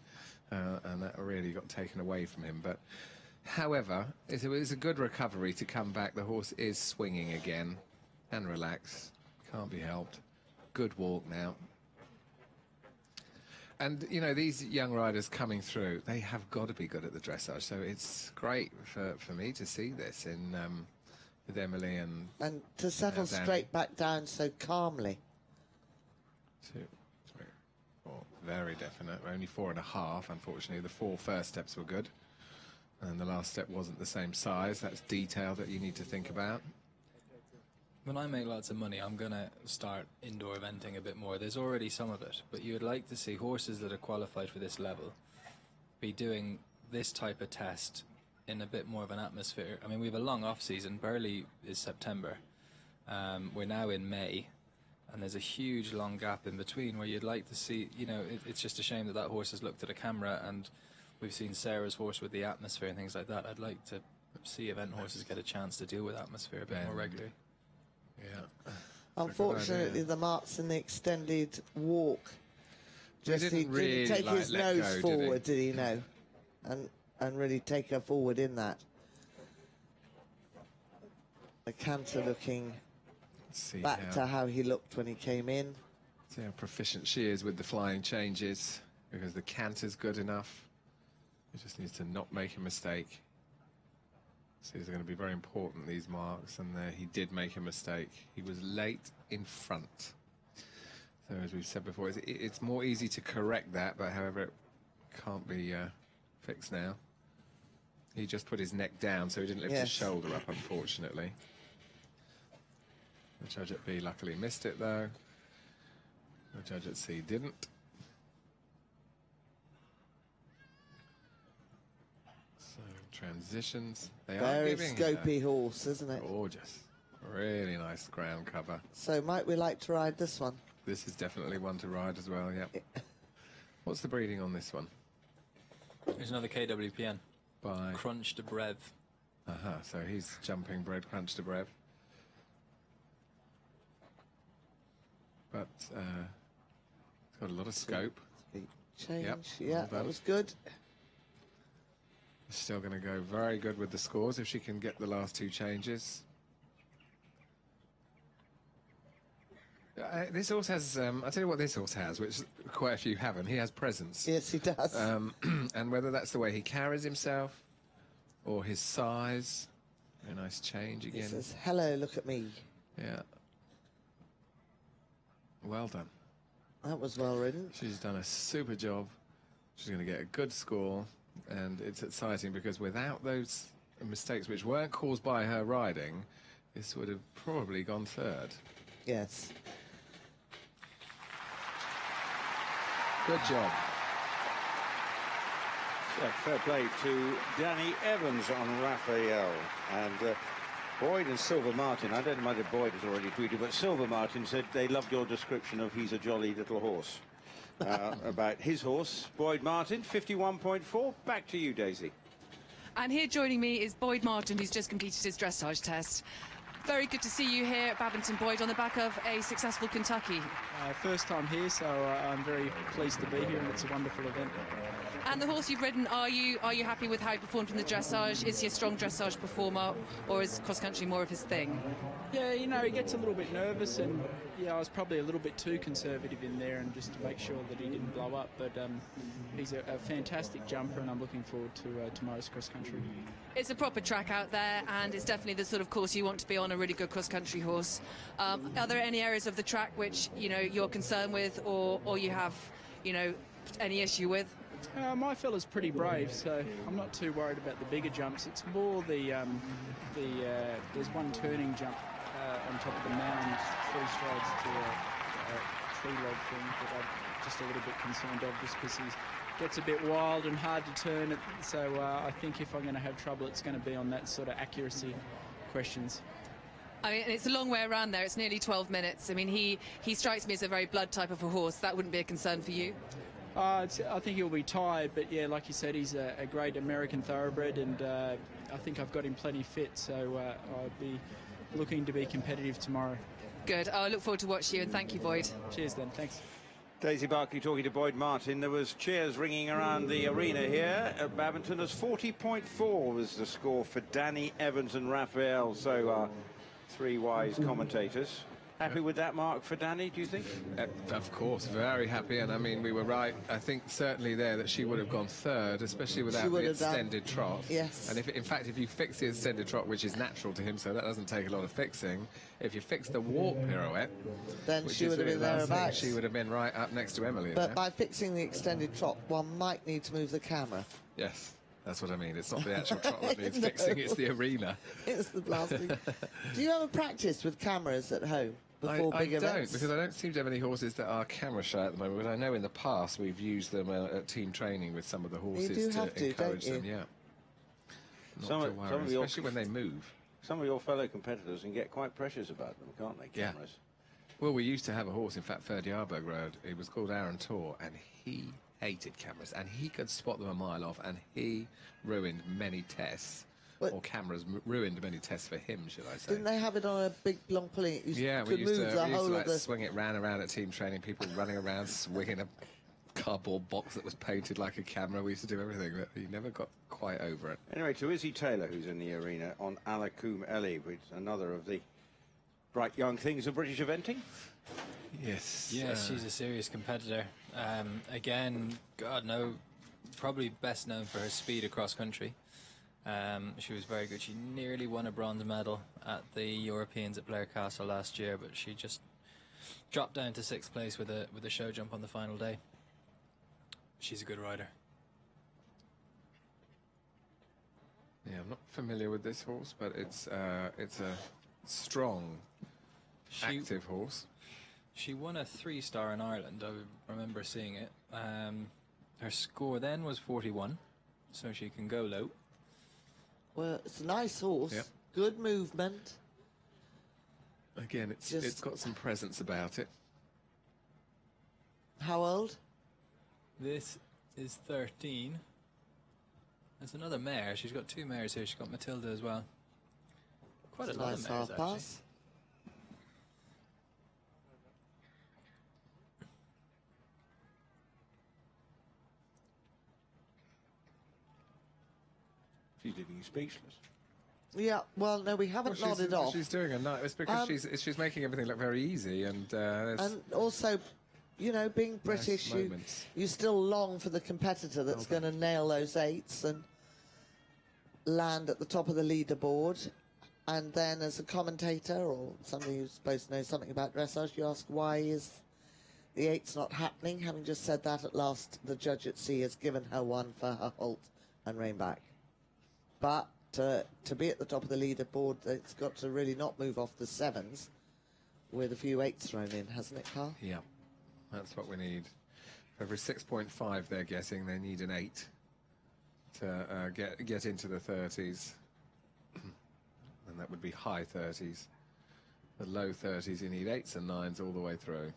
And that really got taken away from him. But, however, it was a good recovery to come back. The horse is swinging again and relax. Can't be helped. Good walk now. And, these young riders coming through, they have got to be good at the dressage. So it's great for me to see this in with Emily and to settle straight back down so calmly. 2, 3, 4. Very definite. Only 4.5, unfortunately. The 4 first steps were good. And the last step wasn't the same size. That's detail that you need to think about. When I make lots of money, I'm going to start indoor eventing a bit more. There's already some of it, but you would like to see horses that are qualified for this level be doing this type of test in a bit more of an atmosphere. I mean, we have a long off-season. Burley is September. We're now in May, and there's a huge long gap in between where you'd like to see, it's just a shame that horse has looked at a camera, and we've seen Sarah's horse with the atmosphere and things like that. I'd like to see event horses get a chance to deal with atmosphere a bit more regularly. Yeah. Unfortunately, the marks in the extended walk. He didn't really take his let nose go, forward, did he? No, and really take her forward in that. The canter looking back to how he looked when he came in. See how proficient she is with the flying changes, because the canter's good enough. He just needs to not make a mistake. So these are going to be very important, these marks, and he did make a mistake. He was late in front. So as we've said before, it's more easy to correct that, but however, it can't be fixed now. He just put his neck down, so he didn't lift his shoulder up, unfortunately. The judge at B luckily missed it, though. The judge at C didn't. Transitions. They Very are giving scopy horse, isn't it? Gorgeous. Really nice ground cover. So might we like to ride this one? This is definitely one to ride as well, yep. What's the breeding on this one? There's another KWPN. By Crunch de Brev. So he's jumping bred Crunch de Brev. But it's got a lot of scope. Change, yep, yeah, that was good. Still going to go very good with the scores if she can get the last 2 changes. This horse has, I'll tell you what this horse has, which quite a few haven't. He has presence. Yes, he does. And whether that's the way he carries himself or his size. A nice change again. He says, hello, look at me. Yeah. Well done. That was well ridden. She's done a super job. She's going to get a good score. And it's exciting because without those mistakes, which weren't caused by her riding, this would have probably gone third. Yes. Good job. Yeah, fair play to Danny Evans on Raphael. And Boyd and Silver Martin, I don't know whether Boyd has already tweeted, but Silver Martin said they loved your description of he's a jolly little horse. About his horse, Boyd Martin, 51.4. Back to you, Daisy. And here joining me is Boyd Martin, who's just completed his dressage test. Very good to see you here at Badminton, Boyd, on the back of a successful Kentucky. First time here, so I'm very pleased to be here, and it's a wonderful event. And the horse you've ridden, are you happy with how he performed in the dressage? Is he a strong dressage performer, or is cross-country more of his thing? Yeah, you know, he gets a little bit nervous, and yeah, I was probably a little bit too conservative in there, and just to make sure that he didn't blow up. But he's a fantastic jumper, and I'm looking forward to tomorrow's cross-country. It's a proper track out there, and it's definitely the sort of course you want to be on a really good cross-country horse. Are there any areas of the track which you're concerned with, or you have any issue with? My fella's pretty brave, so I'm not too worried about the bigger jumps. It's more there's one turning jump on top of the mound, 3 strides to a tree log thing that I'm just a little bit concerned of, just because he gets a bit wild and hard to turn it. So I think if I'm going to have trouble, it's going to be on that sort of accuracy questions. I mean, it's a long way around there. It's nearly 12 minutes. I mean, he strikes me as a very blood type of a horse. That wouldn't be a concern for you? I think he'll be tired, but yeah, like you said, he's a great American thoroughbred, and I think I've got him plenty fit, so I'll be looking to be competitive tomorrow. Good. I look forward to watching you, and thank you, Boyd. Cheers then, thanks. Daisy Barkley talking to Boyd Martin. There was cheers ringing around the arena here at Badminton as 40.4 was the score for Danny Evans and Raphael. So 3 wise commentators. Happy with that mark for Danny, do you think? Of course, very happy. And I mean, we were right, I think, certainly there that she would have gone third, especially without the extended trot. Yes. And in fact, if you fix the extended trot, which is natural to him, so that doesn't take a lot of fixing, if you fix the walk pirouette, then she would have been thereabouts. She would have been right up next to Emily. But by fixing the extended trot, one might need to move the camera. Yes. That's what I mean. It's not the actual trot that needs fixing, it's the arena. It's the blasting. Do you ever practice with cameras at home before big events? I don't, because I don't seem to have any horses that are camera shy at the moment, but I know in the past we've used them at team training with some of the horses to encourage them, yeah. Not to worry, especially when they move. Some of your fellow competitors can get quite precious about them, can't they, cameras? Yeah. Well, we used to have a horse, in fact, Third Yarburg Road. He was called Aaron Tor, and he hated cameras, and he could spot them a mile off, and he ruined many tests. Or cameras ruined many tests for him, should I say. Didn't they have it on a big long pulley? Yeah, we used to swing it round and round at team training, people running around swinging a cardboard box that was painted like a camera. We used to do everything, but he never got quite over it. Anyway, to Izzy Taylor, who's in the arena on Alakoum Ellie, which is another of the bright young things of British eventing. Yes. Yes, she's a serious competitor. Again, God, no, probably best known for her speed across country. She was very good. She nearly won a bronze medal at the Europeans at Blair Castle last year, but she just dropped down to 6th place with a show jump on the final day. She's a good rider. Yeah, I'm not familiar with this horse, but it's a strong, active horse. She won a 3-star in Ireland. I remember seeing it. Her score then was 41, so she can go low. Well, it's a nice horse. Yep. Good movement. Again, it's got some presence about it. How old? This is 13. There's another mare. She's got 2 mares here. She's got Matilda as well. Quite a lot of mares, actually. Pass. She's leaving you speechless. Yeah, well, no, we haven't nodded off. She's doing a nice. It's because she's making everything look very easy, and also, you know, being British, you still long for the competitor that's going to nail those 8s and land at the top of the leaderboard. And then, as a commentator or somebody who's supposed to know something about dressage, you ask why is the 8's not happening. Having just said that, at last the judge at sea has given her 1 for her halt and rein back. But to be at the top of the leaderboard, it's got to really not move off the 7s with a few 8s thrown in, hasn't it, Carl? Yeah, that's what we need. For every 6.5 they're getting, they need an 8 to get into the 30s. And that would be high 30s. The low 30s, you need 8s and 9s all the way through.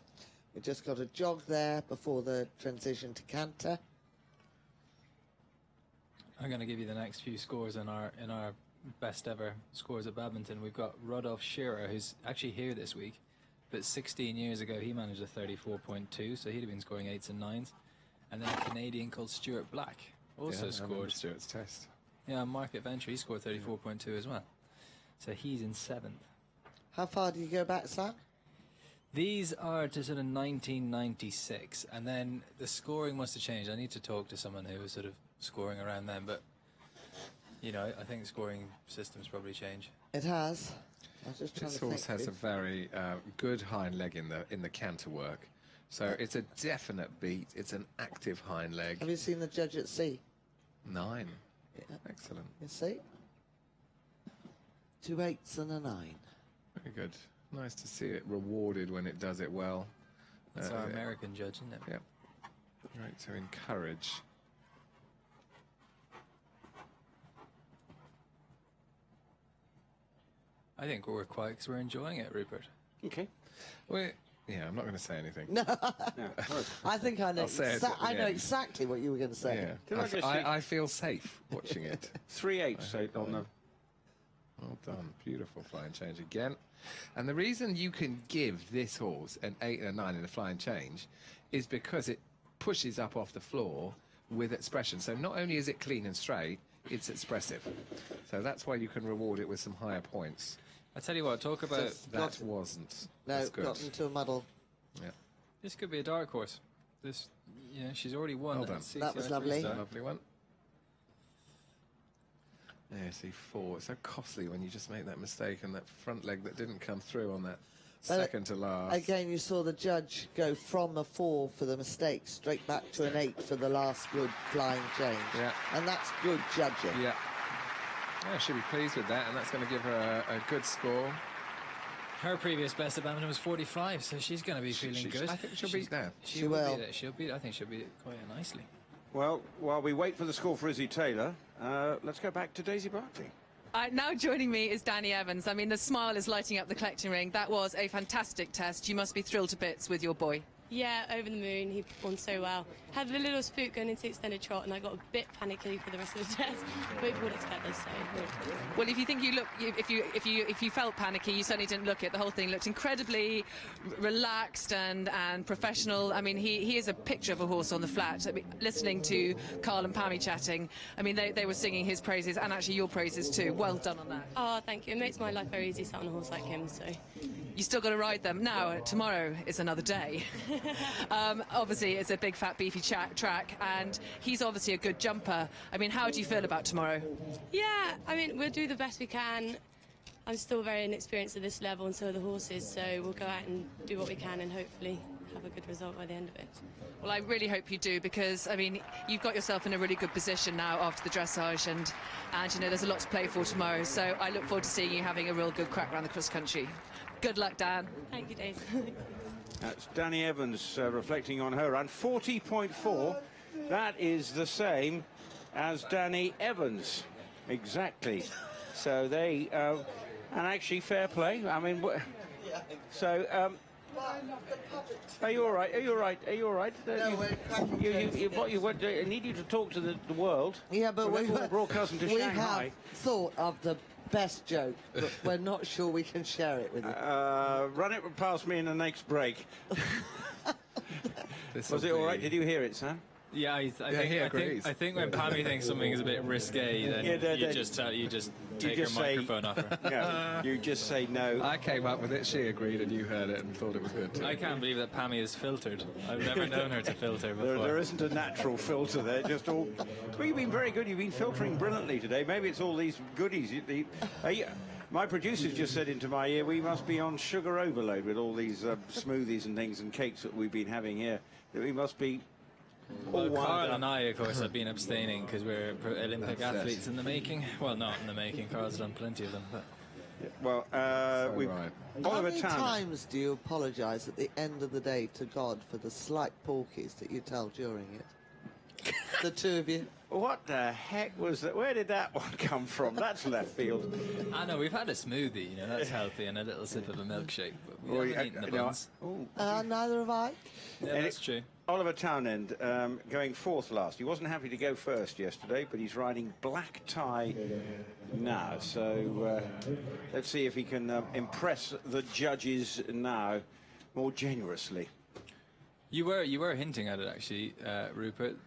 We just got a jog there before the transition to canter. I'm going to give you the next few scores in our best ever scores at badminton. We've got Rodolphe Scherer, who's actually here this week, but 16 years ago he managed a 34.2, so he'd have been scoring 8s and 9s. And then a Canadian called Stuart Black also scored. Stuart's test. Yeah, Market Venture, he scored 34.2 as well. So he's in 7th. How far do you go back, Sam? These are to sort of 1996, and then the scoring must have changed. I need to talk to someone who was sort of scoring around then, but you know, I think the scoring systems probably change. It has. I was just trying This to horse think. has a very good hind leg in the canter work, so it's a definite beat. It's an active hind leg. Have you seen the judge at sea? 9. Yeah. Excellent. You see? 2 8s and a 9. Very good. Nice to see it rewarded when it does it well. That's our American judge, isn't it? Yep. Right, to encourage. I think we're quiet because we're enjoying it, Rupert. Okay. Yeah, I'm not going to say anything. No. I think I know. I'll say it I know exactly what you were going to say. Yeah. I feel safe watching it. 3 8s on the. Well done. Beautiful flying change again. And the reason you can give this horse an 8 and a 9 in a flying change is because it pushes up off the floor with expression. So not only is it clean and straight, it's expressive. So that's why you can reward it with some higher points. I tell you what, talk about... That wasn't. No, That's good. got into a muddle. Yeah. This could be a dark horse. This, you know, she's already won. Well done. That was lovely. Lovely one. Yeah, see, 4. It's so costly when you just make that mistake and that front leg that didn't come through on that second to last. Again, you saw the judge go from a 4 for the mistake straight back to an 8 for the last good flying change. Yeah. And that's good judging. Yeah. Yeah, she'll be pleased with that, and that's going to give her a good score. Her previous best at badminton was 45, so she's going to be feeling good. I think she'll beat that. She will. Beat it. She'll beat it. I think she'll beat it quite nicely. Well, while we wait for the score for Izzy Taylor, let's go back to Daisy Barkley. Now joining me is Danny Evans. I mean, the smile is lighting up the collecting ring. That was a fantastic test. You must be thrilled to bits with your boy. Yeah, over the moon. He performed so well. Had a little spook going into extended trot, and I got a bit panicky for the rest of the test. But we pulled it together. So. Well, if you think you look, if you felt panicky, you certainly didn't look it. The whole thing looked incredibly relaxed and professional. I mean, he is a picture of a horse on the flat. I mean, listening to Carl and Pammy chatting, I mean, they were singing his praises and actually your praises too. Well done on that. Oh, thank you. It makes my life very easy sat on a horse like him. So. You still got to ride them. Now, tomorrow is another day. Obviously, it's a big, fat, beefy track, and he's obviously a good jumper. I mean, how do you feel about tomorrow? Yeah, I mean, we'll do the best we can. I'm still very inexperienced at this level, and so are the horses, so we'll go out and do what we can and hopefully have a good result by the end of it. Well, I really hope you do, because, I mean, you've got yourself in a really good position now after the dressage, and you know, there's a lot to play for tomorrow, so I look forward to seeing you having a real good crack around the cross-country. Good luck, Dan. Thank you, Daisy. That's Danny Evans reflecting on her run. 40.4. That is the same as Danny Evans. Exactly. So they... and actually, fair play. I mean... So... are you all right? Are you all right? Are you all right? I need you to talk to the world. Yeah, but we're broadcasting to Shanghai. Have thought of the best joke, but we're not sure we can share it with you. Run it past me in the next break. Was it all right? Did you hear it, Sam? Yeah, I think when Pammy thinks something is a bit risque, then you just take her microphone off her. No, you just say no. I came up with it, she agreed, and you heard it and thought it was good too. I can't believe that Pammy is filtered. I've never known her to filter before. There isn't a natural filter there, just all... Well, you've been very good. You've been filtering brilliantly today. Maybe it's all these goodies. My producers just said into my ear, we must be on sugar overload with all these smoothies and things and cakes that we've been having here. That we must be... Well, Carl and I, of course, have been abstaining because we're Olympic athletes in the making. Well, not in the making. Carl's done plenty of them. But. Yeah, well, How many times do you apologise at the end of the day to God for the slight porkies that you tell during it? The two of you? What the heck was that? Where did that one come from? That's left field. I know, we've had a smoothie, you know, that's healthy, and a little sip of a milkshake, but we haven't eaten the buns. Neither have I. Yeah, that's true. Oliver Townend going fourth last. He wasn't happy to go first yesterday, but he's riding black tie now. So let's see if he can impress the judges now more generously. You were hinting at it actually, Rupert.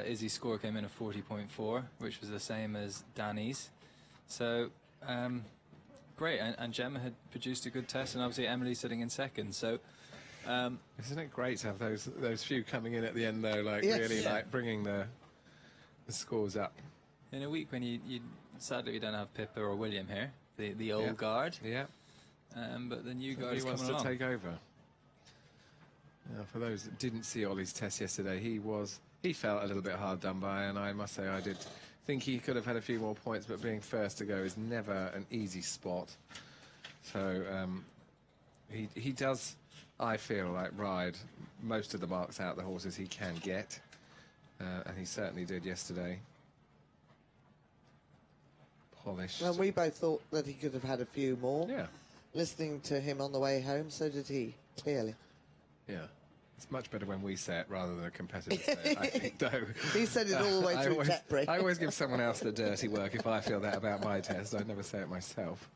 Izzy's score came in at 40.4, which was the same as Danny's. So great, and Gemma had produced a good test, and obviously Emily's sitting in second. So. Isn't it great to have those few coming in at the end though, like really like bringing the scores up? In a week when you sadly we don't have Pippa or William here, the old guard. Yeah. But the new guard he is wants coming to along. take over. Now, for those that didn't see Ollie's test yesterday, he felt a little bit hard done by, and I must say I did think he could have had a few more points, but being first to go is never an easy spot. So he does. I feel like ride most of the marks out the horses he can get, and he certainly did yesterday. Polished. Well, we both thought that he could have had a few more. Yeah. Listening to him on the way home, so did he, clearly. Yeah. It's much better when we say it rather than a competitor say it, I think, though. He said it all the way through Tetbury. I always give someone else the dirty work if I feel that about my test. I never say it myself.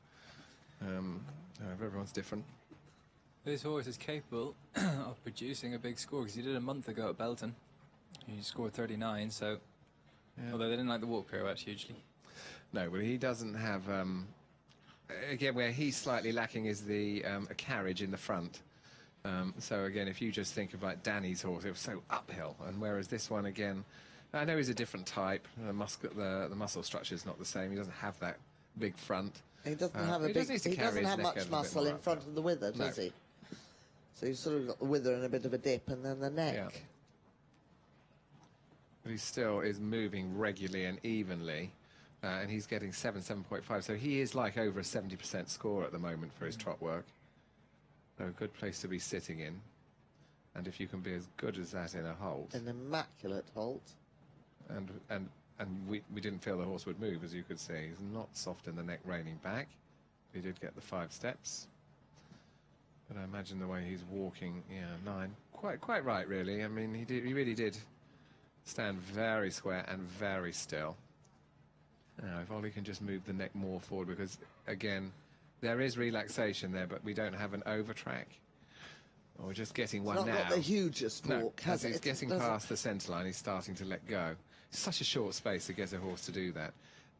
Everyone's different. This horse is capable of producing a big score because he did a month ago at Belton. He scored 39, so although they didn't like the walk pirouette hugely. No, but he doesn't have. Again, where he's slightly lacking is the a carriage in the front. So again, if you just think of like Danny's horse, it was so uphill, and whereas this one again, I know he's a different type. The muscle structure is not the same. He doesn't have that big front. He doesn't have a big. He doesn't have much muscle in front of the wither, does he? So you've sort of got the wither and a bit of a dip, and then the neck. Yeah. But he still is moving regularly and evenly, and he's getting 7.5. So he is like over a 70% score at the moment for his trot work. So a good place to be sitting in. And if you can be as good as that in a halt. An immaculate halt. And we didn't feel the horse would move, as you could see. He's not soft in the neck, reining back. He did get the 5 steps. But I imagine the way he's walking, 9. Quite right, really. I mean, he really did stand very square and very still. Now, if Ollie can just move the neck more forward, because, again, there is relaxation there, but we don't have an over-track. Or we're just getting one now. It's not got the hugest walk, as he's getting past the centre line, he's starting to let go. It's such a short space to get a horse to do that.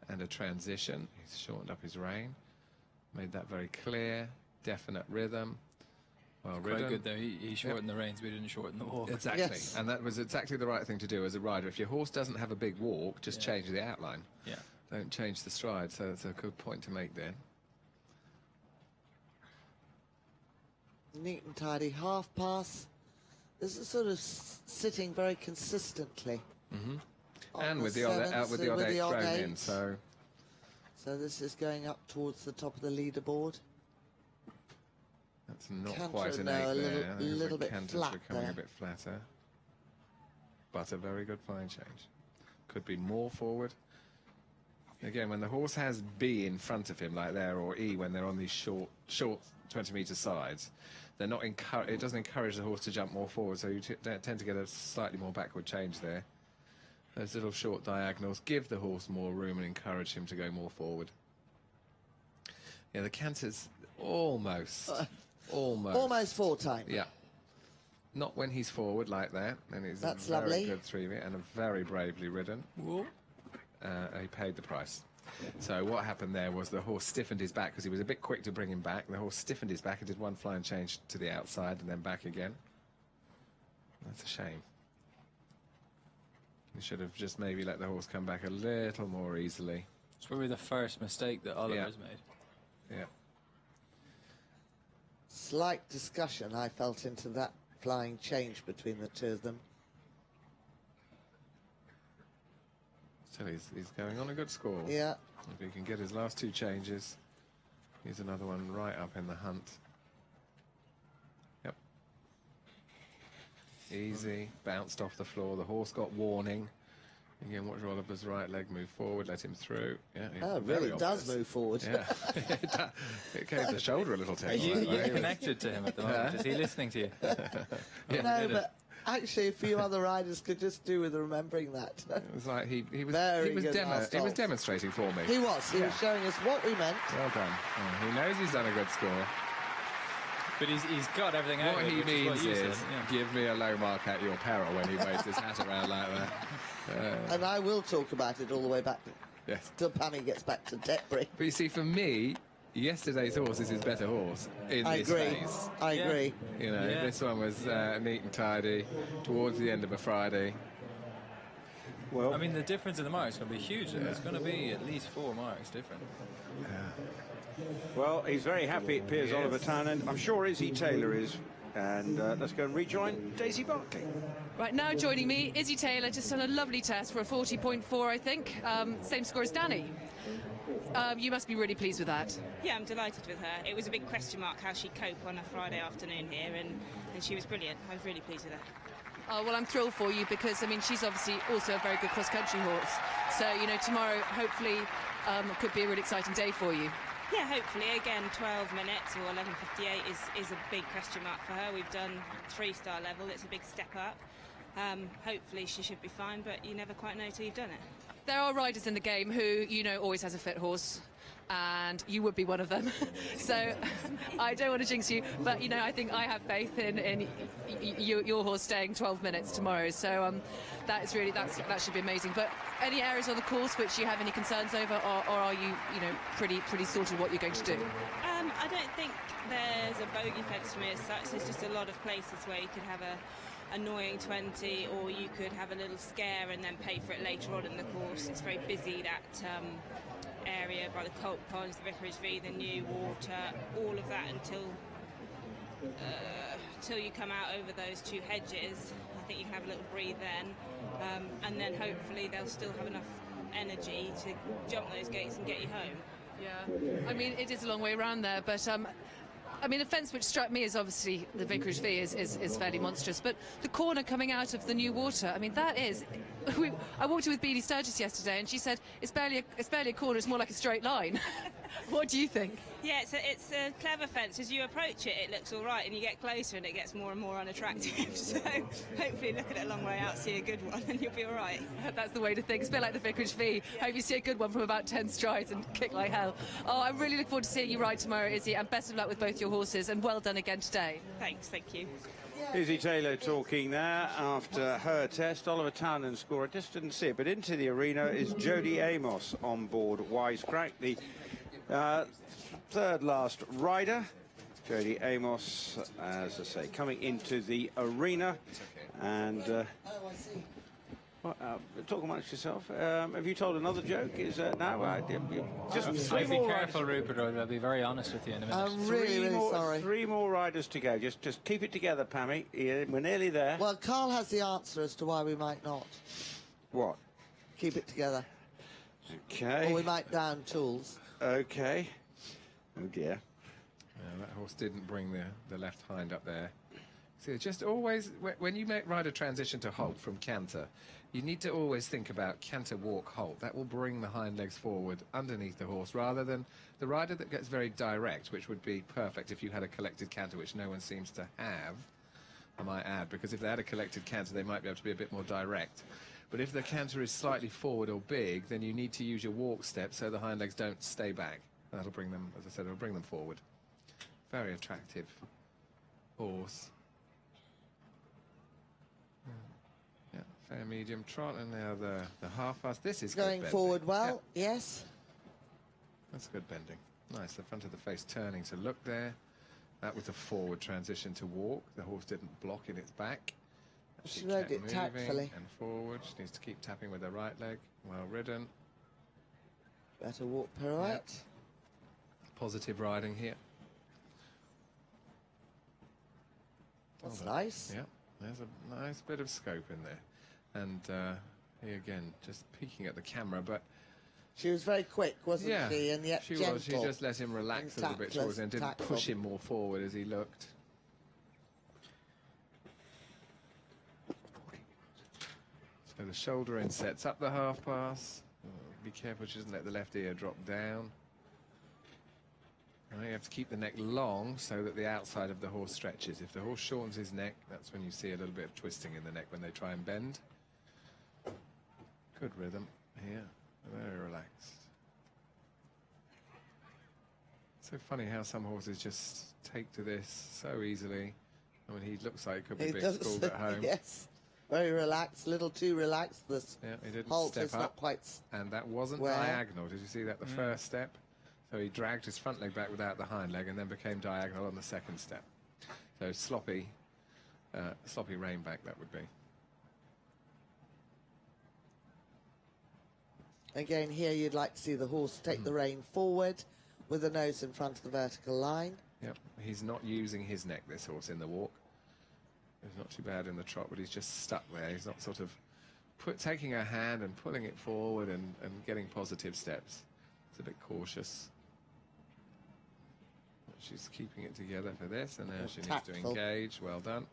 And a transition. He's shortened up his rein. Made that very clear. Definite rhythm. Well, quite good though. He shortened the reins, we didn't shorten the walk. Exactly, yes. And that was exactly the right thing to do as a rider. If your horse doesn't have a big walk, just change the outline. Yeah. Don't change the stride. So that's a good point to make there. Neat and tidy, half pass. This is sort of sitting very consistently. Mm-hmm. And with the odd 8 thrown in, so this is going up towards the top of the leaderboard. That's not Canter, quite an 8 there. A little bit flat becoming there. a bit flatter. But a very good flying change. Could be more forward. Again, when the horse has B in front of him, like there, or E when they're on these short 20-metre sides, they're not it doesn't encourage the horse to jump more forward, so you tend to get a slightly more backward change there. Those little short diagonals give the horse more room and encourage him to go more forward. Yeah, the canter's almost 4 times. Yeah. Not when he's forward like that. And it's That's a very lovely. good 3-meter and a very bravely ridden. He paid the price. So what happened there was the horse stiffened his back because he was a bit quick to bring him back. The horse stiffened his back and did one flying change to the outside and then back again. That's a shame. You should have just maybe let the horse come back a little more easily. It's probably the first mistake that Oliver's made. Yeah. Slight discussion I felt into that flying change between the two of them. Still, he's going on a good score. Yeah. If he can get his last 2 changes, here's another one right up in the hunt. Yep. Easy, bounced off the floor. The horse got warning. Again, watch Oliver's right leg move forward, let him through. Yeah, Oh, it really does move forward. Yeah. It gave the shoulder a little tickle. Are you connected to him at the moment? Is he listening to you? No, but actually a few other riders could just do with remembering that. It was like he was he was demonstrating for me. He was showing us what we meant. Well done. He knows he's done a good score. But he's got everything out What of it, he which means what you is, said, give me a low mark at your peril when he waves his hat around like that. And I will talk about it all the way back till Pammy gets back to Tetbury. But you see, for me, yesterday's horse is his better horse in this phase. I agree. You know, this one was neat and tidy towards the end of a Friday. Well, I mean, the difference in the marks is going to be huge. And There's going to be at least 4 marks different. Well, he's very happy, it appears, Oliver Townend. I'm sure Izzy Taylor is. And let's go and rejoin Daisy Barkley. Right, now joining me, Izzy Taylor, just done a lovely test for a 40.4, I think. Same score as Danny. You must be really pleased with that. Yeah, I'm delighted with her. It was a big question mark how she'd cope on a Friday afternoon here, and she was brilliant. I was really pleased with her. Oh, well, I'm thrilled for you because, I mean, she's obviously also a very good cross-country horse. So, you know, tomorrow, hopefully, could be a really exciting day for you. Yeah, hopefully. Again, 12 minutes or 11.58 is a big question mark for her. We've done 3-star level. It's a big step up. Hopefully she should be fine, but you never quite know till you've done it. There are riders in the game who, you know, always has a fit horse, and you would be one of them. So I don't want to jinx you, but, you know, I think I have faith in your horse staying 12 minutes tomorrow. So that is really, that should be amazing. But any areas on the course which you have any concerns over, or are you, you know, pretty sorted what you're going to do? I don't think there's a bogey fence for me as such. There's just a lot of places where you could have a annoying 20, or you could have a little scare and then pay for it later on in the course. It's very busy, that area by the Colt Ponds, the Vicarage V, the New Water, all of that until you come out over those 2 hedges. I think you can have a little breathe then, and then hopefully they'll still have enough energy to jump those gates and get you home. Yeah, I mean, it is a long way around there, but I mean, the fence which struck me is obviously the Vicarage V is fairly monstrous, but the corner coming out of the New Water, I mean, that is... I walked in with Beanie Sturgis yesterday, and she said it's barely a corner, it's more like a straight line. What do you think? Yeah, it's a clever fence. As you approach it, it looks all right, and you get closer and it gets more and more unattractive. So hopefully look at it a long way out, see a good one, and you'll be all right. That's the way to think. It's a bit like the Vicarage V. Hope you see a good one from about 10 strides and kick like hell. Oh, I'm really looking forward to seeing you ride tomorrow, Izzy, and best of luck with both your horses, and well done again today. Thanks, thank you. Izzy Taylor talking there after her test. Oliver Townend's score, I just didn't see it, but into the arena is Jodie Amos on board Wisecrack, the third last rider. Jodie Amos, as I say, coming into the arena. And talk amongst yourself. Have you told another joke? Is now? Just I'd be careful, Rupert, or they'll be very honest with you in a minute. I'm really sorry. 3 more riders to go. Just keep it together, Pammy. We're nearly there. Well, Carl has the answer as to why we might not. What? Keep it together. Okay. Or we might down tools. Okay. Oh dear. That horse didn't bring the left hind up there. See, just always, when you ride a transition to halt from canter, you need to always think about canter, walk, halt. That will bring the hind legs forward underneath the horse, rather than the rider that gets very direct, which would be perfect if you had a collected canter, which no one seems to have, I might add, because if they had a collected canter, they might be able to be a bit more direct. But if the canter is slightly forward or big, then you need to use your walk step so the hind legs don't stay back. That'll bring them, as I said, it'll bring them forward. Very attractive horse. fair medium trot, and now the half pass. This is Going good forward bending. well, yes. That's good bending. Nice, the front of the face turning to look there. That was a forward transition to walk. The horse didn't block in its back. She kept rode it moving tactfully. and forward. She needs to keep tapping with her right leg. Well ridden. Better walk pirouette. Yep. Positive riding here. That's nice. Yeah, there's a nice bit of scope in there. And he again just peeking at the camera, but she was very quick, wasn't she? And yet she gentle. was. She just let him relax a little bit towards the end, didn't push him more forward as he looked. So the shoulder in sets up the half pass. Be careful she doesn't let the left ear drop down. Now you have to keep the neck long so that the outside of the horse stretches. If the horse shortens his neck, that's when you see a little bit of twisting in the neck when they try and bend. Good rhythm here, very relaxed. So funny how some horses just take to this so easily. I mean, he looks like he could be big schooled at home. Yes, very relaxed, a little too relaxed. This he didn't halt step is up, not quite and that wasn't well. diagonal. Did you see that? The first step. So he dragged his front leg back without the hind leg, and then became diagonal on the second step. So sloppy rein back that would be. Again, here you'd like to see the horse take the rein forward with the nose in front of the vertical line. Yep, he's not using his neck, this horse, in the walk. He's not too bad in the trot, but he's just stuck there. He's not sort of taking her hand and pulling it forward and getting positive steps. It's a bit cautious. She's keeping it together for this, and now she needs to engage. Well done.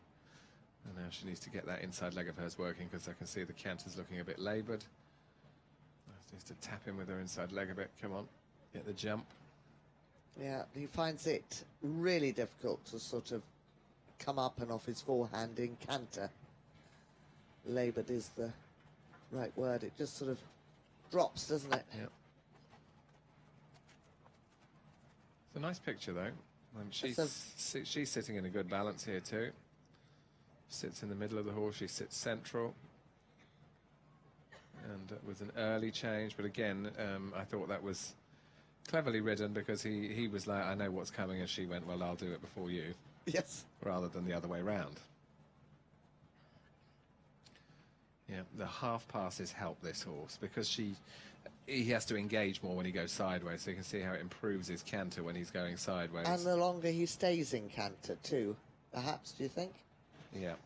And now she needs to get that inside leg of hers working, because I can see the canter's looking a bit laboured. Needs to tap in with her inside leg a bit. Come on, get the jump. Yeah, he finds it really difficult to sort of come up and off his forehand in canter. Laboured is the right word. It just sort of drops, doesn't it? Yep. It's a nice picture, though. She's sitting in a good balance here, too. Sits in the middle of the horse. She sits central. And it was an early change, but again, I thought that was cleverly ridden, because he was like, I know what's coming, and she went, well, I'll do it before you. Yes. Rather than the other way round. Yeah, the half passes help this horse, because he has to engage more when he goes sideways, so you can see how it improves his canter when he's going sideways. And the longer he stays in canter, too, perhaps, do you think? Yeah.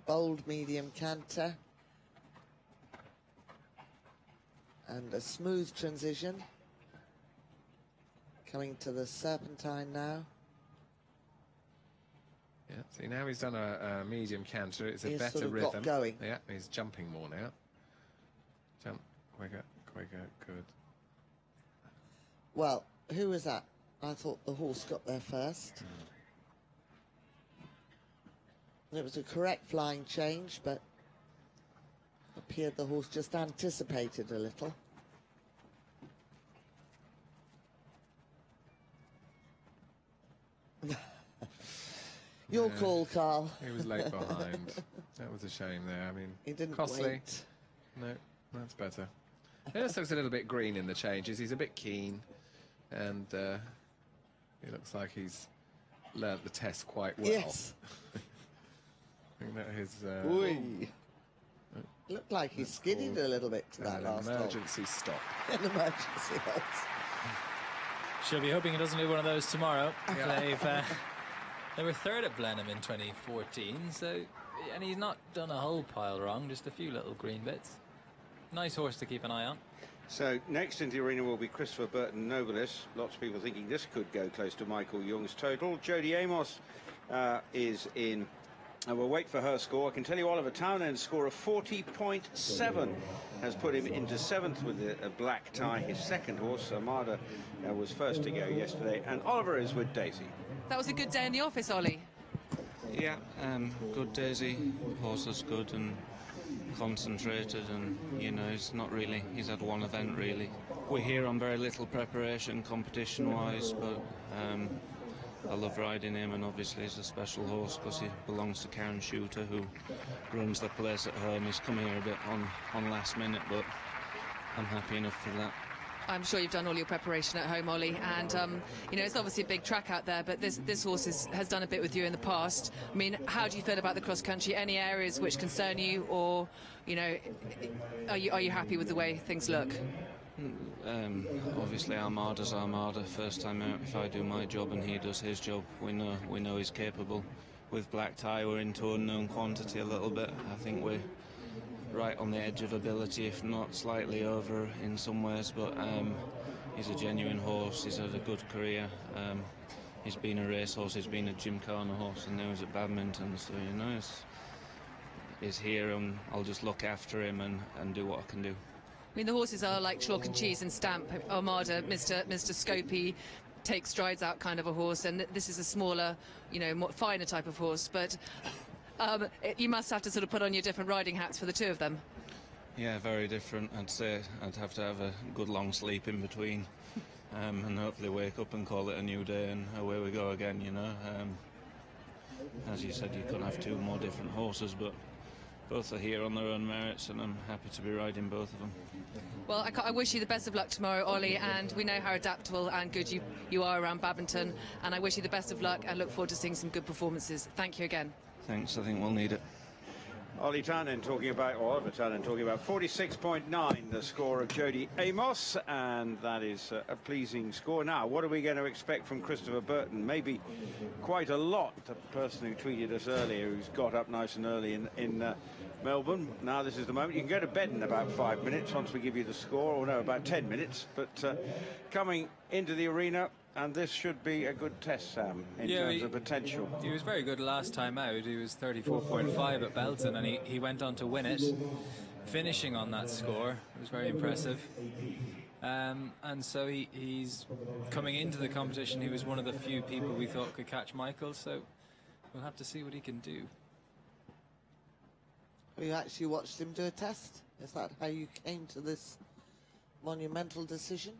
Bold medium canter. And a smooth transition. Coming to the serpentine now. Yeah, see, now he's done a medium canter. It's a He's better sort of rhythm. got going. Yeah, he's jumping more now. Jump, quicker, good. Well, who was that? I thought the horse got there first. It was a correct flying change, but appeared the horse just anticipated a little. Your call, Carl. He was late behind. That was a shame there. I mean, he didn't costly. wait. No, that's better. He just looks a little bit green in the changes. He's a bit keen, and he looks like he's learnt the test quite well. Yes. I think that his. Looked like he skidded a little bit to that last hole. Emergency stop. An emergency halt. She'll be hoping he doesn't do one of those tomorrow. They were third at Blenheim in 2014, and he's not done a whole pile wrong, just a few little green bits. Nice horse to keep an eye on. So next in the arena will be Christopher Burton Nobilis. Lots of people thinking this could go close to Michael Young's total. Jodie Amos is in. And we'll wait for her score. I can tell you Oliver Townend's score of 40.7 has put him into 7th with a black tie. His second horse, Armada, was first to go yesterday. And Oliver is with Daisy. That was a good day in the office, Ollie. Yeah, good Daisy. Horse is good and concentrated, and it's not really. He's had one event really. We're here on very little preparation, competition-wise, but I love riding him, and obviously he's a special horse because he belongs to Karen Shooter, who runs the place at home. He's come here a bit on last minute, but I'm happy enough for that. I'm sure you've done all your preparation at home, Ollie, and you know, it's obviously a big track out there, but this horse has done a bit with you in the past. I mean, how do you feel about the cross country? Any areas which concern you, or, you know, are you happy with the way things look? Obviously Armada's Armada. First time out, if I do my job and he does his job, we know he's capable. With Black Tie, we're into unknown quantity a little bit. I think we're right on the edge of ability, if not slightly over in some ways, but he's a genuine horse. He's had a good career. He's been a racehorse, he's been a Gymkhana horse, and now he's at Badminton, so you know, he's here, and I'll just look after him and do what I can do. I mean, the horses are like chalk and cheese and stamp. Armada, Mr. Scopey, takes strides out kind of a horse, and this is a smaller, you know, more finer type of horse, but you must have to sort of put on your different riding hats for the two of them. Yeah, very different. I'd say I'd have to have a good long sleep in between, and hopefully wake up and call it a new day, and away we go again, you know. As you said, you couldn't have two more different horses, but both are here on their own merits, and I'm happy to be riding both of them. Well, I wish you the best of luck tomorrow, Ollie, and we know how adaptable and good you are around Badminton, and I wish you the best of luck and look forward to seeing some good performances. Thank you again. Thanks, I think we'll need it. Ollie Tannen talking about, or Oliver Tannen talking about 46.9, the score of Jodie Amos, and that is a pleasing score. Now, what are we going to expect from Christopher Burton? Maybe quite a lot. The person who tweeted us earlier, who's got up nice and early in Melbourne. Now this is the moment. You can go to bed in about 5 minutes once we give you the score, or no, about 10 minutes. But coming into the arena, and this should be a good test, Sam, in terms of potential. He was very good last time out. He was 34.5 at Belton, and he went on to win it, finishing on that score. It was very impressive. And so he's coming into the competition. He was one of the few people we thought could catch Michael, so we'll have to see what he can do. You actually watched him do a test? Is that how you came to this monumental decision?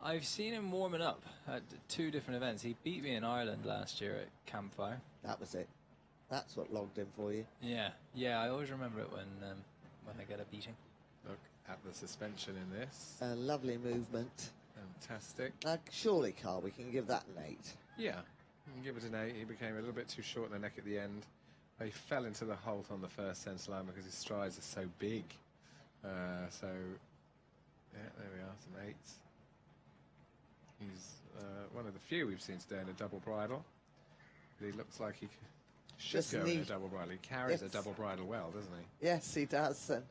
I've seen him warming up at two different events. He beat me in Ireland last year at Campfire. That was it. That's what logged in for you. Yeah, I always remember it when I get a beating. Look at the suspension in this. A lovely movement. Fantastic. Surely, Carl, we can give that an 8. Yeah, you can give it an 8. He became a little bit too short in the neck at the end. He fell into the halt on the first centre line because his strides are so big. Yeah, there we are, some 8s. He's one of the few we've seen today in a double bridle. But he looks like he should go in a double bridle. He carries a double bridle well, doesn't he? Yes, he does. And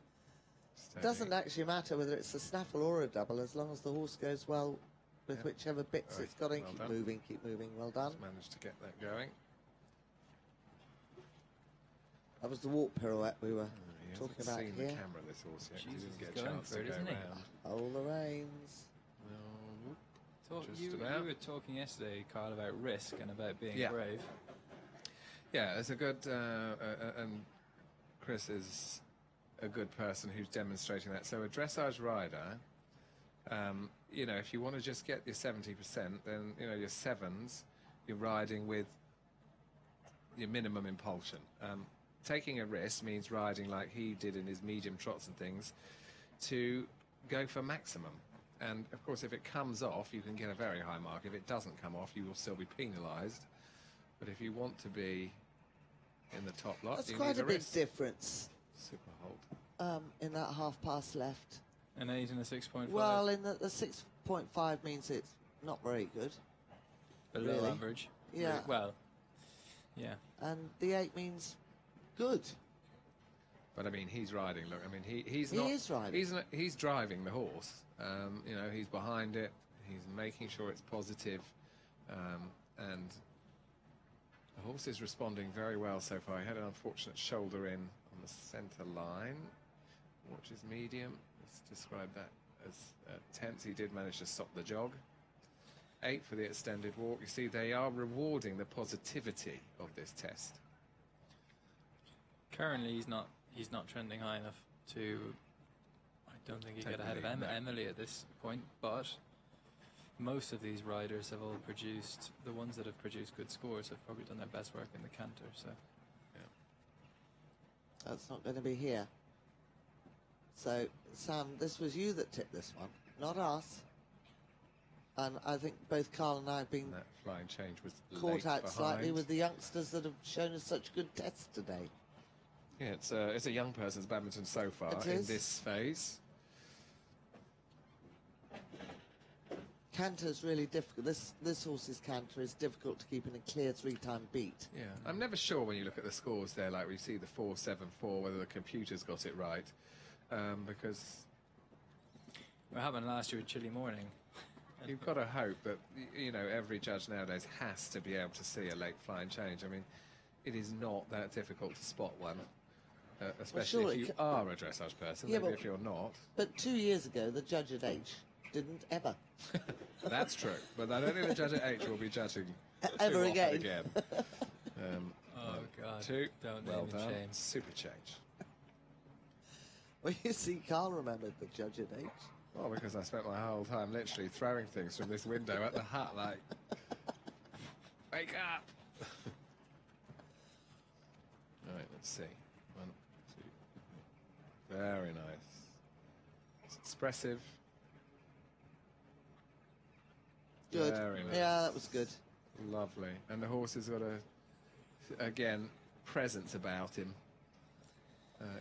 it doesn't actually matter whether it's a snaffle or a double, as long as the horse goes well with whichever bits it's got in. Well keep done. moving, keep moving. Well done. Just managed to get that going. That was the walk pirouette we were talking about seen here. the camera, this horse yet. He didn't get a going chance for to it, go isn't he? round. Hold the reins. You were talking yesterday, Carl, about risk and about being brave. Yeah, it's a good, and Chris is a good person who's demonstrating that. So a dressage rider, you know, if you want to just get your 70%, then, you know, your 7s, you're riding with your minimum impulsion. Taking a risk means riding like he did in his medium trots and things to go for maximum. And, of course, if it comes off, you can get a very high mark. If it doesn't come off, you will still be penalised. But if you want to be in the top lot, That's you quite need a big risk. difference. Super hold. In that half pass left. An 8 and a 6.5. Well, in the 6.5 means it's not very good. Below really. average. Yeah. Well, yeah. And the 8 means good. But I mean, he's riding. Look, I mean, he is riding. He's driving the horse. You know, he's behind it. He's making sure it's positive, and the horse is responding very well so far. He had an unfortunate shoulder in on the centre line, which is medium. Let's describe that as tense. He did manage to stop the jog. 8 for the extended walk. You see, they are rewarding the positivity of this test. Currently, he's not trending high enough to. I don't think he get ahead of Emily at this point, but most of these riders have all produced, the ones that have produced good scores have probably done their best work in the canter. So that's not going to be here. So, Sam, this was you that tipped this one, not us. And I think both Carl and I have been That flying change was caught late out slightly behind. with the youngsters that have shown us such good tests today. Yeah, it's a young person's badminton so far It in is. this phase. Canter's really difficult. This horse's canter is difficult to keep in a clear 3-time beat. Yeah, I'm never sure when you look at the scores there, like we see the 4-7-4, whether the computer's got it right, because what happened last year with Chilly Morning? you've got to hope that, you know, every judge nowadays has to be able to see a late flying change. I mean, it is not that difficult to spot one, especially surely if you are a dressage person, Yeah, maybe but- if you're not. But 2 years ago, the judge at H didn't ever. That's true, but I don't think the judge at H will be judging Ever too often again. again. Oh, God. 2, Don't well name and done, shame. super change. Well, you see, Carl remembered the judge at H. Well, because I spent my whole time literally throwing things from this window at the hut, like, wake up! Right, let's see. 1, 2. Very nice. It's expressive. Good. Very nice. Yeah, that was good. Lovely. And the horse has got a, again, presence about him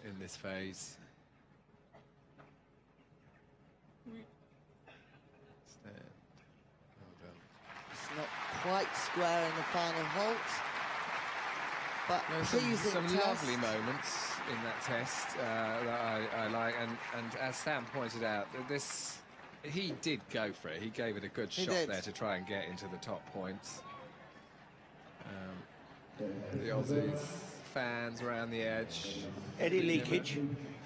in this phase. Stand. Well done. It's not quite square in the final halt. But There's pleasing some test. lovely moments in that test that I like, and as Sam pointed out, this he did go for it. He gave it a good He shot did. there to try and get into the top points. The Aussies fans around the edge. Any leakage,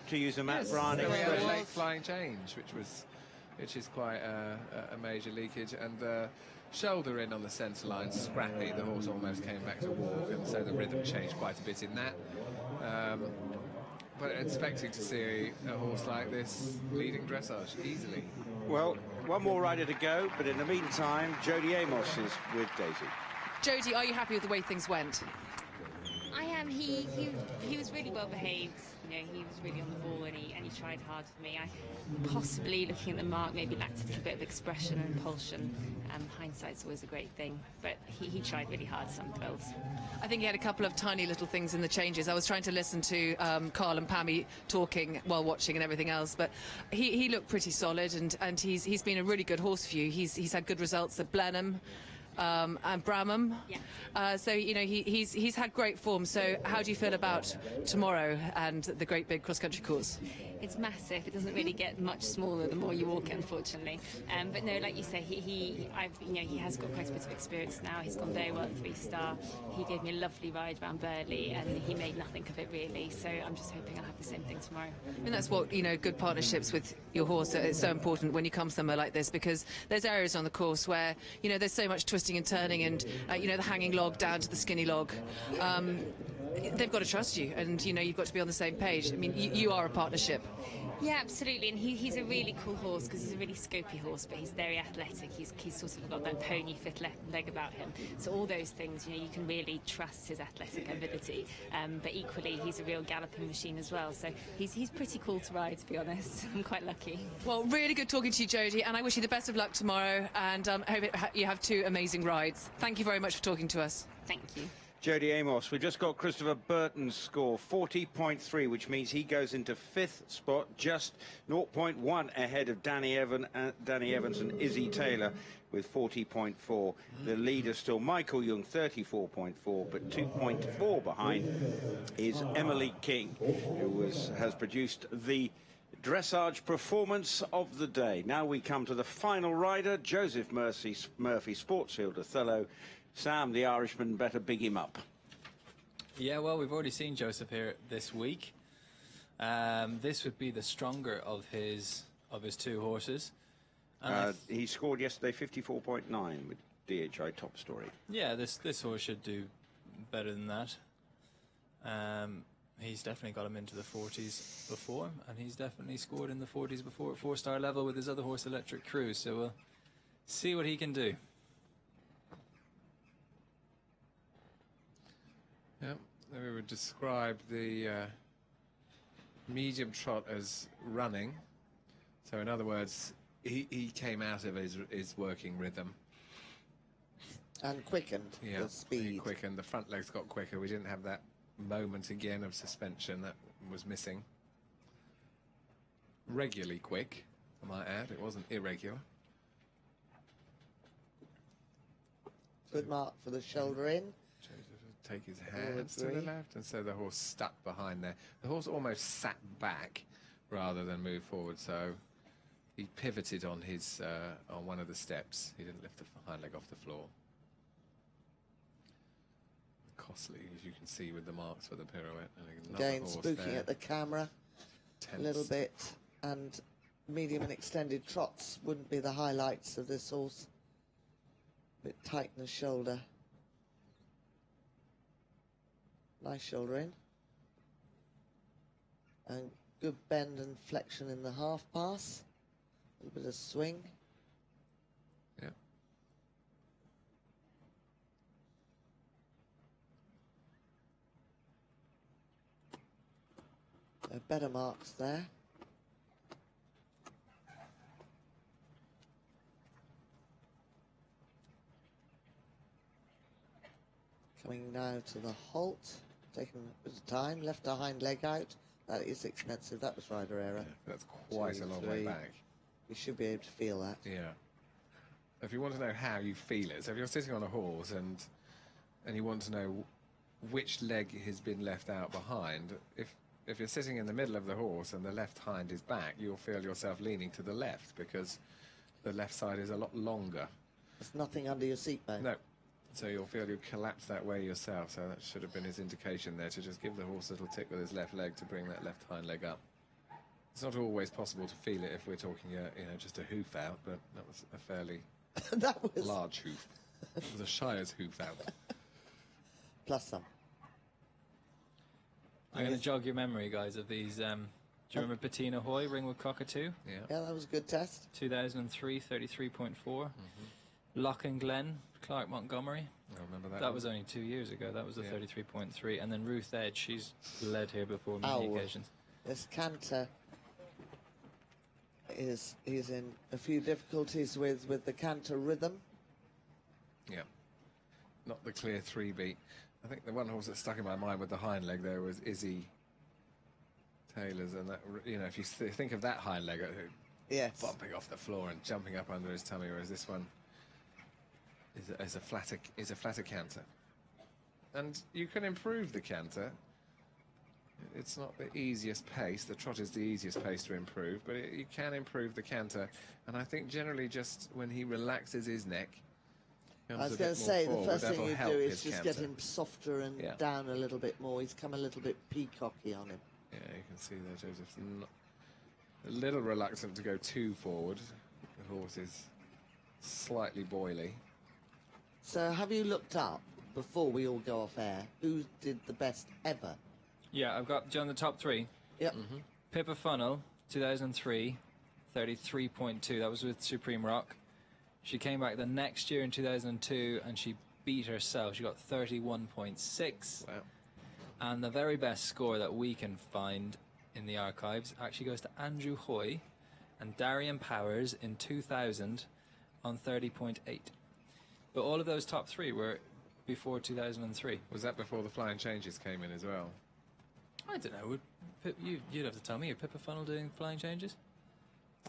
to use a Matt Bryan There was a expression. late flying change, which is quite a major leakage, and shoulder in on the centre line, scrappy. The horse almost came back to walk, and so the rhythm changed quite a bit in that. But expecting to see a horse like this leading dressage easily. Well, one more rider to go, but in the meantime, Jodie Amos is with Daisy. Jodie, are you happy with the way things went? I am. He was really well behaved. You know, he was really on the ball and he tried hard for me. I possibly, looking at the mark, maybe lacked a little bit of expression and impulsion. Hindsight's always a great thing, but he tried really hard, so I'm thrilled. I think he had a couple of tiny little things in the changes. I was trying to listen to Carl and Pammy talking while watching and everything else, but he looked pretty solid, and he's been a really good horse for you. He's had good results at Blenheim. And Bramham. So, you know, he's had great form. So how do you feel about tomorrow and the great big cross-country course? It's massive. It doesn't really get much smaller the more you walk it, unfortunately. But no, like you say, he has got quite a bit of experience now. He's gone very well at 3-star. He gave me a lovely ride around Burley, and he made nothing of it really. So I'm just hoping I'll have the same thing tomorrow. I mean, that's what, you know, good partnerships with your horse is so important when you come somewhere like this, because there's areas on the course where, you know, there's so much twisting and turning, and you know, the hanging log down to the skinny log. They've got to trust you, and you know, you've got to be on the same page. I mean, you are a partnership. Yeah, absolutely, and he's a really cool horse because he's a really scopy horse, but he's very athletic. He's sort of got that pony fit leg about him. So all those things, you know, you can really trust his athletic ability. But equally, he's a real galloping machine as well. So he's pretty cool to ride, to be honest. I'm quite lucky. Well, really good talking to you, Jodie, and I wish you the best of luck tomorrow, and I hope you have 2 amazing rides. Thank you very much for talking to us. Thank you. Jodie Amos, we've just got Christopher Burton's score, 40.3, which means he goes into 5th spot, just 0.1 ahead of Danny Evans and Izzy Taylor with 40.4. The leader still Michael Young, 34.4, but 2.4 behind is Emily King, who has produced the dressage performance of the day. Now we come to the final rider, Joseph Murphy, Sportsfield Othello. Sam, the Irishman, better big him up. Yeah, well, we've already seen Joseph here this week. This would be the stronger of his 2 horses. And He scored yesterday 54.9 with DHI Top Story. yeah, this horse should do better than that. He's definitely got him into the 40s before, and he's definitely scored in the 40s before at 4-star level with his other horse, Electric Cruise. So we'll see what he can do. Yeah, we would describe the medium trot as running. So in other words, he came out of his working rhythm. And quickened Yeah, the speed. he quickened. The front legs got quicker. We didn't have that moment again of suspension that was missing. Regularly quick, I might add. It wasn't irregular. Good mark for the shoulder in. Take his hands to the left, and so the horse stuck behind there. The horse almost sat back rather than move forward, so he pivoted on his on one of the steps. He didn't lift the hind leg off the floor. Costly, as you can see with the marks for the pirouette. And Again, spooking at the camera a little bit, and medium and extended trots wouldn't be the highlights of this horse. A bit tight in the shoulder. Nice shoulder in. And good bend and flexion in the half pass. A little bit of swing. Yeah. Better marks there. Coming now to the halt, taking a bit of time, left a hind leg out. That is expensive. That was rider error. Yeah, that's quite a long way back. You should be able to feel that. Yeah. If you want to know how you feel it, so if you're sitting on a horse and you want to know which leg has been left out behind, if you're sitting in the middle of the horse and the left hind is back, you'll feel yourself leaning to the left because the left side is a lot longer. There's nothing under your seat bone. No. So you'll feel you collapse that way yourself. So that should have been his indication there, to just give the horse a little tick with his left leg to bring that left hind leg up. It's not always possible to feel it if we're talking, just a hoof out, but that was a fairly large hoof. It was a Shire's hoof out. Plus some. I'm going to jog your memory, guys, of these. Do you remember Bettina Hoy, Ringwood Cockatoo? Yeah. Yeah, that was a good test. 2003, 33.4. Lock and Glen, Clark Montgomery. I remember that. That was only 2 years ago. That was a 33.3. And then Ruth Edge, she's led here before many occasions. This canter is in a few difficulties with the canter rhythm. Yeah. Not the clear 3-beat. I think the one horse that stuck in my mind with the hind leg there was Izzy Taylor's, and that, if you think of that hind leg, bumping off the floor and jumping up under his tummy, whereas this one is a flatter canter. And you can improve the canter. It's not the easiest pace. The trot is the easiest pace to improve, but you can improve the canter. And I think generally just when he relaxes his neck, I was going to say, the first thing you do is just get him softer and down a little bit more. He's come a little bit peacocky on him. Yeah, you can see there, Joseph's a little reluctant to go too forward. The horse is slightly boily. So have you looked up, before we all go off air, who did the best ever? Yeah, I've got John the top three. Yep. Pippa Funnel, 2003, 33.2. That was with Supreme Rock. She came back the next year in 2002 and she beat herself. She got 31.6. Wow. And the very best score that we can find in the archives actually goes to Andrew Hoy and Darian Powers in 2000 on 30.8. But all of those top three were before 2003. Was that before the flying changes came in as well? I don't know. You'd have to tell me. Are Pippa Funnel doing flying changes?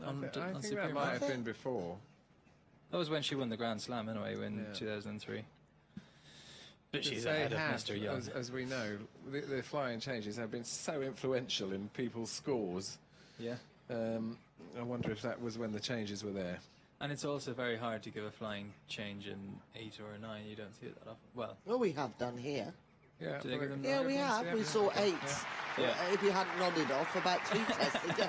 I think that might have been before. That was when she won the Grand Slam, anyway, in 2003. But she's They ahead of have, Mr. Young. as we know, the flying changes have been so influential in people's scores. Yeah. I wonder if that was when the changes were there. And it's also very hard to give a flying change in 8 or a 9. You don't see it that often. Well, we have done here. Yeah, Do they give them Yeah, we nine have. points? We saw 8. Yeah. If you hadn't nodded off about 3 tests ago.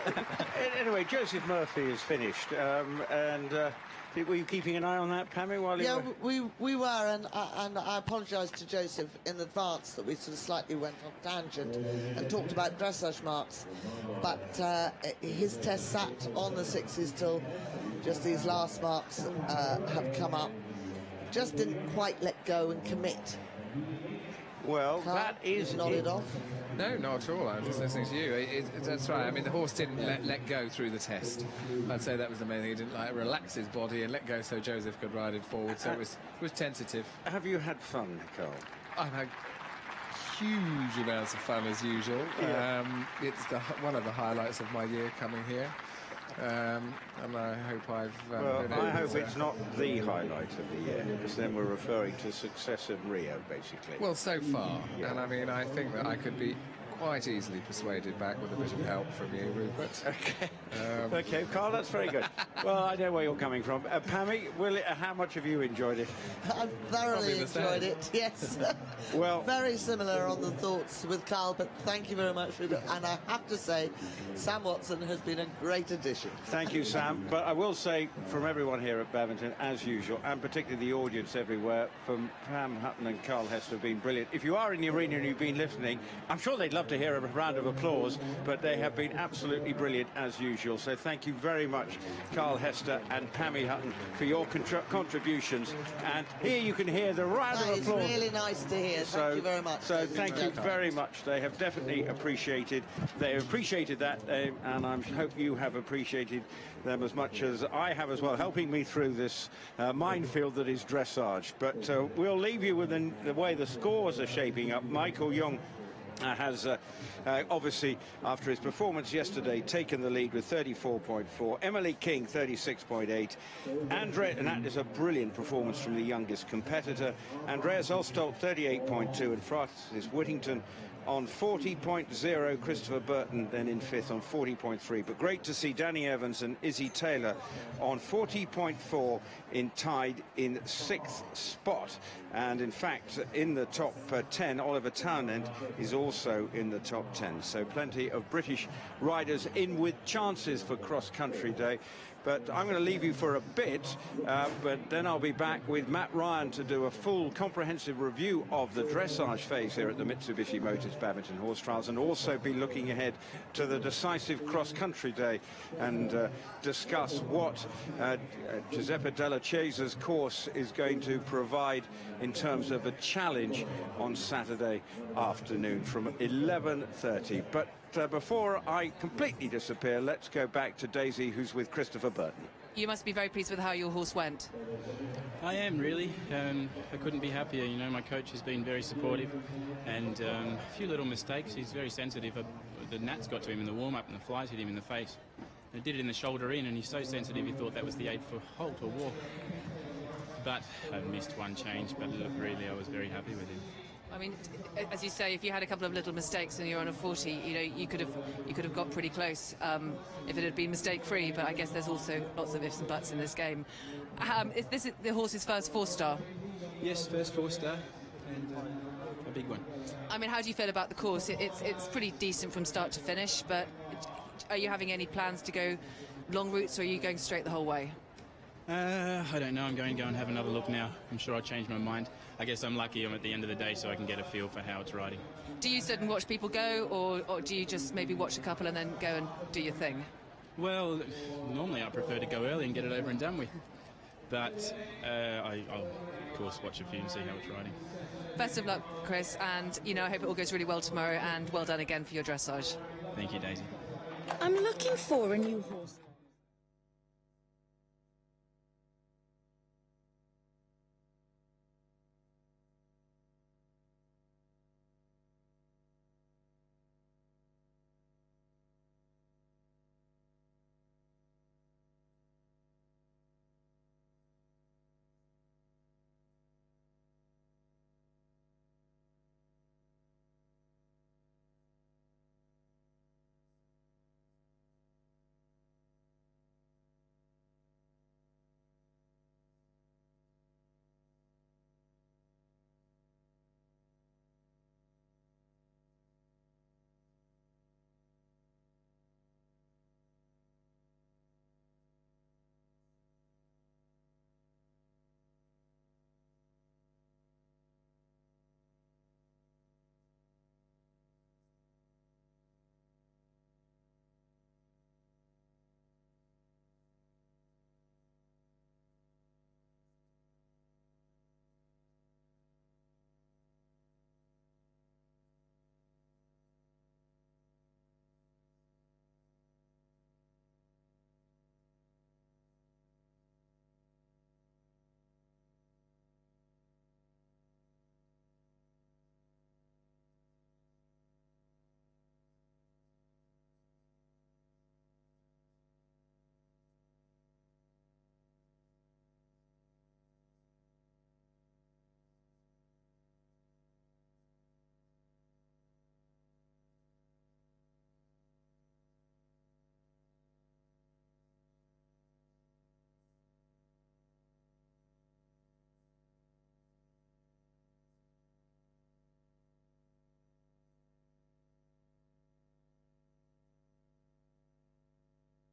Anyway, Joseph Murphy is finished, and Were you keeping an eye on that, Pammy, while you were... Yeah, we were, and I apologise to Joseph in advance that we sort of slightly went off tangent and talked about dressage marks, but his test sat on the sixes till just these last marks have come up. Just didn't quite let go and commit. Well, Carl, that is... nodded off. No, not at all. I'm just listening to you. That's right. I mean, the horse didn't let go through the test. I'd say that was the main thing. He didn't relax his body and let go so Joseph could ride it forward. So it was tentative. Have you had fun, Carl? I've had huge amounts of fun as usual. Yeah. It's one of the highlights of my year coming here. And I hope I've been able I hope to... it's not the highlight of the year, because then we're referring to success of Rio, basically. Well, so far. Yeah. And I mean, I think that I could be quite easily persuaded back with a bit of help from you, Rupert. Okay. Okay, Carl, that's very good. Well, I know where you're coming from. Pammy, how much have you enjoyed it? I thoroughly enjoyed it, yes. Well, very similar on the thoughts with Carl, but thank you very much, Rupert. And I have to say, Sam Watson has been a great addition. Thank you, Sam. But I will say, from everyone here at Badminton, as usual, and particularly the audience everywhere, from Pam Hutton and Carl Hester have been brilliant. If you are in the arena and you've been listening, I'm sure they'd love to hear a round of applause, but they have been absolutely brilliant as usual. So thank you very much, Carl Hester and Pammy Hutton, for your contributions. And here you can hear the round of applause. That is really nice to hear. Thank you very much. So thank you very much. They have definitely appreciated. They appreciated that, and I hope you have appreciated them as much as I have as well, helping me through this minefield that is dressage. But we'll leave you with the way the scores are shaping up. Michael Young has obviously, after his performance yesterday, taken the lead with 34.4. Emily King, 36.8. And that is a brilliant performance from the youngest competitor. Andreas Olstolt, 38.2. And Francis Whittington on 40.0. Christopher Burton then in fifth on 40.3. But great to see Danny Evans and Izzy Taylor on 40.4 tied in sixth spot. And in fact, in the top 10, Oliver Townend is also in the top 10. So plenty of British riders in with chances for cross-country day. But I'm going to leave you for a bit, but then I'll be back with Matt Ryan to do a full comprehensive review of the dressage phase here at the Mitsubishi Motors Badminton Horse Trials, and also be looking ahead to the decisive cross-country day and discuss what Giuseppe Della Chesa's course is going to provide in terms of a challenge on Saturday afternoon from 11:30. But before I completely disappear, let's go back to Daisy, who's with Christopher Burton. You must be very pleased with how your horse went. I am, really. I couldn't be happier. You know, my coach has been very supportive, and a few little mistakes. He's very sensitive. The gnats got to him in the warm-up, and the flies hit him in the face. He did it in the shoulder in, and he's so sensitive he thought that was the 8 for halt or walk. But I missed one change, but look, really, I was very happy with him. I mean, as you say, if you had a couple of little mistakes and you're on a 40, you know, you could have got pretty close if it had been mistake-free. But I guess there's also lots of ifs and buts in this game. Is this the horse's first 4-star? Yes, first 4-star, and a big one. I mean, how do you feel about the course? It's pretty decent from start to finish, but are you having any plans to go long routes, or are you going straight the whole way? I don't know. I'm going to go and have another look now. I'm sure I'll change my mind. I guess I'm lucky I'm at the end of the day so I can get a feel for how it's riding. Do you sit and watch people go, or do you just maybe watch a couple and then go and do your thing? Well, normally I prefer to go early and get it over and done with. But I'll, of course, watch a few and see how it's riding. Best of luck, Chris, and, you know, I hope it all goes really well tomorrow, and well done again for your dressage. Thank you, Daisy. I'm looking for a new horse.